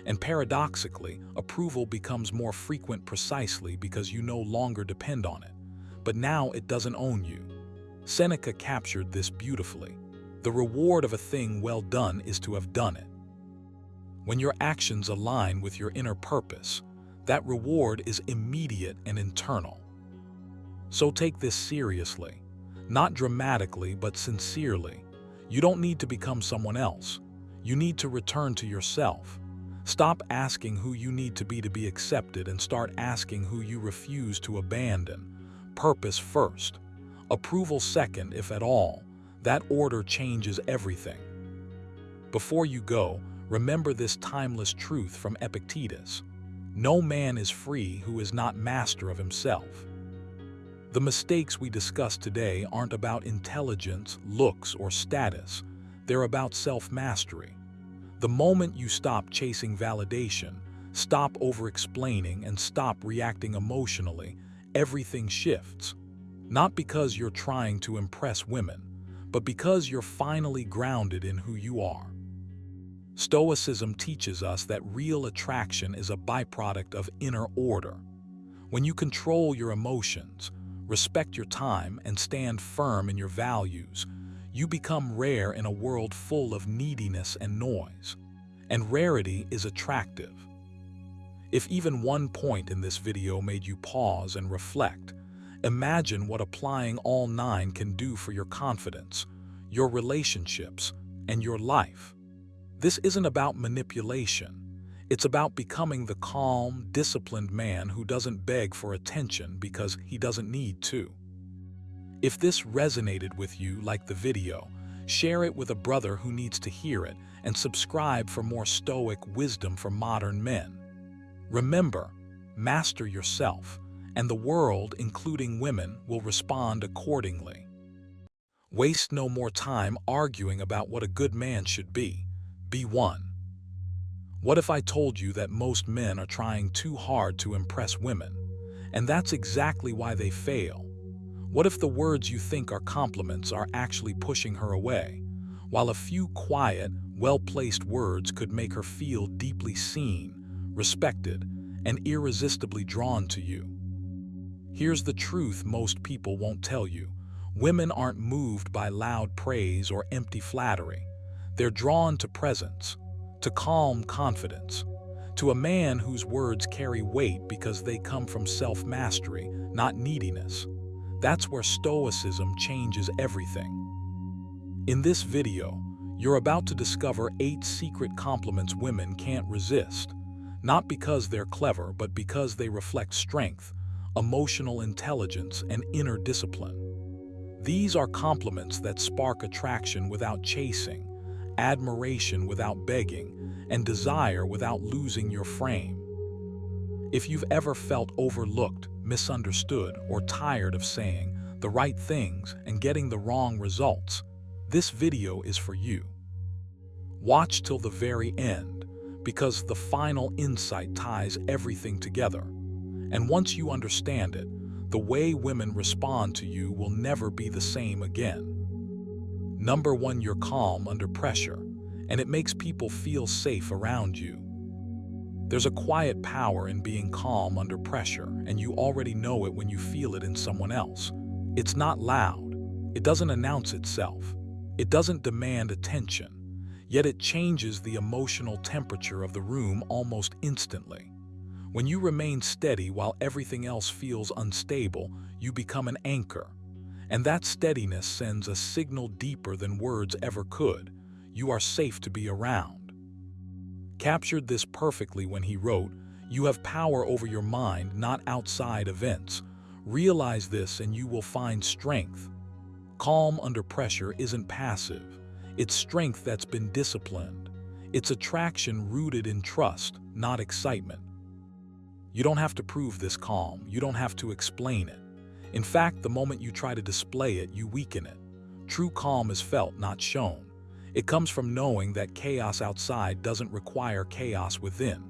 And paradoxically, approval becomes more frequent precisely because you no longer depend on it. But now it doesn't own you. Seneca captured this beautifully. The reward of a thing well done is to have done it. When your actions align with your inner purpose, that reward is immediate and internal. So take this seriously, not dramatically but sincerely. You don't need to become someone else. You need to return to yourself. Stop asking who you need to be accepted and start asking who you refuse to abandon. Purpose first, approval second if at all. That order changes everything. Before you go, remember this timeless truth from Epictetus. No man is free who is not master of himself. The mistakes we discuss today aren't about intelligence, looks, or status. They're about self-mastery. The moment you stop chasing validation, stop over-explaining, and stop reacting emotionally, everything shifts. Not because you're trying to impress women, but because you're finally grounded in who you are. Stoicism teaches us that real attraction is a byproduct of inner order. When you control your emotions, respect your time, and stand firm in your values, you become rare in a world full of neediness and noise. And rarity is attractive. If even one point in this video made you pause and reflect, imagine what applying all 9 can do for your confidence, your relationships, and your life. This isn't about manipulation. It's about becoming the calm, disciplined man who doesn't beg for attention because he doesn't need to. If this resonated with you like the video, share it with a brother who needs to hear it, and subscribe for more Stoic wisdom for modern men. Remember, master yourself, and the world, including women, will respond accordingly. Waste no more time arguing about what a good man should be. Be one. What if I told you that most men are trying too hard to impress women, and that's exactly why they fail? What if the words you think are compliments are actually pushing her away, while a few quiet, well-placed words could make her feel deeply seen, respected, and irresistibly drawn to you? Here's the truth most people won't tell you. Women aren't moved by loud praise or empty flattery. They're drawn to presence, to calm confidence, to a man whose words carry weight because they come from self-mastery, not neediness. That's where Stoicism changes everything. In this video, you're about to discover 8 secret compliments women can't resist, not because they're clever, but because they reflect strength, emotional intelligence, and inner discipline. These are compliments that spark attraction without chasing, admiration without begging, and desire without losing your frame. If you've ever felt overlooked, misunderstood, or tired of saying the right things and getting the wrong results, this video is for you. Watch till the very end, because the final insight ties everything together. And once you understand it, the way women respond to you will never be the same again. Number 1, you're calm under pressure, and it makes people feel safe around you. There's a quiet power in being calm under pressure, and you already know it when you feel it in someone else. It's not loud. It doesn't announce itself. It doesn't demand attention. Yet it changes the emotional temperature of the room almost instantly. When you remain steady while everything else feels unstable, you become an anchor. And that steadiness sends a signal deeper than words ever could. You are safe to be around. Captured this perfectly when he wrote, "You have power over your mind, not outside events. Realize this and you will find strength." Calm under pressure isn't passive. It's strength that's been disciplined. It's attraction rooted in trust, not excitement. You don't have to prove this calm. You don't have to explain it. In fact, the moment you try to display it, you weaken it. True calm is felt, not shown. It comes from knowing that chaos outside doesn't require chaos within.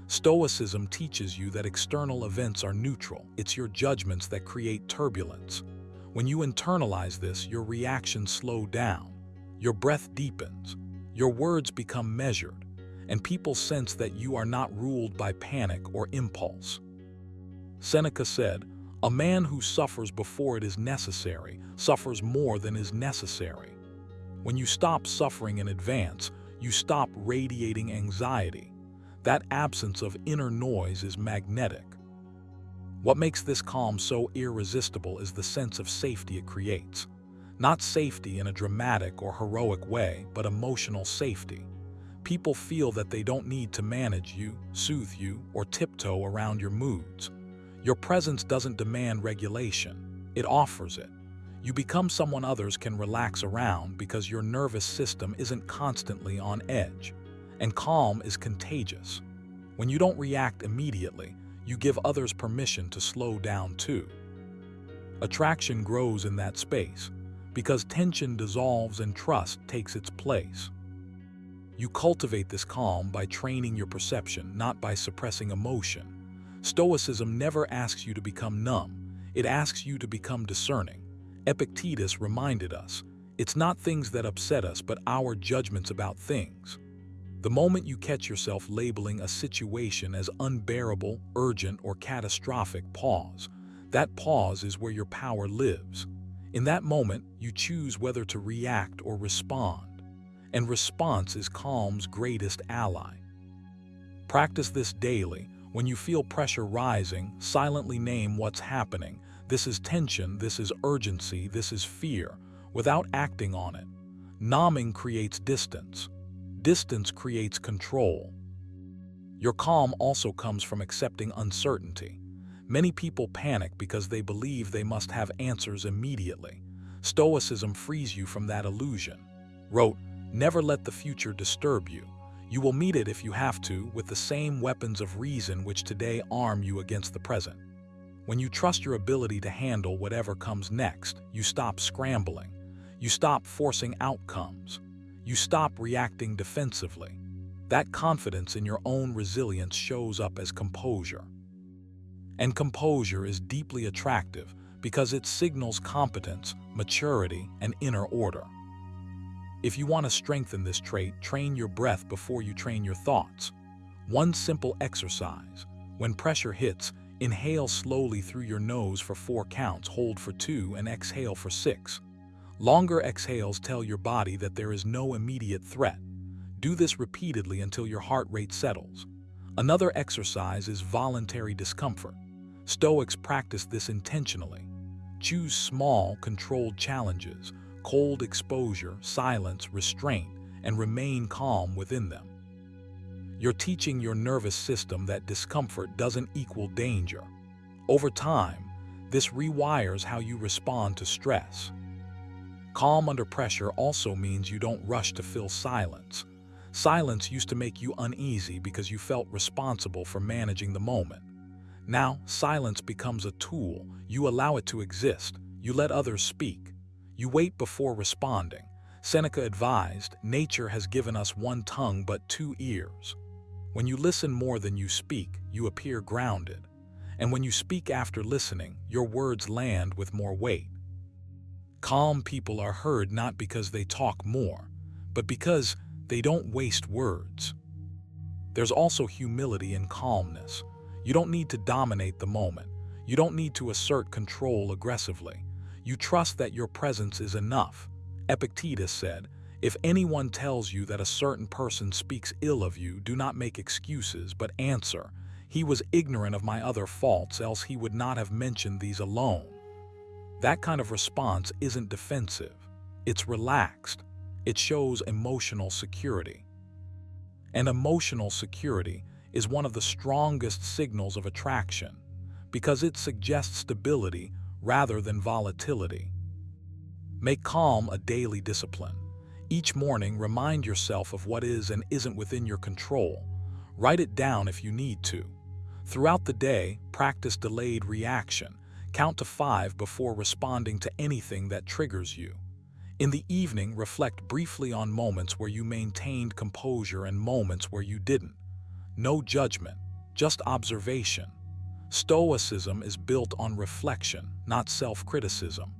Stoicism teaches you that external events are neutral. It's your judgments that create turbulence. When you internalize this, your reactions slow down. Your breath deepens. Your words become measured. And people sense that you are not ruled by panic or impulse. Seneca said, "A man who suffers before it is necessary suffers more than is necessary." When you stop suffering in advance, you stop radiating anxiety. That absence of inner noise is magnetic. What makes this calm so irresistible is the sense of safety it creates. Not safety in a dramatic or heroic way, but emotional safety. People feel that they don't need to manage you, soothe you, or tiptoe around your moods. Your presence doesn't demand regulation. It offers it. You become someone others can relax around because your nervous system isn't constantly on edge. And calm is contagious. When you don't react immediately, you give others permission to slow down too. Attraction grows in that space because tension dissolves and trust takes its place. You cultivate this calm by training your perception, not by suppressing emotion. Stoicism never asks you to become numb. It asks you to become discerning. Epictetus reminded us, it's not things that upset us, but our judgments about things. The moment you catch yourself labeling a situation as unbearable, urgent, or catastrophic, pause. That pause is where your power lives. In that moment, you choose whether to react or respond. And response is calm's greatest ally. Practice this daily. When you feel pressure rising, silently name what's happening. This is tension, this is urgency, this is fear, without acting on it. Numbing creates distance. Distance creates control. Your calm also comes from accepting uncertainty. Many people panic because they believe they must have answers immediately. Stoicism frees you from that illusion. Wrote, "Never let the future disturb you. You will meet it if you have to, with the same weapons of reason which today arm you against the present." When you trust your ability to handle whatever comes next, you stop scrambling. You stop forcing outcomes. You stop reacting defensively. That confidence in your own resilience shows up as composure. And composure is deeply attractive because it signals competence, maturity, and inner order. If you want to strengthen this trait, train your breath before you train your thoughts. One simple exercise. When pressure hits, inhale slowly through your nose for 4 counts, hold for 2, and exhale for 6. Longer exhales tell your body that there is no immediate threat. Do this repeatedly until your heart rate settles. Another exercise is voluntary discomfort. Stoics practice this intentionally. Choose small, controlled challenges, cold exposure, silence, restraint, and remain calm within them. You're teaching your nervous system that discomfort doesn't equal danger. Over time, this rewires how you respond to stress. Calm under pressure also means you don't rush to fill silence. Silence used to make you uneasy because you felt responsible for managing the moment. Now, silence becomes a tool. You allow it to exist. You let others speak. You wait before responding. Seneca advised, nature has given us one tongue but two ears. When you listen more than you speak, you appear grounded. And when you speak after listening, your words land with more weight. Calm people are heard not because they talk more, but because they don't waste words. There's also humility in calmness. You don't need to dominate the moment. You don't need to assert control aggressively. You trust that your presence is enough. Epictetus said, "If anyone tells you that a certain person speaks ill of you, do not make excuses, but answer, 'He was ignorant of my other faults, else he would not have mentioned these alone.'" That kind of response isn't defensive. It's relaxed. It shows emotional security. And emotional security is one of the strongest signals of attraction because it suggests stability rather than volatility. Make calm a daily discipline. Each morning, remind yourself of what is and isn't within your control. Write it down if you need to. Throughout the day, practice delayed reaction. Count to 5 before responding to anything that triggers you. In the evening, reflect briefly on moments where you maintained composure and moments where you didn't. No judgment, just observation. Stoicism is built on reflection, not self-criticism.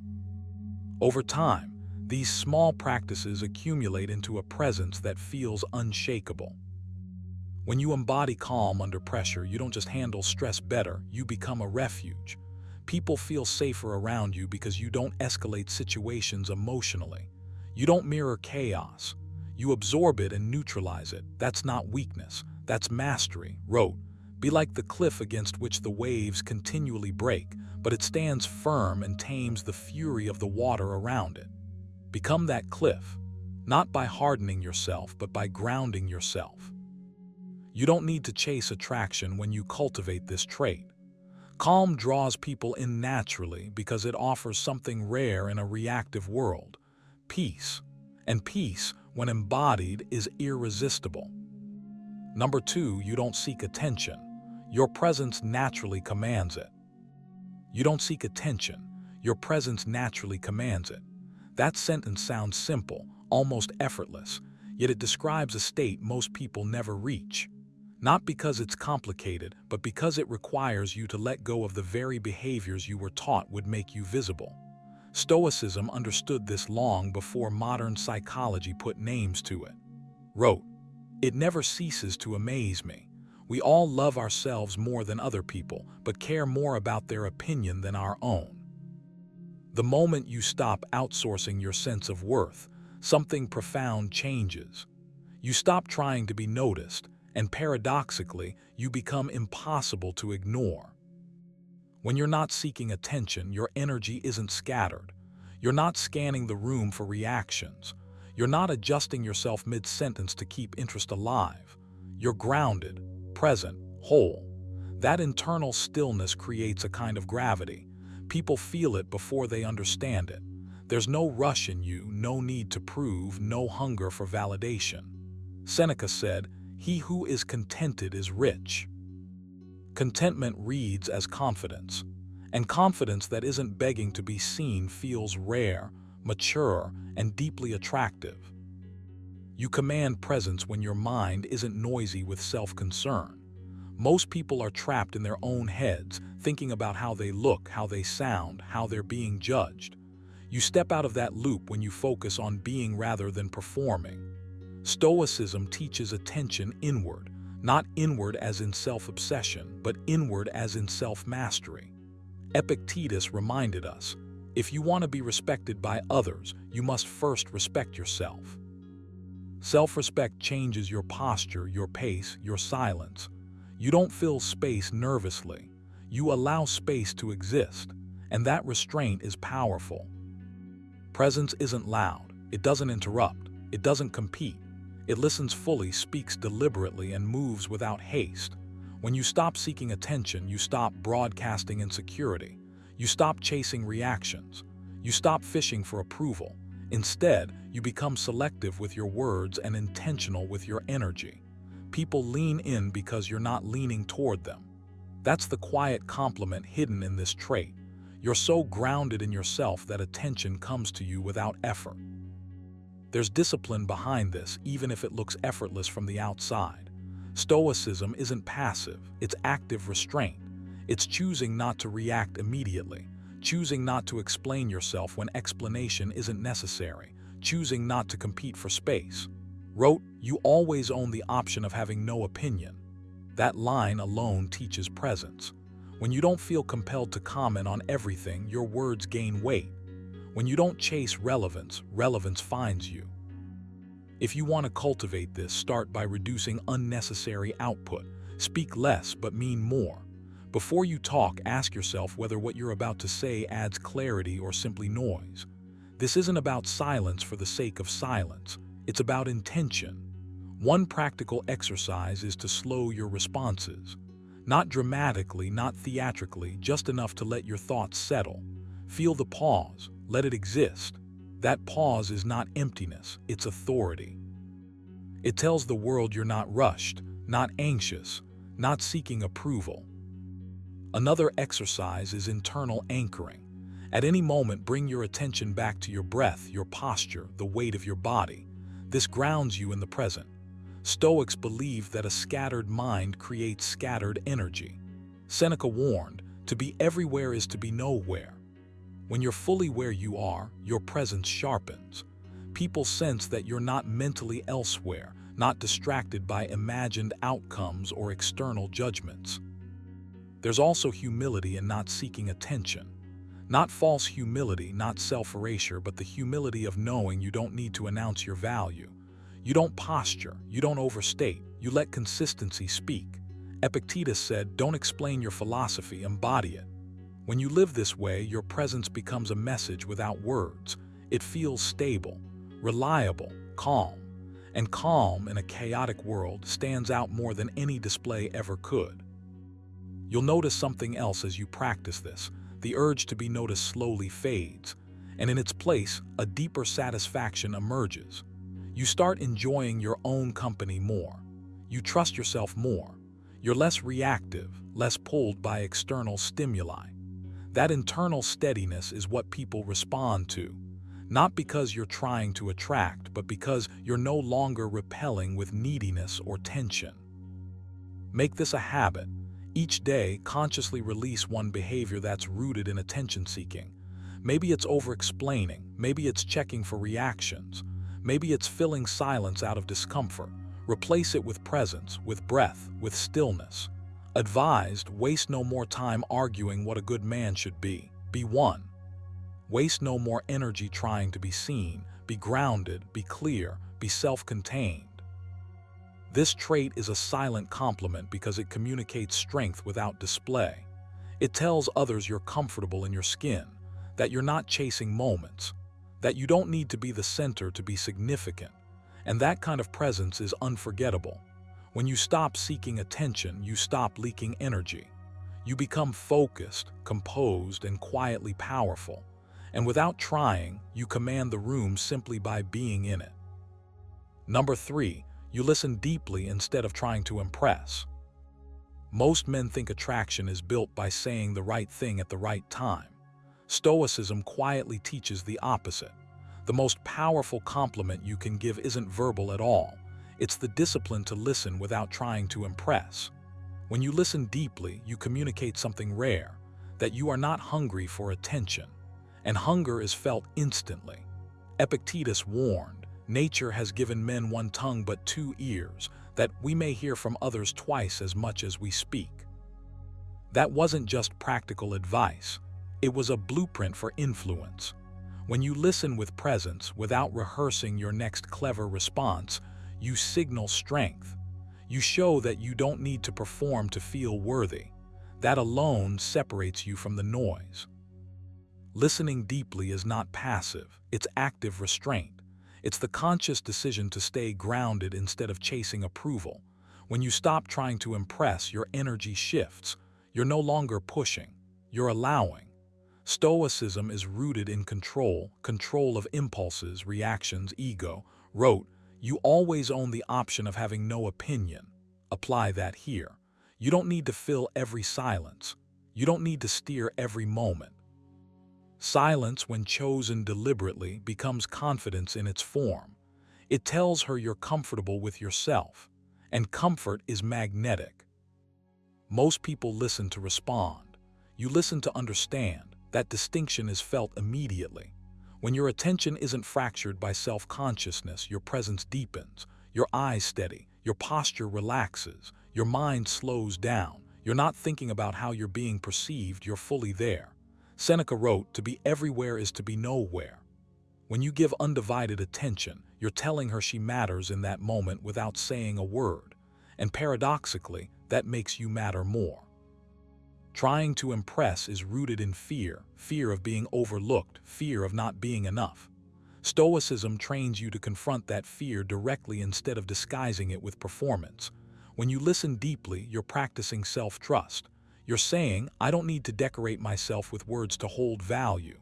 Over time, these small practices accumulate into a presence that feels unshakable. When you embody calm under pressure, you don't just handle stress better, you become a refuge. People feel safer around you because you don't escalate situations emotionally. You don't mirror chaos. You absorb it and neutralize it. That's not weakness. That's mastery. Wrote, "Be like the cliff against which the waves continually break, but it stands firm and tames the fury of the water around it." Become that cliff, not by hardening yourself, but by grounding yourself. You don't need to chase attraction when you cultivate this trait. Calm draws people in naturally because it offers something rare in a reactive world: peace. And peace, when embodied, is irresistible. Number 2, you don't seek attention. Your presence naturally commands it. You don't seek attention. Your presence naturally commands it. That sentence sounds simple, almost effortless, yet it describes a state most people never reach. Not because it's complicated, but because it requires you to let go of the very behaviors you were taught would make you visible. Stoicism understood this long before modern psychology put names to it. Wrote, "It never ceases to amaze me. We all love ourselves more than other people, but care more about their opinion than our own." The moment you stop outsourcing your sense of worth, something profound changes. You stop trying to be noticed, and paradoxically, you become impossible to ignore. When you're not seeking attention, your energy isn't scattered. You're not scanning the room for reactions. You're not adjusting yourself mid-sentence to keep interest alive. You're grounded, present, whole. That internal stillness creates a kind of gravity. People feel it before they understand it. There's no rush in you, no need to prove, no hunger for validation. Seneca said, "He who is contented is rich." Contentment reads as confidence, and confidence that isn't begging to be seen feels rare, mature, and deeply attractive. You command presence when your mind isn't noisy with self-concern. Most people are trapped in their own heads, thinking about how they look, how they sound, how they're being judged. You step out of that loop when you focus on being rather than performing. Stoicism teaches attention inward, not inward as in self-obsession, but inward as in self-mastery. Epictetus reminded us, if you want to be respected by others, you must first respect yourself. Self-respect changes your posture, your pace, your silence. You don't fill space nervously. You allow space to exist, and that restraint is powerful. Presence isn't loud. It doesn't interrupt. It doesn't compete. It listens fully, speaks deliberately, and moves without haste. When you stop seeking attention, you stop broadcasting insecurity. You stop chasing reactions. You stop fishing for approval. Instead, you become selective with your words and intentional with your energy. People lean in because you're not leaning toward them. That's the quiet compliment hidden in this trait. You're so grounded in yourself that attention comes to you without effort. There's discipline behind this, even if it looks effortless from the outside. Stoicism isn't passive, it's active restraint. It's choosing not to react immediately, choosing not to explain yourself when explanation isn't necessary, choosing not to compete for space. Wrote, "You always own the option of having no opinion." That line alone teaches presence. When you don't feel compelled to comment on everything, your words gain weight. When you don't chase relevance, relevance finds you. If you want to cultivate this, start by reducing unnecessary output. Speak less but mean more. Before you talk, ask yourself whether what you're about to say adds clarity or simply noise. This isn't about silence for the sake of silence. It's about intention. One practical exercise is to slow your responses. Not dramatically, not theatrically, just enough to let your thoughts settle. Feel the pause. Let it exist. That pause is not emptiness, it's authority. It tells the world you're not rushed, not anxious, not seeking approval. Another exercise is internal anchoring. At any moment, bring your attention back to your breath, your posture, the weight of your body. This grounds you in the present. Stoics believe that a scattered mind creates scattered energy. Seneca warned, "To be everywhere is to be nowhere." When you're fully where you are, your presence sharpens. People sense that you're not mentally elsewhere, not distracted by imagined outcomes or external judgments. There's also humility in not seeking attention. Not false humility, not self-erasure, but the humility of knowing you don't need to announce your value. You don't posture, you don't overstate, you let consistency speak. Epictetus said, "Don't explain your philosophy, embody it." When you live this way, your presence becomes a message without words. It feels stable, reliable, calm. And calm in a chaotic world stands out more than any display ever could. You'll notice something else as you practice this. The urge to be noticed slowly fades, and in its place, a deeper satisfaction emerges. You start enjoying your own company more. You trust yourself more. You're less reactive, less pulled by external stimuli. That internal steadiness is what people respond to, not because you're trying to attract, but because you're no longer repelling with neediness or tension. Make this a habit. Each day, consciously release one behavior that's rooted in attention-seeking. Maybe it's over-explaining, maybe it's checking for reactions, maybe it's filling silence out of discomfort. Replace it with presence, with breath, with stillness. Advised, waste no more time arguing what a good man should be. Be one. Waste no more energy trying to be seen. Be grounded, be clear, be self-contained. This trait is a silent compliment because it communicates strength without display. It tells others you're comfortable in your skin, that you're not chasing moments, that you don't need to be the center to be significant, and that kind of presence is unforgettable. When you stop seeking attention, you stop leaking energy. You become focused, composed, and quietly powerful. And without trying, you command the room simply by being in it. Number 3, you listen deeply instead of trying to impress. Most men think attraction is built by saying the right thing at the right time. Stoicism quietly teaches the opposite. The most powerful compliment you can give isn't verbal at all. It's the discipline to listen without trying to impress. When you listen deeply, you communicate something rare, that you are not hungry for attention, and hunger is felt instantly. Epictetus warned, "Nature has given men one tongue but 2 ears, that we may hear from others twice as much as we speak." That wasn't just practical advice, it was a blueprint for influence. When you listen with presence, without rehearsing your next clever response, you signal strength. You show that you don't need to perform to feel worthy. That alone separates you from the noise. Listening deeply is not passive, it's active restraint. It's the conscious decision to stay grounded instead of chasing approval. When you stop trying to impress, your energy shifts. You're no longer pushing, you're allowing. Stoicism is rooted in control of impulses, reactions, ego. Wrote, "You always own the option of having no opinion." Apply that here. You don't need to fill every silence. You don't need to steer every moment. Silence, when chosen deliberately, becomes confidence in its form. It tells her you're comfortable with yourself, and comfort is magnetic. Most people listen to respond. You listen to understand. That distinction is felt immediately. When your attention isn't fractured by self-consciousness, your presence deepens, your eyes steady, your posture relaxes, your mind slows down. You're not thinking about how you're being perceived, you're fully there. Seneca wrote, "To be everywhere is to be nowhere." When you give undivided attention, you're telling her she matters in that moment without saying a word. And paradoxically, that makes you matter more. Trying to impress is rooted in fear, fear of being overlooked, fear of not being enough. Stoicism trains you to confront that fear directly instead of disguising it with performance. When you listen deeply, you're practicing self-trust. You're saying, "I don't need to decorate myself with words to hold value."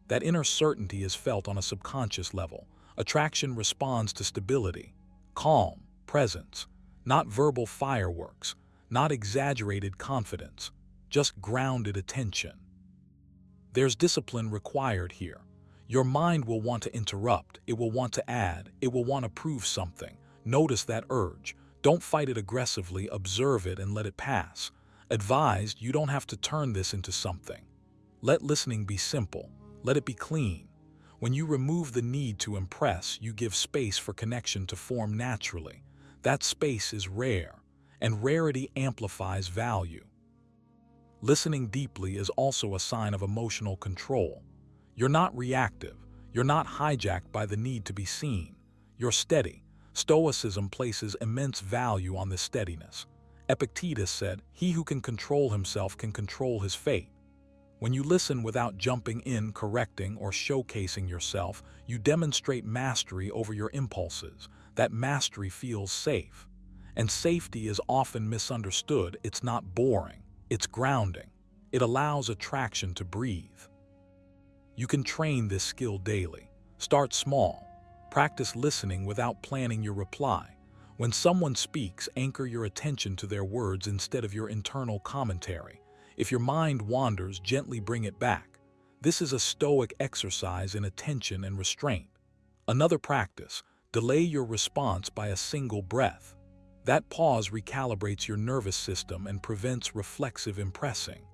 That inner certainty is felt on a subconscious level. Attraction responds to stability, calm, presence, not verbal fireworks, not exaggerated confidence, just grounded attention. There's discipline required here. Your mind will want to interrupt, it will want to add, it will want to prove something. Notice that urge. Don't fight it aggressively, observe it and let it pass. Advised, you don't have to turn this into something. Let listening be simple. Let it be clean. When you remove the need to impress, you give space for connection to form naturally. That space is rare, and rarity amplifies value. Listening deeply is also a sign of emotional control. You're not reactive. You're not hijacked by the need to be seen. You're steady. Stoicism places immense value on this steadiness. Epictetus said, "He who can control himself can control his fate." When you listen without jumping in, correcting, or showcasing yourself, you demonstrate mastery over your impulses. That mastery feels safe. And safety is often misunderstood. It's not boring. It's grounding. It allows attraction to breathe. You can train this skill daily. Start small. Practice listening without planning your reply. When someone speaks, anchor your attention to their words instead of your internal commentary. If your mind wanders, gently bring it back. This is a Stoic exercise in attention and restraint. Another practice, delay your response by a single breath. That pause recalibrates your nervous system and prevents reflexive impressing.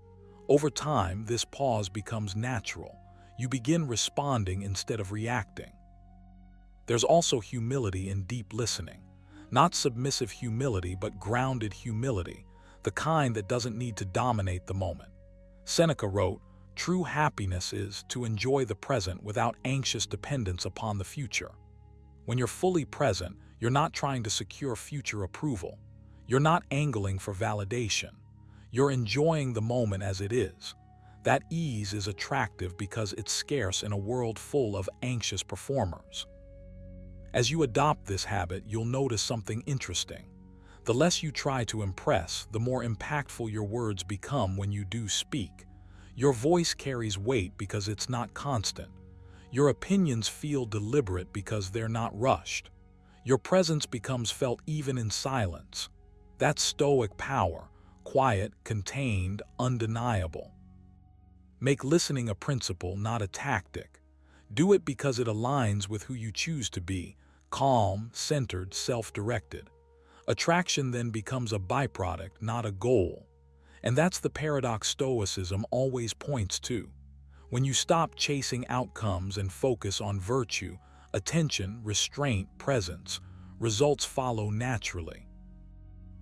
Over time, this pause becomes natural. You begin responding instead of reacting. There's also humility in deep listening. Not submissive humility, but grounded humility, the kind that doesn't need to dominate the moment. Seneca wrote, "True happiness is to enjoy the present without anxious dependence upon the future." When you're fully present, you're not trying to secure future approval. You're not angling for validation. You're enjoying the moment as it is. That ease is attractive because it's scarce in a world full of anxious performers. As you adopt this habit, you'll notice something interesting. The less you try to impress, the more impactful your words become when you do speak. Your voice carries weight because it's not constant. Your opinions feel deliberate because they're not rushed. Your presence becomes felt even in silence. That's Stoic power, quiet, contained, undeniable. Make listening a principle, not a tactic. Do it because it aligns with who you choose to be, calm, centered, self-directed. Attraction then becomes a byproduct, not a goal. And that's the paradox Stoicism always points to. When you stop chasing outcomes and focus on virtue, attention, restraint, presence, results follow naturally.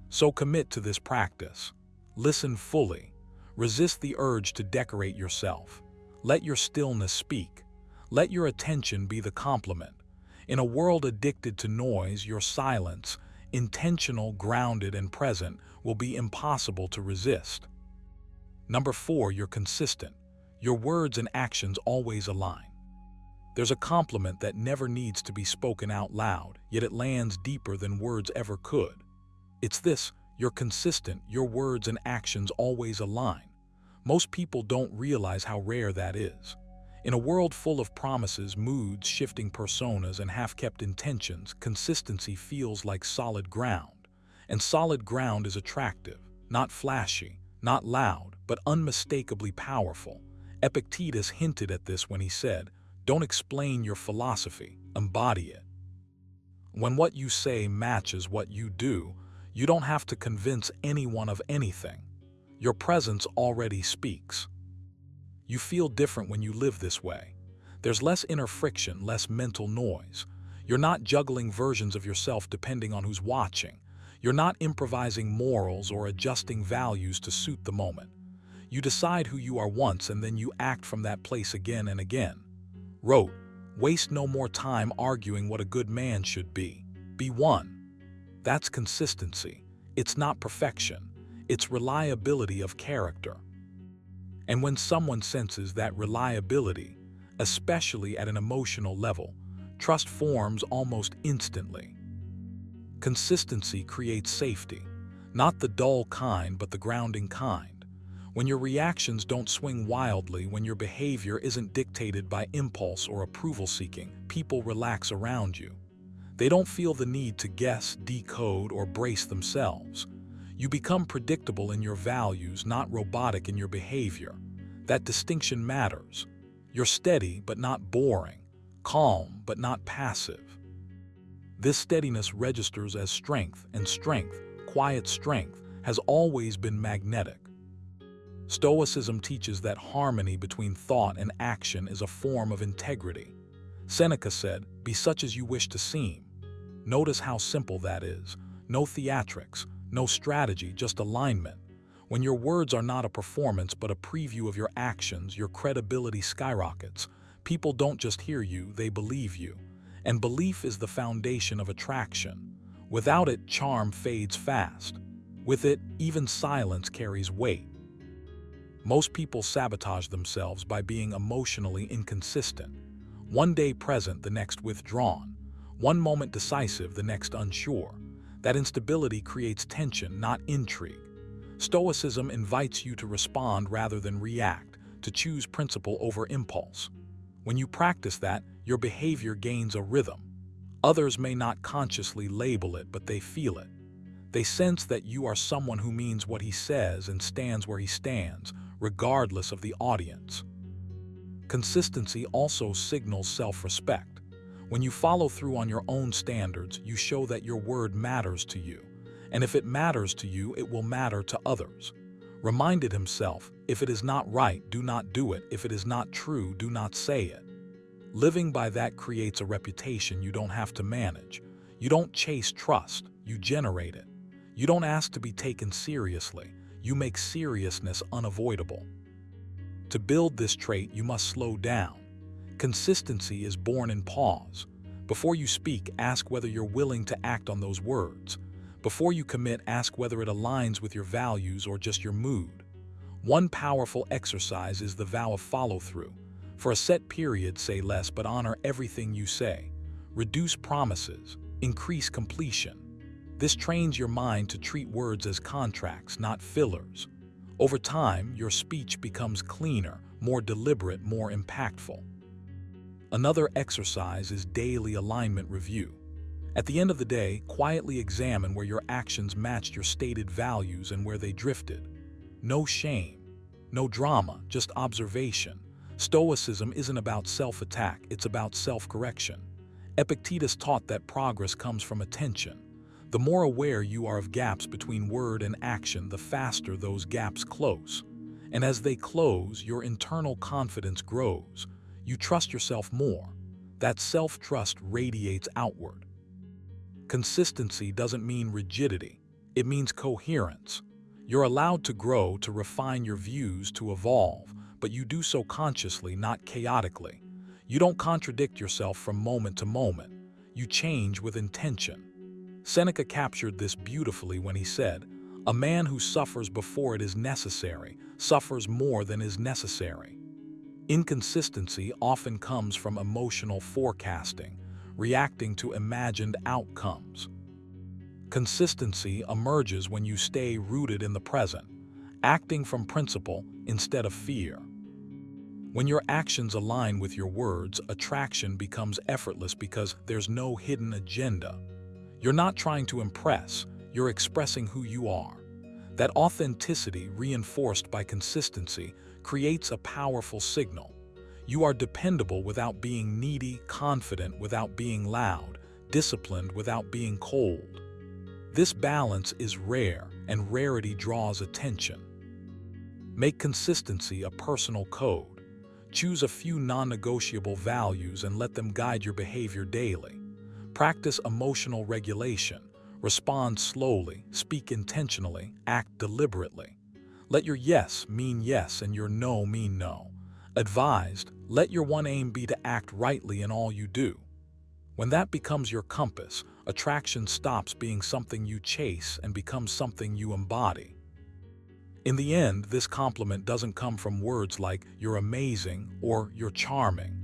So commit to this practice. Listen fully. Resist the urge to decorate yourself. Let your stillness speak. Let your attention be the complement. In a world addicted to noise, your silence, intentional, grounded, and present, will be impossible to resist. Number 4, you're consistent. Your words and actions always align. There's a compliment that never needs to be spoken out loud, yet it lands deeper than words ever could. It's this: you're consistent, your words and actions always align. Most people don't realize how rare that is. In a world full of promises, moods, shifting personas, and half-kept intentions, consistency feels like solid ground. And solid ground is attractive. not flashy, not loud, but unmistakably powerful. Epictetus hinted at this when he said, "Don't explain your philosophy, embody it." When what you say matches what you do, you don't have to convince anyone of anything. Your presence already speaks. You feel different when you live this way. There's less inner friction, less mental noise. You're not juggling versions of yourself depending on who's watching. You're not improvising morals or adjusting values to suit the moment. You decide who you are once and then you act from that place again and again. Wrote, "Waste no more time arguing what a good man should be. Be one." That's consistency. It's not perfection. It's reliability of character. And when someone senses that reliability, especially at an emotional level, trust forms almost instantly. Consistency creates safety, not the dull kind but the grounding kind. When your reactions don't swing wildly, when your behavior isn't dictated by impulse or approval seeking, people relax around you. They don't feel the need to guess, decode, or brace themselves. You become predictable in your values, not robotic in your behavior. That distinction matters. You're steady but not boring, calm but not passive. This steadiness registers as strength, and strength, quiet strength, has always been magnetic. Stoicism teaches that harmony between thought and action is a form of integrity. Seneca said, "Be such as you wish to seem." Notice how simple that is. No theatrics, no strategy, just alignment. When your words are not a performance but a preview of your actions, your credibility skyrockets. People don't just hear you, they believe you. And belief is the foundation of attraction. Without it, charm fades fast. With it, even silence carries weight. Most people sabotage themselves by being emotionally inconsistent. One day present, the next withdrawn. One moment decisive, the next unsure. That instability creates tension, not intrigue. Stoicism invites you to respond rather than react, to choose principle over impulse. When you practice that, your behavior gains a rhythm. Others may not consciously label it, but they feel it. They sense that you are someone who means what he says and stands where he stands, regardless of the audience. Consistency also signals self-respect. When you follow through on your own standards, you show that your word matters to you. And if it matters to you, it will matter to others. Reminded himself, if it is not right, do not do it. If it is not true, do not say it. Living by that creates a reputation you don't have to manage. You don't chase trust, you generate it. You don't ask to be taken seriously, you make seriousness unavoidable. To build this trait, you must slow down. Consistency is born in pause. Before you speak, ask whether you're willing to act on those words. Before you commit, ask whether it aligns with your values or just your mood. One powerful exercise is the vow of follow-through. For a set period, say less but honor everything you say. Reduce promises, increase completion. This trains your mind to treat words as contracts, not fillers. Over time, your speech becomes cleaner, more deliberate, more impactful. Another exercise is daily alignment review. At the end of the day, quietly examine where your actions matched your stated values and where they drifted. No shame, no drama, just observation. Stoicism isn't about self-attack, it's about self-correction. Epictetus taught that progress comes from attention. The more aware you are of gaps between word and action, the faster those gaps close. And as they close, your internal confidence grows. You trust yourself more. That self-trust radiates outward. Consistency doesn't mean rigidity. It means coherence. You're allowed to grow, to refine your views, to evolve, but you do so consciously, not chaotically. You don't contradict yourself from moment to moment. You change with intention. Seneca captured this beautifully when he said, "A man who suffers before it is necessary suffers more than is necessary." Inconsistency often comes from emotional forecasting, reacting to imagined outcomes. Consistency emerges when you stay rooted in the present, acting from principle instead of fear. When your actions align with your words, attraction becomes effortless because there's no hidden agenda. You're not trying to impress, you're expressing who you are. That authenticity, reinforced by consistency, creates a powerful signal. You are dependable without being needy, confident without being loud, disciplined without being cold. This balance is rare, and rarity draws attention. Make consistency a personal code. Choose a few non-negotiable values and let them guide your behavior daily. Practice emotional regulation. Respond slowly, speak intentionally, act deliberately. Let your yes mean yes and your no mean no. Advised, let your one aim be to act rightly in all you do. When that becomes your compass, attraction stops being something you chase and becomes something you embody. In the end, this compliment doesn't come from words like "you're amazing" or "you're charming."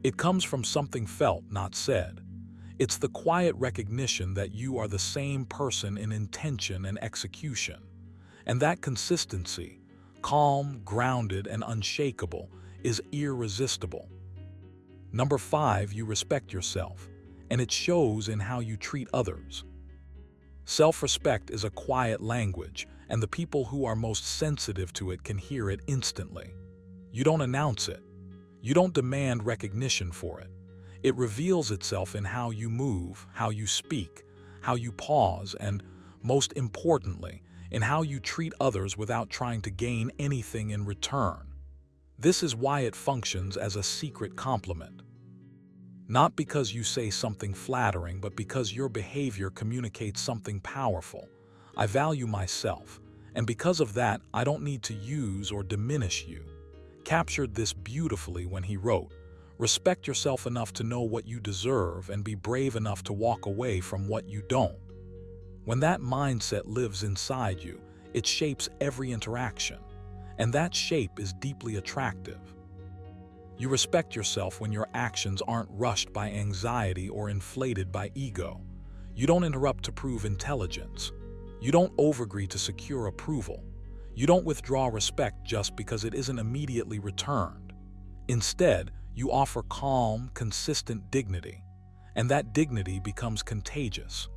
It comes from something felt, not said. It's the quiet recognition that you are the same person in intention and execution. And that consistency, calm, grounded, and unshakable, is irresistible. Number 5, you respect yourself, and it shows in how you treat others. Self-respect is a quiet language, and the people who are most sensitive to it can hear it instantly. You don't announce it. You don't demand recognition for it. It reveals itself in how you move, how you speak, how you pause, and, most importantly, in how you treat others without trying to gain anything in return. This is why it functions as a secret compliment. Not because you say something flattering, but because your behavior communicates something powerful. I value myself, and because of that, I don't need to use or diminish you. Captured this beautifully when he wrote, "Respect yourself enough to know what you deserve and be brave enough to walk away from what you don't." When that mindset lives inside you, it shapes every interaction, and that shape is deeply attractive. You respect yourself when your actions aren't rushed by anxiety or inflated by ego. You don't interrupt to prove intelligence. You don't overagree to secure approval. You don't withdraw respect just because it isn't immediately returned. Instead, you offer calm, consistent dignity, and that dignity becomes contagious.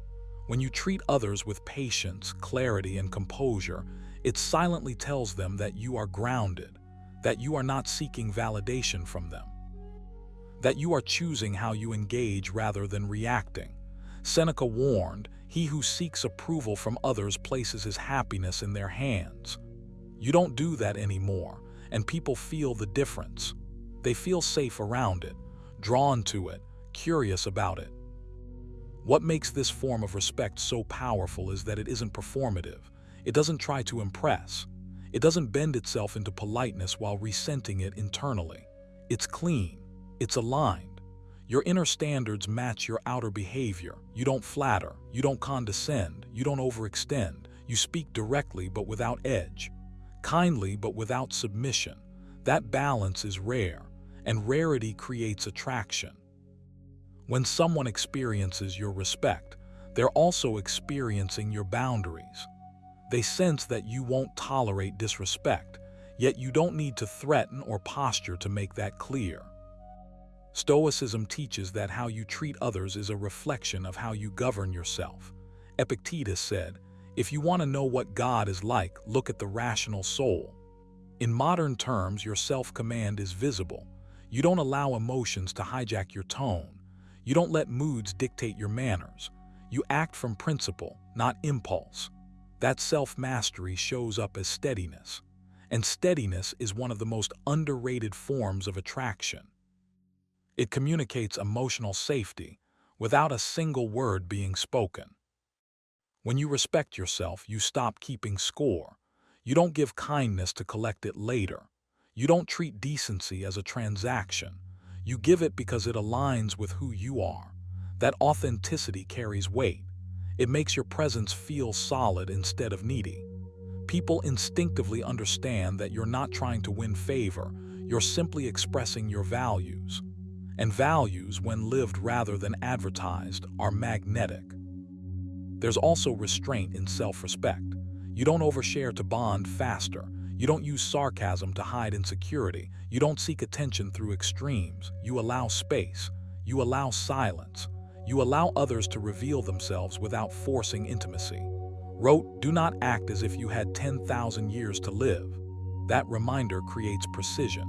When you treat others with patience, clarity, and composure, it silently tells them that you are grounded, that you are not seeking validation from them, that you are choosing how you engage rather than reacting. Seneca warned, "He who seeks approval from others places his happiness in their hands." You don't do that anymore, and people feel the difference. They feel safe around it, drawn to it, curious about it. What makes this form of respect so powerful is that it isn't performative. It doesn't try to impress. It doesn't bend itself into politeness while resenting it internally. It's clean. It's aligned. Your inner standards match your outer behavior. You don't flatter. You don't condescend. You don't overextend. You speak directly but without edge. Kindly but without submission. That balance is rare, and rarity creates attraction. When someone experiences your respect, they're also experiencing your boundaries. They sense that you won't tolerate disrespect, yet you don't need to threaten or posture to make that clear. Stoicism teaches that how you treat others is a reflection of how you govern yourself. Epictetus said, "If you want to know what God is like, look at the rational soul." In modern terms, your self-command is visible. You don't allow emotions to hijack your tone. You don't let moods dictate your manners. You act from principle, not impulse. That self-mastery shows up as steadiness. And steadiness is one of the most underrated forms of attraction. It communicates emotional safety without a single word being spoken. When you respect yourself, you stop keeping score. You don't give kindness to collect it later. You don't treat decency as a transaction. You give it because it aligns with who you are. That authenticity carries weight. It makes your presence feel solid instead of needy. People instinctively understand that you're not trying to win favor. You're simply expressing your values. And values, when lived rather than advertised, are magnetic. There's also restraint in self-respect. You don't overshare to bond faster. You don't use sarcasm to hide insecurity. You don't seek attention through extremes. You allow space. You allow silence. You allow others to reveal themselves without forcing intimacy. wrote, "Do not act as if you had 10,000 years to live." That reminder creates precision.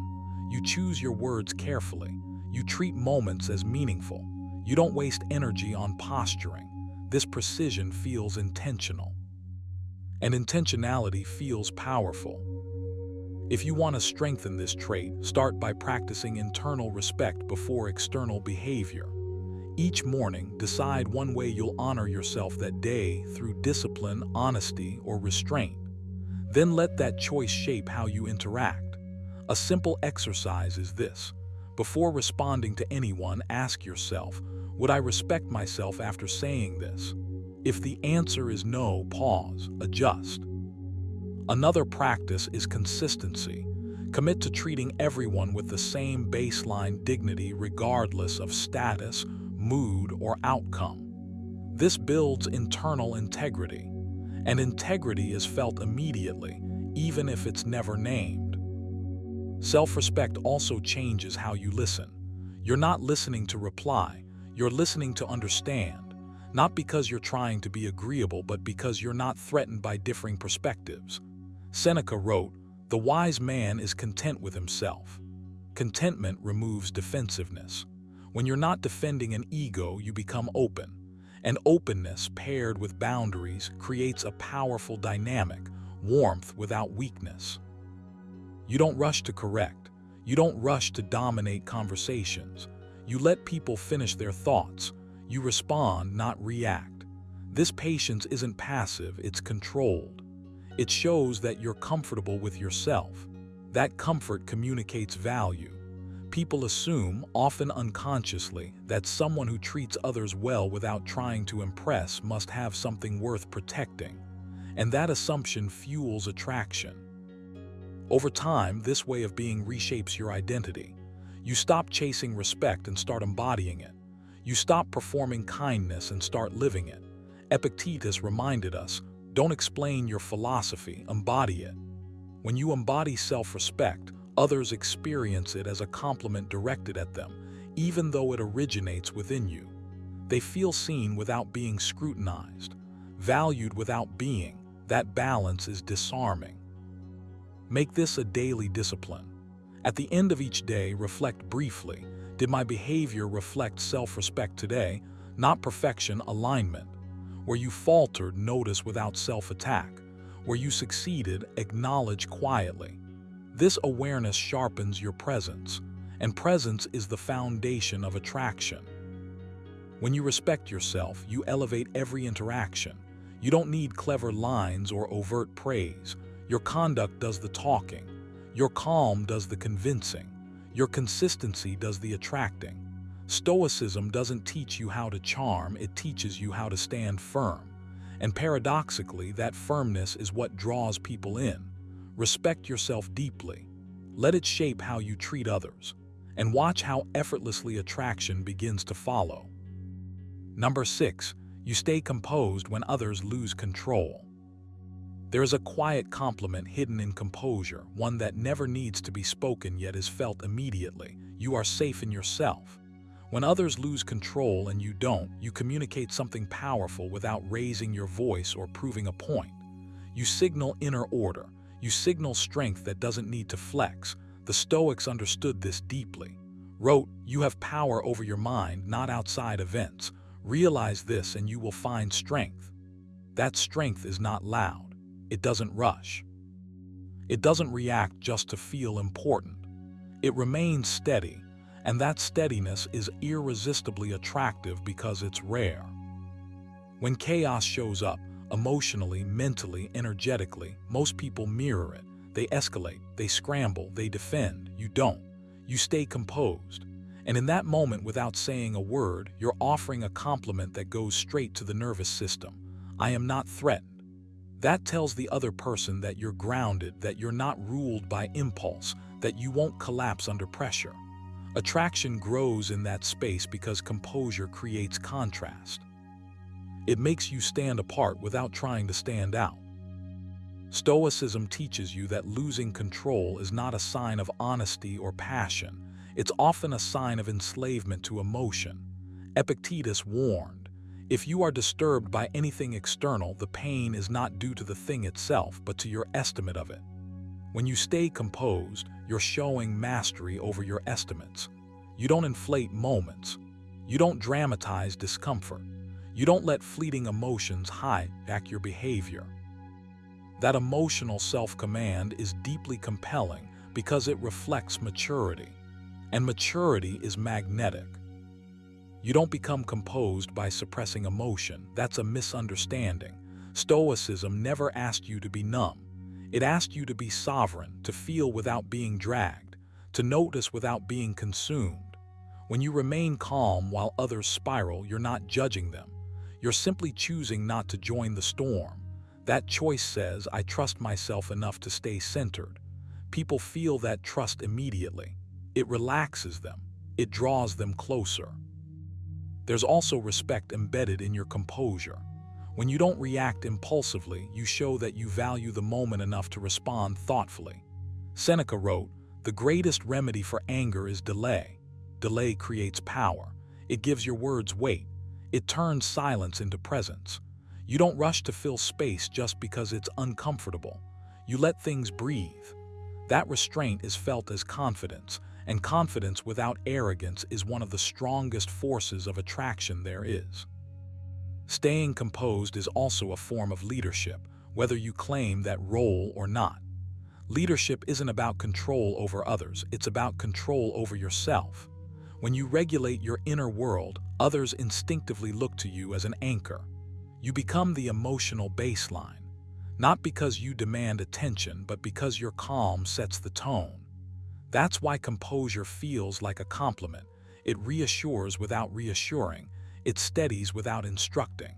You choose your words carefully. You treat moments as meaningful. You don't waste energy on posturing. This precision feels intentional. And intentionality feels powerful. If you want to strengthen this trait, start by practicing internal respect before external behavior. Each morning, decide one way you'll honor yourself that day through discipline, honesty, or restraint. Then let that choice shape how you interact. A simple exercise is this. Before responding to anyone, ask yourself, would I respect myself after saying this? If the answer is no, pause, adjust. Another practice is consistency. Commit to treating everyone with the same baseline dignity regardless of status, mood, or outcome. This builds internal integrity, and integrity is felt immediately, even if it's never named. Self-respect also changes how you listen. You're not listening to reply, you're listening to understand, not because you're trying to be agreeable, but because you're not threatened by differing perspectives. Seneca wrote, "The wise man is content with himself." Contentment removes defensiveness. When you're not defending an ego, you become open. And openness paired with boundaries creates a powerful dynamic, warmth without weakness. You don't rush to correct. You don't rush to dominate conversations. You let people finish their thoughts. You respond, not react. This patience isn't passive, it's controlled. It shows that you're comfortable with yourself. That comfort communicates value. People assume, often unconsciously, that someone who treats others well without trying to impress must have something worth protecting. And that assumption fuels attraction. Over time, this way of being reshapes your identity. You stop chasing respect and start embodying it. You stop performing kindness and start living it. Epictetus reminded us, don't explain your philosophy, embody it. When you embody self-respect, others experience it as a compliment directed at them, even though it originates within you. They feel seen without being scrutinized, valued without being. That balance is disarming. Make this a daily discipline. At the end of each day, reflect briefly. Did my behavior reflect self-respect today? Not perfection, alignment. Where you faltered, notice without self-attack. Where you succeeded, acknowledge quietly. This awareness sharpens your presence, and presence is the foundation of attraction. When you respect yourself, you elevate every interaction. You don't need clever lines or overt praise. Your conduct does the talking. Your calm does the convincing. Your consistency does the attracting. Stoicism doesn't teach you how to charm, it teaches you how to stand firm. And paradoxically, that firmness is what draws people in. Respect yourself deeply. Let it shape how you treat others. And watch how effortlessly attraction begins to follow. Number 6, you stay composed when others lose control. There is a quiet compliment hidden in composure, one that never needs to be spoken yet is felt immediately. You are safe in yourself. When others lose control and you don't, you communicate something powerful without raising your voice or proving a point. You signal inner order. You signal strength that doesn't need to flex. The Stoics understood this deeply. Wrote, "You have power over your mind, not outside events. Realize this and you will find strength." That strength is not loud. It doesn't rush. It doesn't react just to feel important. It remains steady, and that steadiness is irresistibly attractive because it's rare. When chaos shows up, emotionally, mentally, energetically, most people mirror it. They escalate, they scramble, they defend. You don't. You stay composed. And in that moment, without saying a word, you're offering a compliment that goes straight to the nervous system. I am not threatened. That tells the other person that you're grounded, that you're not ruled by impulse, that you won't collapse under pressure. Attraction grows in that space because composure creates contrast. It makes you stand apart without trying to stand out. Stoicism teaches you that losing control is not a sign of honesty or passion. It's often a sign of enslavement to emotion. Epictetus warned, If you are disturbed by anything external, the pain is not due to the thing itself, but to your estimate of it. When you stay composed, you're showing mastery over your estimates. You don't inflate moments. You don't dramatize discomfort. You don't let fleeting emotions hijack your behavior. That emotional self-command is deeply compelling because it reflects maturity. And maturity is magnetic. You don't become composed by suppressing emotion. That's a misunderstanding. Stoicism never asked you to be numb. It asked you to be sovereign, to feel without being dragged, to notice without being consumed. When you remain calm while others spiral, you're not judging them. You're simply choosing not to join the storm. That choice says, I trust myself enough to stay centered. People feel that trust immediately. It relaxes them. It draws them closer. There's also respect embedded in your composure. When you don't react impulsively, you show that you value the moment enough to respond thoughtfully. Seneca wrote, "The greatest remedy for anger is delay. Delay creates power. It gives your words weight. It turns silence into presence. You don't rush to fill space just because it's uncomfortable. You let things breathe. That restraint is felt as confidence, and confidence without arrogance is one of the strongest forces of attraction there is." Staying composed is also a form of leadership, whether you claim that role or not. Leadership isn't about control over others, it's about control over yourself. When you regulate your inner world, others instinctively look to you as an anchor. You become the emotional baseline, not because you demand attention, but because your calm sets the tone. That's why composure feels like a compliment. It reassures without reassuring. It steadies without instructing.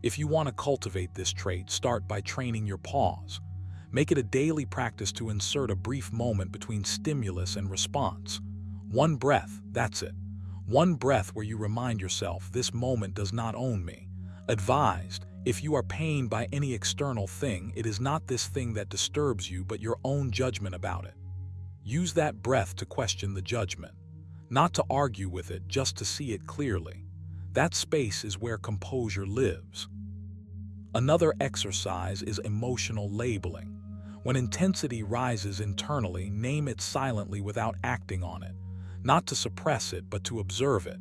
If you want to cultivate this trait, start by training your pause. Make it a daily practice to insert a brief moment between stimulus and response. One breath, that's it. One breath where you remind yourself, this moment does not own me. Advised, if you are pained by any external thing, it is not this thing that disturbs you, but your own judgment about it. Use that breath to question the judgment. Not to argue with it, just to see it clearly. That space is where composure lives. Another exercise is emotional labeling. When intensity rises internally, name it silently without acting on it. Not to suppress it, but to observe it.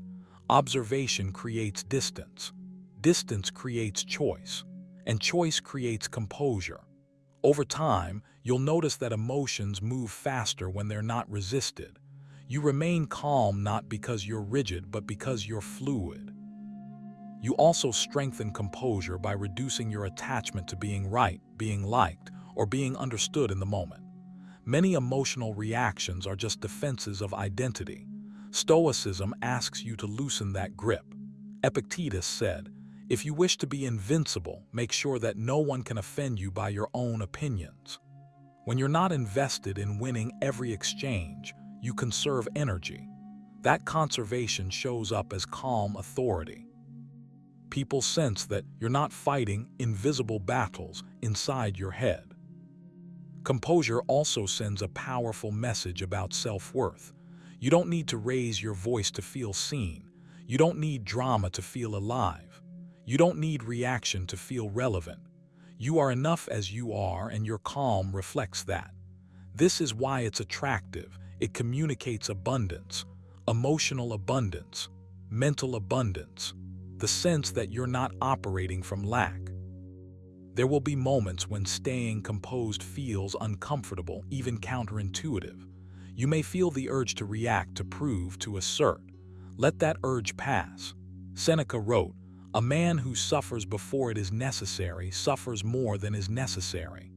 Observation creates distance. Distance creates choice. And choice creates composure. Over time, you'll notice that emotions move faster when they're not resisted. You remain calm not because you're rigid, but because you're fluid. You also strengthen composure by reducing your attachment to being right, being liked, or being understood in the moment. Many emotional reactions are just defenses of identity. Stoicism asks you to loosen that grip. Epictetus said, "If you wish to be invincible, make sure that no one can offend you by your own opinions." When you're not invested in winning every exchange, you conserve energy. That conservation shows up as calm authority. People sense that you're not fighting invisible battles inside your head. Composure also sends a powerful message about self-worth. You don't need to raise your voice to feel seen. You don't need drama to feel alive. You don't need reaction to feel relevant. You are enough as you are, and your calm reflects that. This is why it's attractive. It communicates abundance, emotional abundance, mental abundance, the sense that you're not operating from lack. There will be moments when staying composed feels uncomfortable, even counterintuitive. You may feel the urge to react, to prove, to assert. Let that urge pass. Seneca wrote, "A man who suffers before it is necessary suffers more than is necessary."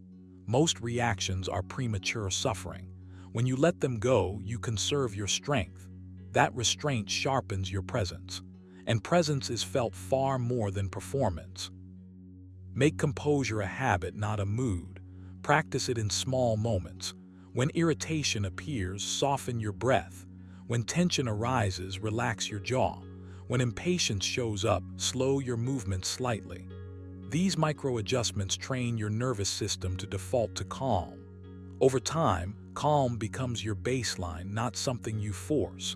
Most reactions are premature suffering. When you let them go, you conserve your strength. That restraint sharpens your presence. And presence is felt far more than performance. Make composure a habit, not a mood. Practice it in small moments. When irritation appears, soften your breath. When tension arises, relax your jaw. When impatience shows up, slow your movement slightly. These micro-adjustments train your nervous system to default to calm. Over time, calm becomes your baseline, not something you force.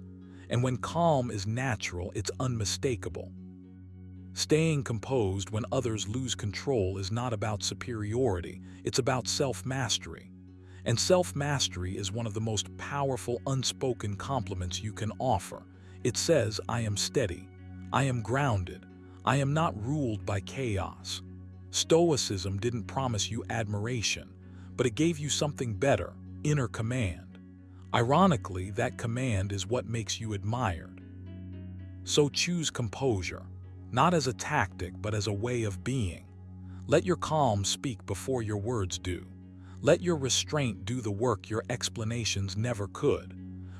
And when calm is natural, it's unmistakable. Staying composed when others lose control is not about superiority, it's about self-mastery. And self-mastery is one of the most powerful unspoken compliments you can offer. It says, I am steady, I am grounded, I am not ruled by chaos. Stoicism didn't promise you admiration, but it gave you something better, inner command. Ironically, that command is what makes you admired. So choose composure, not as a tactic but as a way of being. Let your calm speak before your words do. Let your restraint do the work your explanations never could.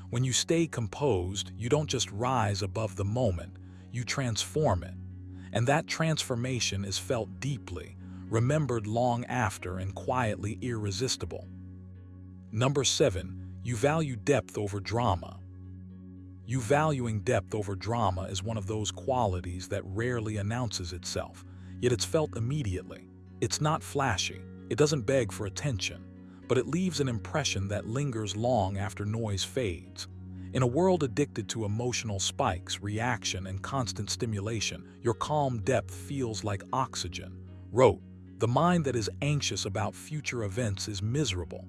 When you stay composed, you don't just rise above the moment, you transform it. And that transformation is felt deeply, remembered long after, and quietly irresistible. Number 7, you value depth over drama. You valuing depth over drama is one of those qualities that rarely announces itself, yet it's felt immediately. It's not flashy, it doesn't beg for attention, but it leaves an impression that lingers long after noise fades. In a world addicted to emotional spikes, reaction, and constant stimulation, your calm depth feels like oxygen. Wrote, the mind that is anxious about future events is miserable.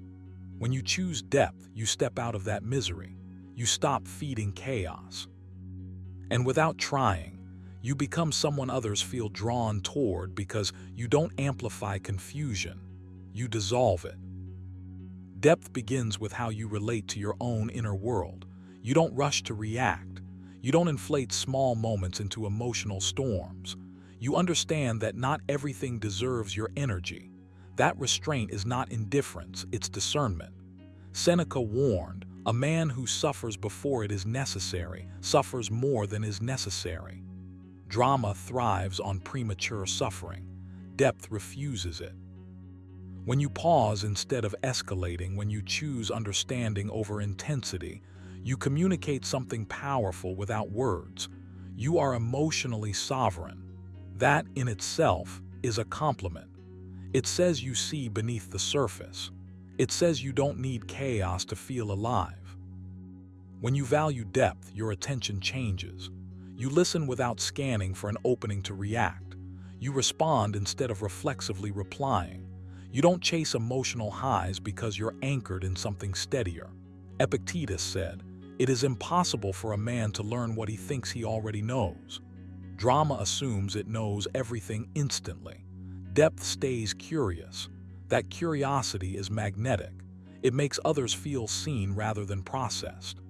When you choose depth, you step out of that misery. You stop feeding chaos. And without trying, you become someone others feel drawn toward because you don't amplify confusion, you dissolve it. Depth begins with how you relate to your own inner world. You don't rush to react. You don't inflate small moments into emotional storms. You understand that not everything deserves your energy. That restraint is not indifference, it's discernment. Seneca warned, a man who suffers before it is necessary suffers more than is necessary. Drama thrives on premature suffering. Depth refuses it. When you pause instead of escalating, when you choose understanding over intensity, you communicate something powerful without words. You are emotionally sovereign. That in itself is a compliment. It says you see beneath the surface. It says you don't need chaos to feel alive. When you value depth, your attention changes. You listen without scanning for an opening to react. You respond instead of reflexively replying. You don't chase emotional highs because you're anchored in something steadier. Epictetus said, "It is impossible for a man to learn what he thinks he already knows." Drama assumes it knows everything instantly. Depth stays curious. That curiosity is magnetic. It makes others feel seen rather than processed.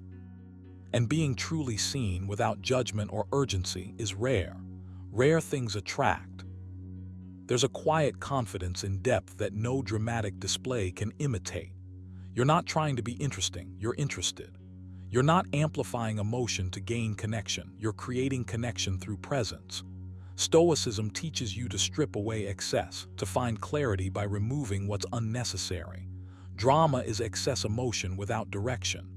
And being truly seen without judgment or urgency is rare. Rare things attract. There's a quiet confidence in depth that no dramatic display can imitate. You're not trying to be interesting, you're interested. You're not amplifying emotion to gain connection, you're creating connection through presence. Stoicism teaches you to strip away excess, to find clarity by removing what's unnecessary. Drama is excess emotion without direction.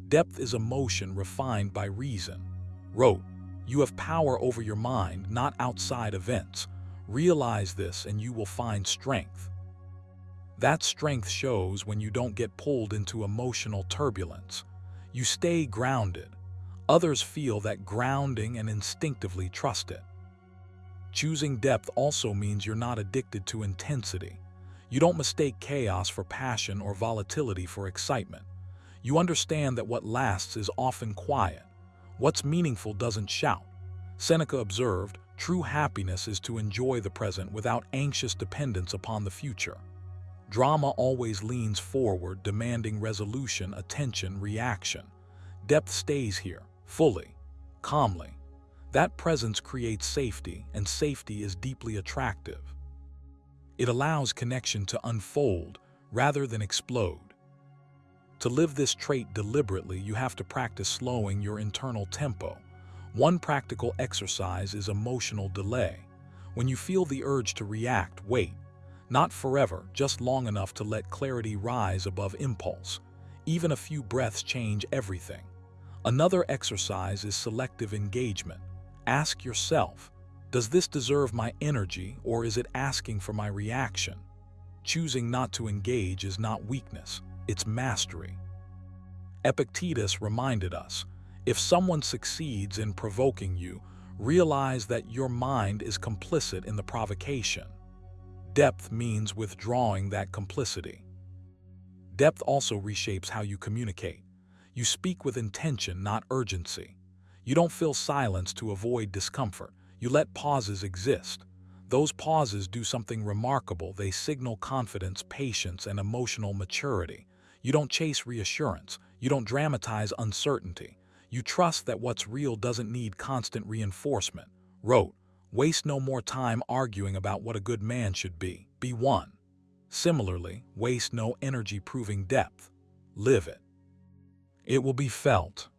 Depth is emotion refined by reason. Wrote, "You have power over your mind, not outside events. Realize this and you will find strength." That strength shows when you don't get pulled into emotional turbulence. You stay grounded. Others feel that grounding and instinctively trust it. Choosing depth also means you're not addicted to intensity. You don't mistake chaos for passion or volatility for excitement. You understand that what lasts is often quiet. What's meaningful doesn't shout. Seneca observed, "True happiness is to enjoy the present without anxious dependence upon the future." Drama always leans forward, demanding resolution, attention, reaction. Depth stays here, fully, calmly. That presence creates safety, and safety is deeply attractive. It allows connection to unfold rather than explode. To live this trait deliberately, you have to practice slowing your internal tempo. One practical exercise is emotional delay. When you feel the urge to react, wait. Not forever, just long enough to let clarity rise above impulse. Even a few breaths change everything. Another exercise is selective engagement. Ask yourself, does this deserve my energy or is it asking for my reaction? Choosing not to engage is not weakness, it's mastery. Epictetus reminded us, if someone succeeds in provoking you, Realize that your mind is complicit in the provocation. Depth means withdrawing that complicity. Depth also reshapes how you communicate. You speak with intention, not urgency. You don't fill silence to avoid discomfort. You let pauses exist. Those pauses do something remarkable. They signal confidence, patience, and emotional maturity. You don't chase reassurance. You don't dramatize uncertainty. You trust that what's real doesn't need constant reinforcement. Wrote, waste no more time arguing about what a good man should be. Be one. Similarly, waste no energy proving depth. Live it. It will be felt.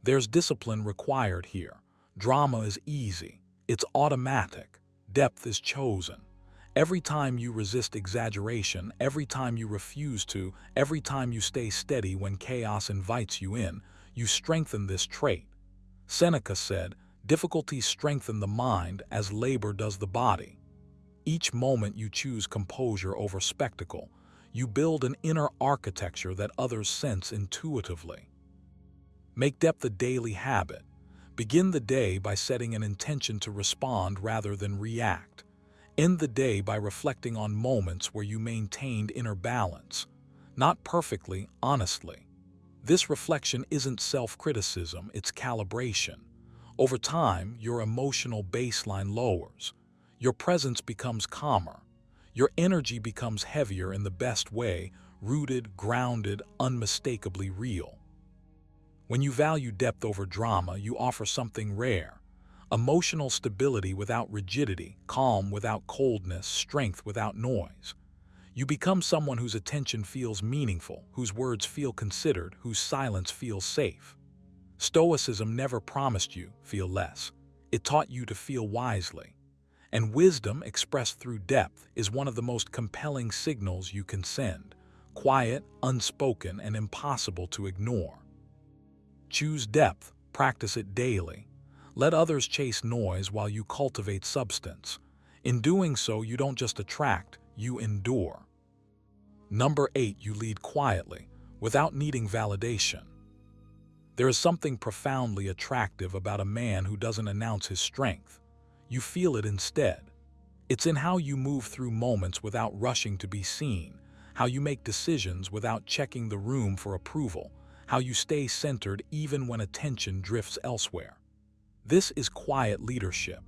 There's discipline required here. Drama is easy. It's automatic. Depth is chosen. Every time you resist exaggeration, every time you refuse to, every time you stay steady when chaos invites you in, you strengthen this trait. Seneca said, difficulties strengthen the mind as labor does the body. Each moment you choose composure over spectacle, you build an inner architecture that others sense intuitively. Make depth a daily habit. Begin the day by setting an intention to respond rather than react. End the day by reflecting on moments where you maintained inner balance. Not perfectly, honestly. This reflection isn't self-criticism, it's calibration. Over time, your emotional baseline lowers. Your presence becomes calmer. Your energy becomes heavier in the best way, rooted, grounded, unmistakably real. When you value depth over drama, you offer something rare. Emotional stability without rigidity, calm without coldness, strength without noise. You become someone whose attention feels meaningful, whose words feel considered, whose silence feels safe. Stoicism never promised you feel less. It taught you to feel wisely. And wisdom expressed through depth is one of the most compelling signals you can send. Quiet, unspoken, and impossible to ignore. Choose depth, practice it daily. Let others chase noise while you cultivate substance. In doing so, you don't just attract, you endure. Number 8, you lead quietly, without needing validation. There is something profoundly attractive about a man who doesn't announce his strength. You feel it instead. It's in how you move through moments without rushing to be seen, how you make decisions without checking the room for approval, how you stay centered even when attention drifts elsewhere. This is quiet leadership,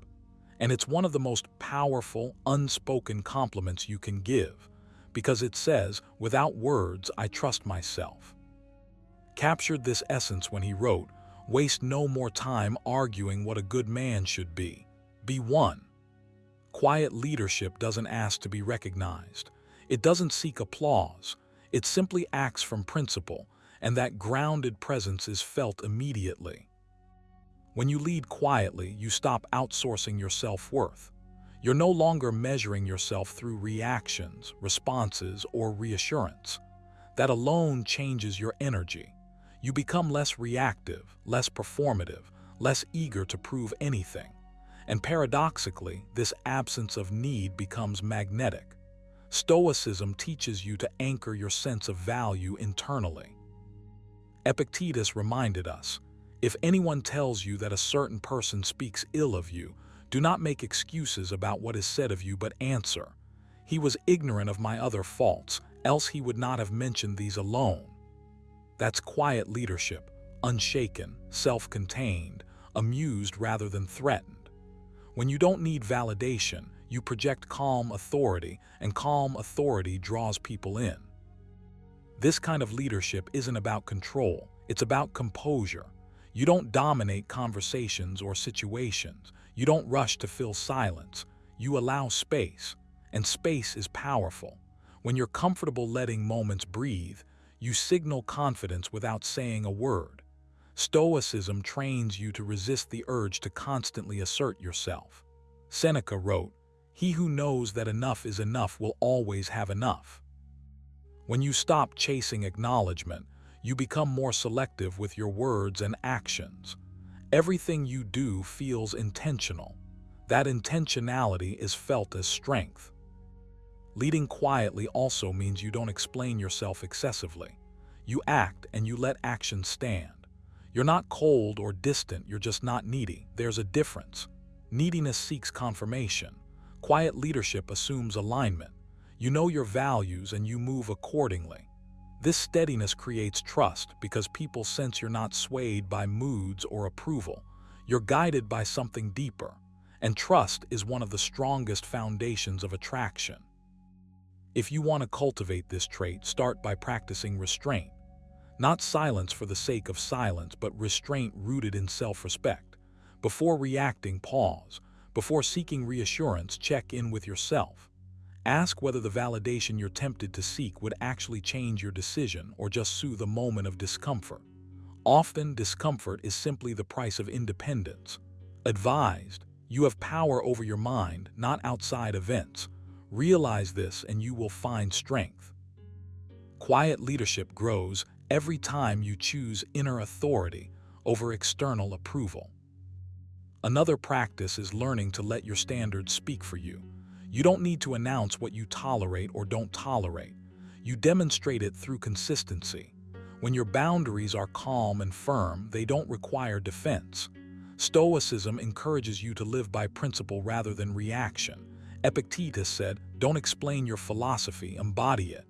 and it's one of the most powerful, unspoken compliments you can give, because it says, without words, I trust myself. Captured this essence when he wrote, waste no more time arguing what a good man should be. Be one. Quiet leadership doesn't ask to be recognized. It doesn't seek applause. It simply acts from principle, and that grounded presence is felt immediately. When you lead quietly, you stop outsourcing your self-worth. You're no longer measuring yourself through reactions, responses, or reassurance. That alone changes your energy. You become less reactive, less performative, less eager to prove anything. And paradoxically, this absence of need becomes magnetic. Stoicism teaches you to anchor your sense of value internally. Epictetus reminded us, if anyone tells you that a certain person speaks ill of you, do not make excuses about what is said of you, but answer, he was ignorant of my other faults, else he would not have mentioned these alone. That's quiet leadership, unshaken, self-contained, amused rather than threatened. When you don't need validation, you project calm authority, and calm authority draws people in. This kind of leadership isn't about control, it's about composure. You don't dominate conversations or situations. You don't rush to fill silence. You allow space, and space is powerful. When you're comfortable letting moments breathe, you signal confidence without saying a word. Stoicism trains you to resist the urge to constantly assert yourself. Seneca wrote, "He who knows that enough is enough will always have enough." When you stop chasing acknowledgement, you become more selective with your words and actions. Everything you do feels intentional. That intentionality is felt as strength. Leading quietly also means you don't explain yourself excessively. You act and you let action stand. You're not cold or distant, you're just not needy. There's a difference. Neediness seeks confirmation. Quiet leadership assumes alignment. You know your values and you move accordingly. This steadiness creates trust because people sense you're not swayed by moods or approval. You're guided by something deeper. And trust is one of the strongest foundations of attraction. If you want to cultivate this trait, start by practicing restraint. Not silence for the sake of silence, but restraint rooted in self-respect. Before reacting, pause. Before seeking reassurance, check in with yourself. Ask whether the validation you're tempted to seek would actually change your decision or just soothe a moment of discomfort. Often, discomfort is simply the price of independence. Advised, you have power over your mind, not outside events. Realize this and you will find strength. Quiet leadership grows every time you choose inner authority over external approval. Another practice is learning to let your standards speak for you. You don't need to announce what you tolerate or don't tolerate. You demonstrate it through consistency. When your boundaries are calm and firm, they don't require defense. Stoicism encourages you to live by principle rather than reaction. Epictetus said, "Don't explain your philosophy, embody it."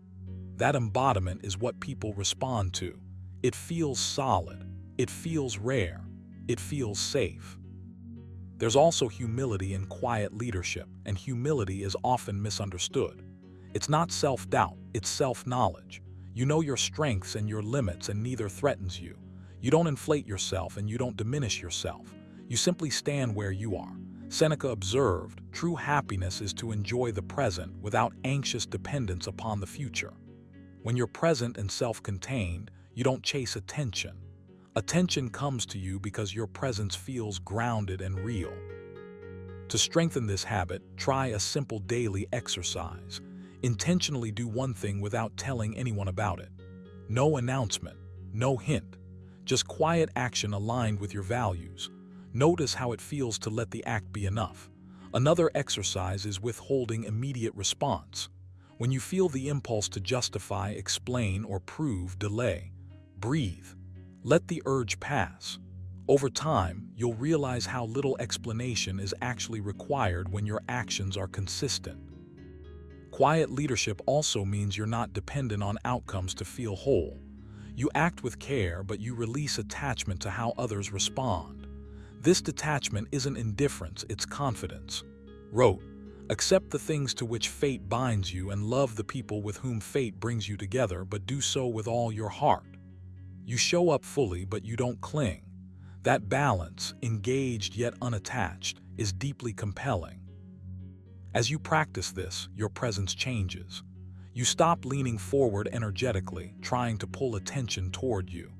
That embodiment is what people respond to. It feels solid. It feels rare. It feels safe. There's also humility in quiet leadership, and humility is often misunderstood. It's not self-doubt, it's self-knowledge. You know your strengths and your limits, and neither threatens you. You don't inflate yourself and you don't diminish yourself. You simply stand where you are. Seneca observed, "True happiness is to enjoy the present without anxious dependence upon the future." When you're present and self-contained, you don't chase attention. Attention comes to you because your presence feels grounded and real. To strengthen this habit, try a simple daily exercise. Intentionally do one thing without telling anyone about it. No announcement, no hint, just quiet action aligned with your values. Notice how it feels to let the act be enough. Another exercise is withholding immediate response. When you feel the impulse to justify, explain, or prove, delay. Breathe. Let the urge pass. Over time, you'll realize how little explanation is actually required when your actions are consistent. Quiet leadership also means you're not dependent on outcomes to feel whole. You act with care, but you release attachment to how others respond. This detachment isn't indifference, it's confidence. Wrote, "Accept the things to which fate binds you and love the people with whom fate brings you together, but do so with all your heart." You show up fully, but you don't cling. That balance, engaged yet unattached, is deeply compelling. As you practice this, your presence changes. You stop leaning forward energetically, trying to pull attention toward you.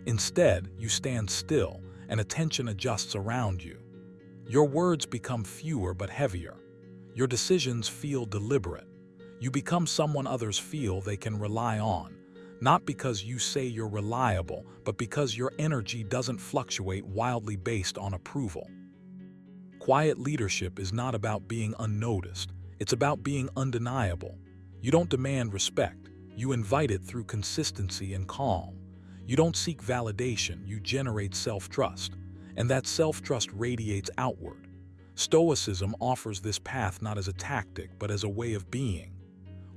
Instead, you stand still, and attention adjusts around you. Your words become fewer but heavier. Your decisions feel deliberate. You become someone others feel they can rely on. Not because you say you're reliable, but because your energy doesn't fluctuate wildly based on approval. Quiet leadership is not about being unnoticed. It's about being undeniable. You don't demand respect. You invite it through consistency and calm. You don't seek validation. You generate self-trust. And that self-trust radiates outward. Stoicism offers this path not as a tactic, but as a way of being.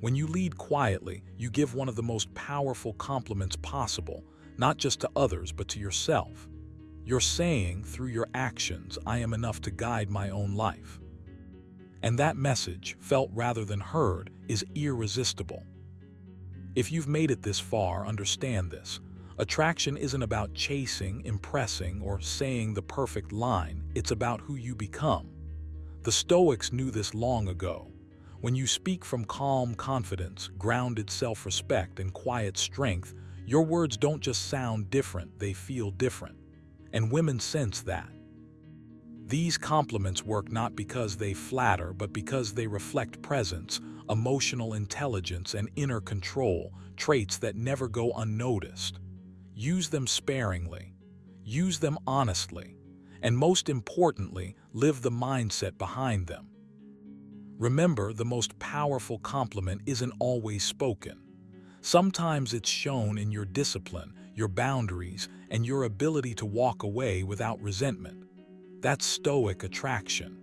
When you lead quietly, you give one of the most powerful compliments possible, not just to others, but to yourself. You're saying, through your actions, "I am enough to guide my own life." And that message, felt rather than heard, is irresistible. If you've made it this far, understand this. Attraction isn't about chasing, impressing, or saying the perfect line. It's about who you become. The Stoics knew this long ago. When you speak from calm confidence, grounded self-respect, and quiet strength, your words don't just sound different, they feel different. And women sense that. These compliments work not because they flatter, but because they reflect presence, emotional intelligence, and inner control, traits that never go unnoticed. Use them sparingly. Use them honestly. And most importantly, live the mindset behind them. Remember, the most powerful compliment isn't always spoken. Sometimes it's shown in your discipline, your boundaries, and your ability to walk away without resentment. That's Stoic attraction.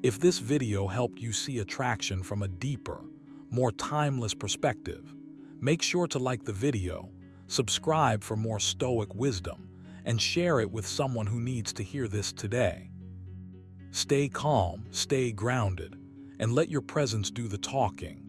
If this video helped you see attraction from a deeper, more timeless perspective, make sure to like the video, subscribe for more Stoic wisdom, and share it with someone who needs to hear this today. Stay calm, stay grounded, and let your presence do the talking.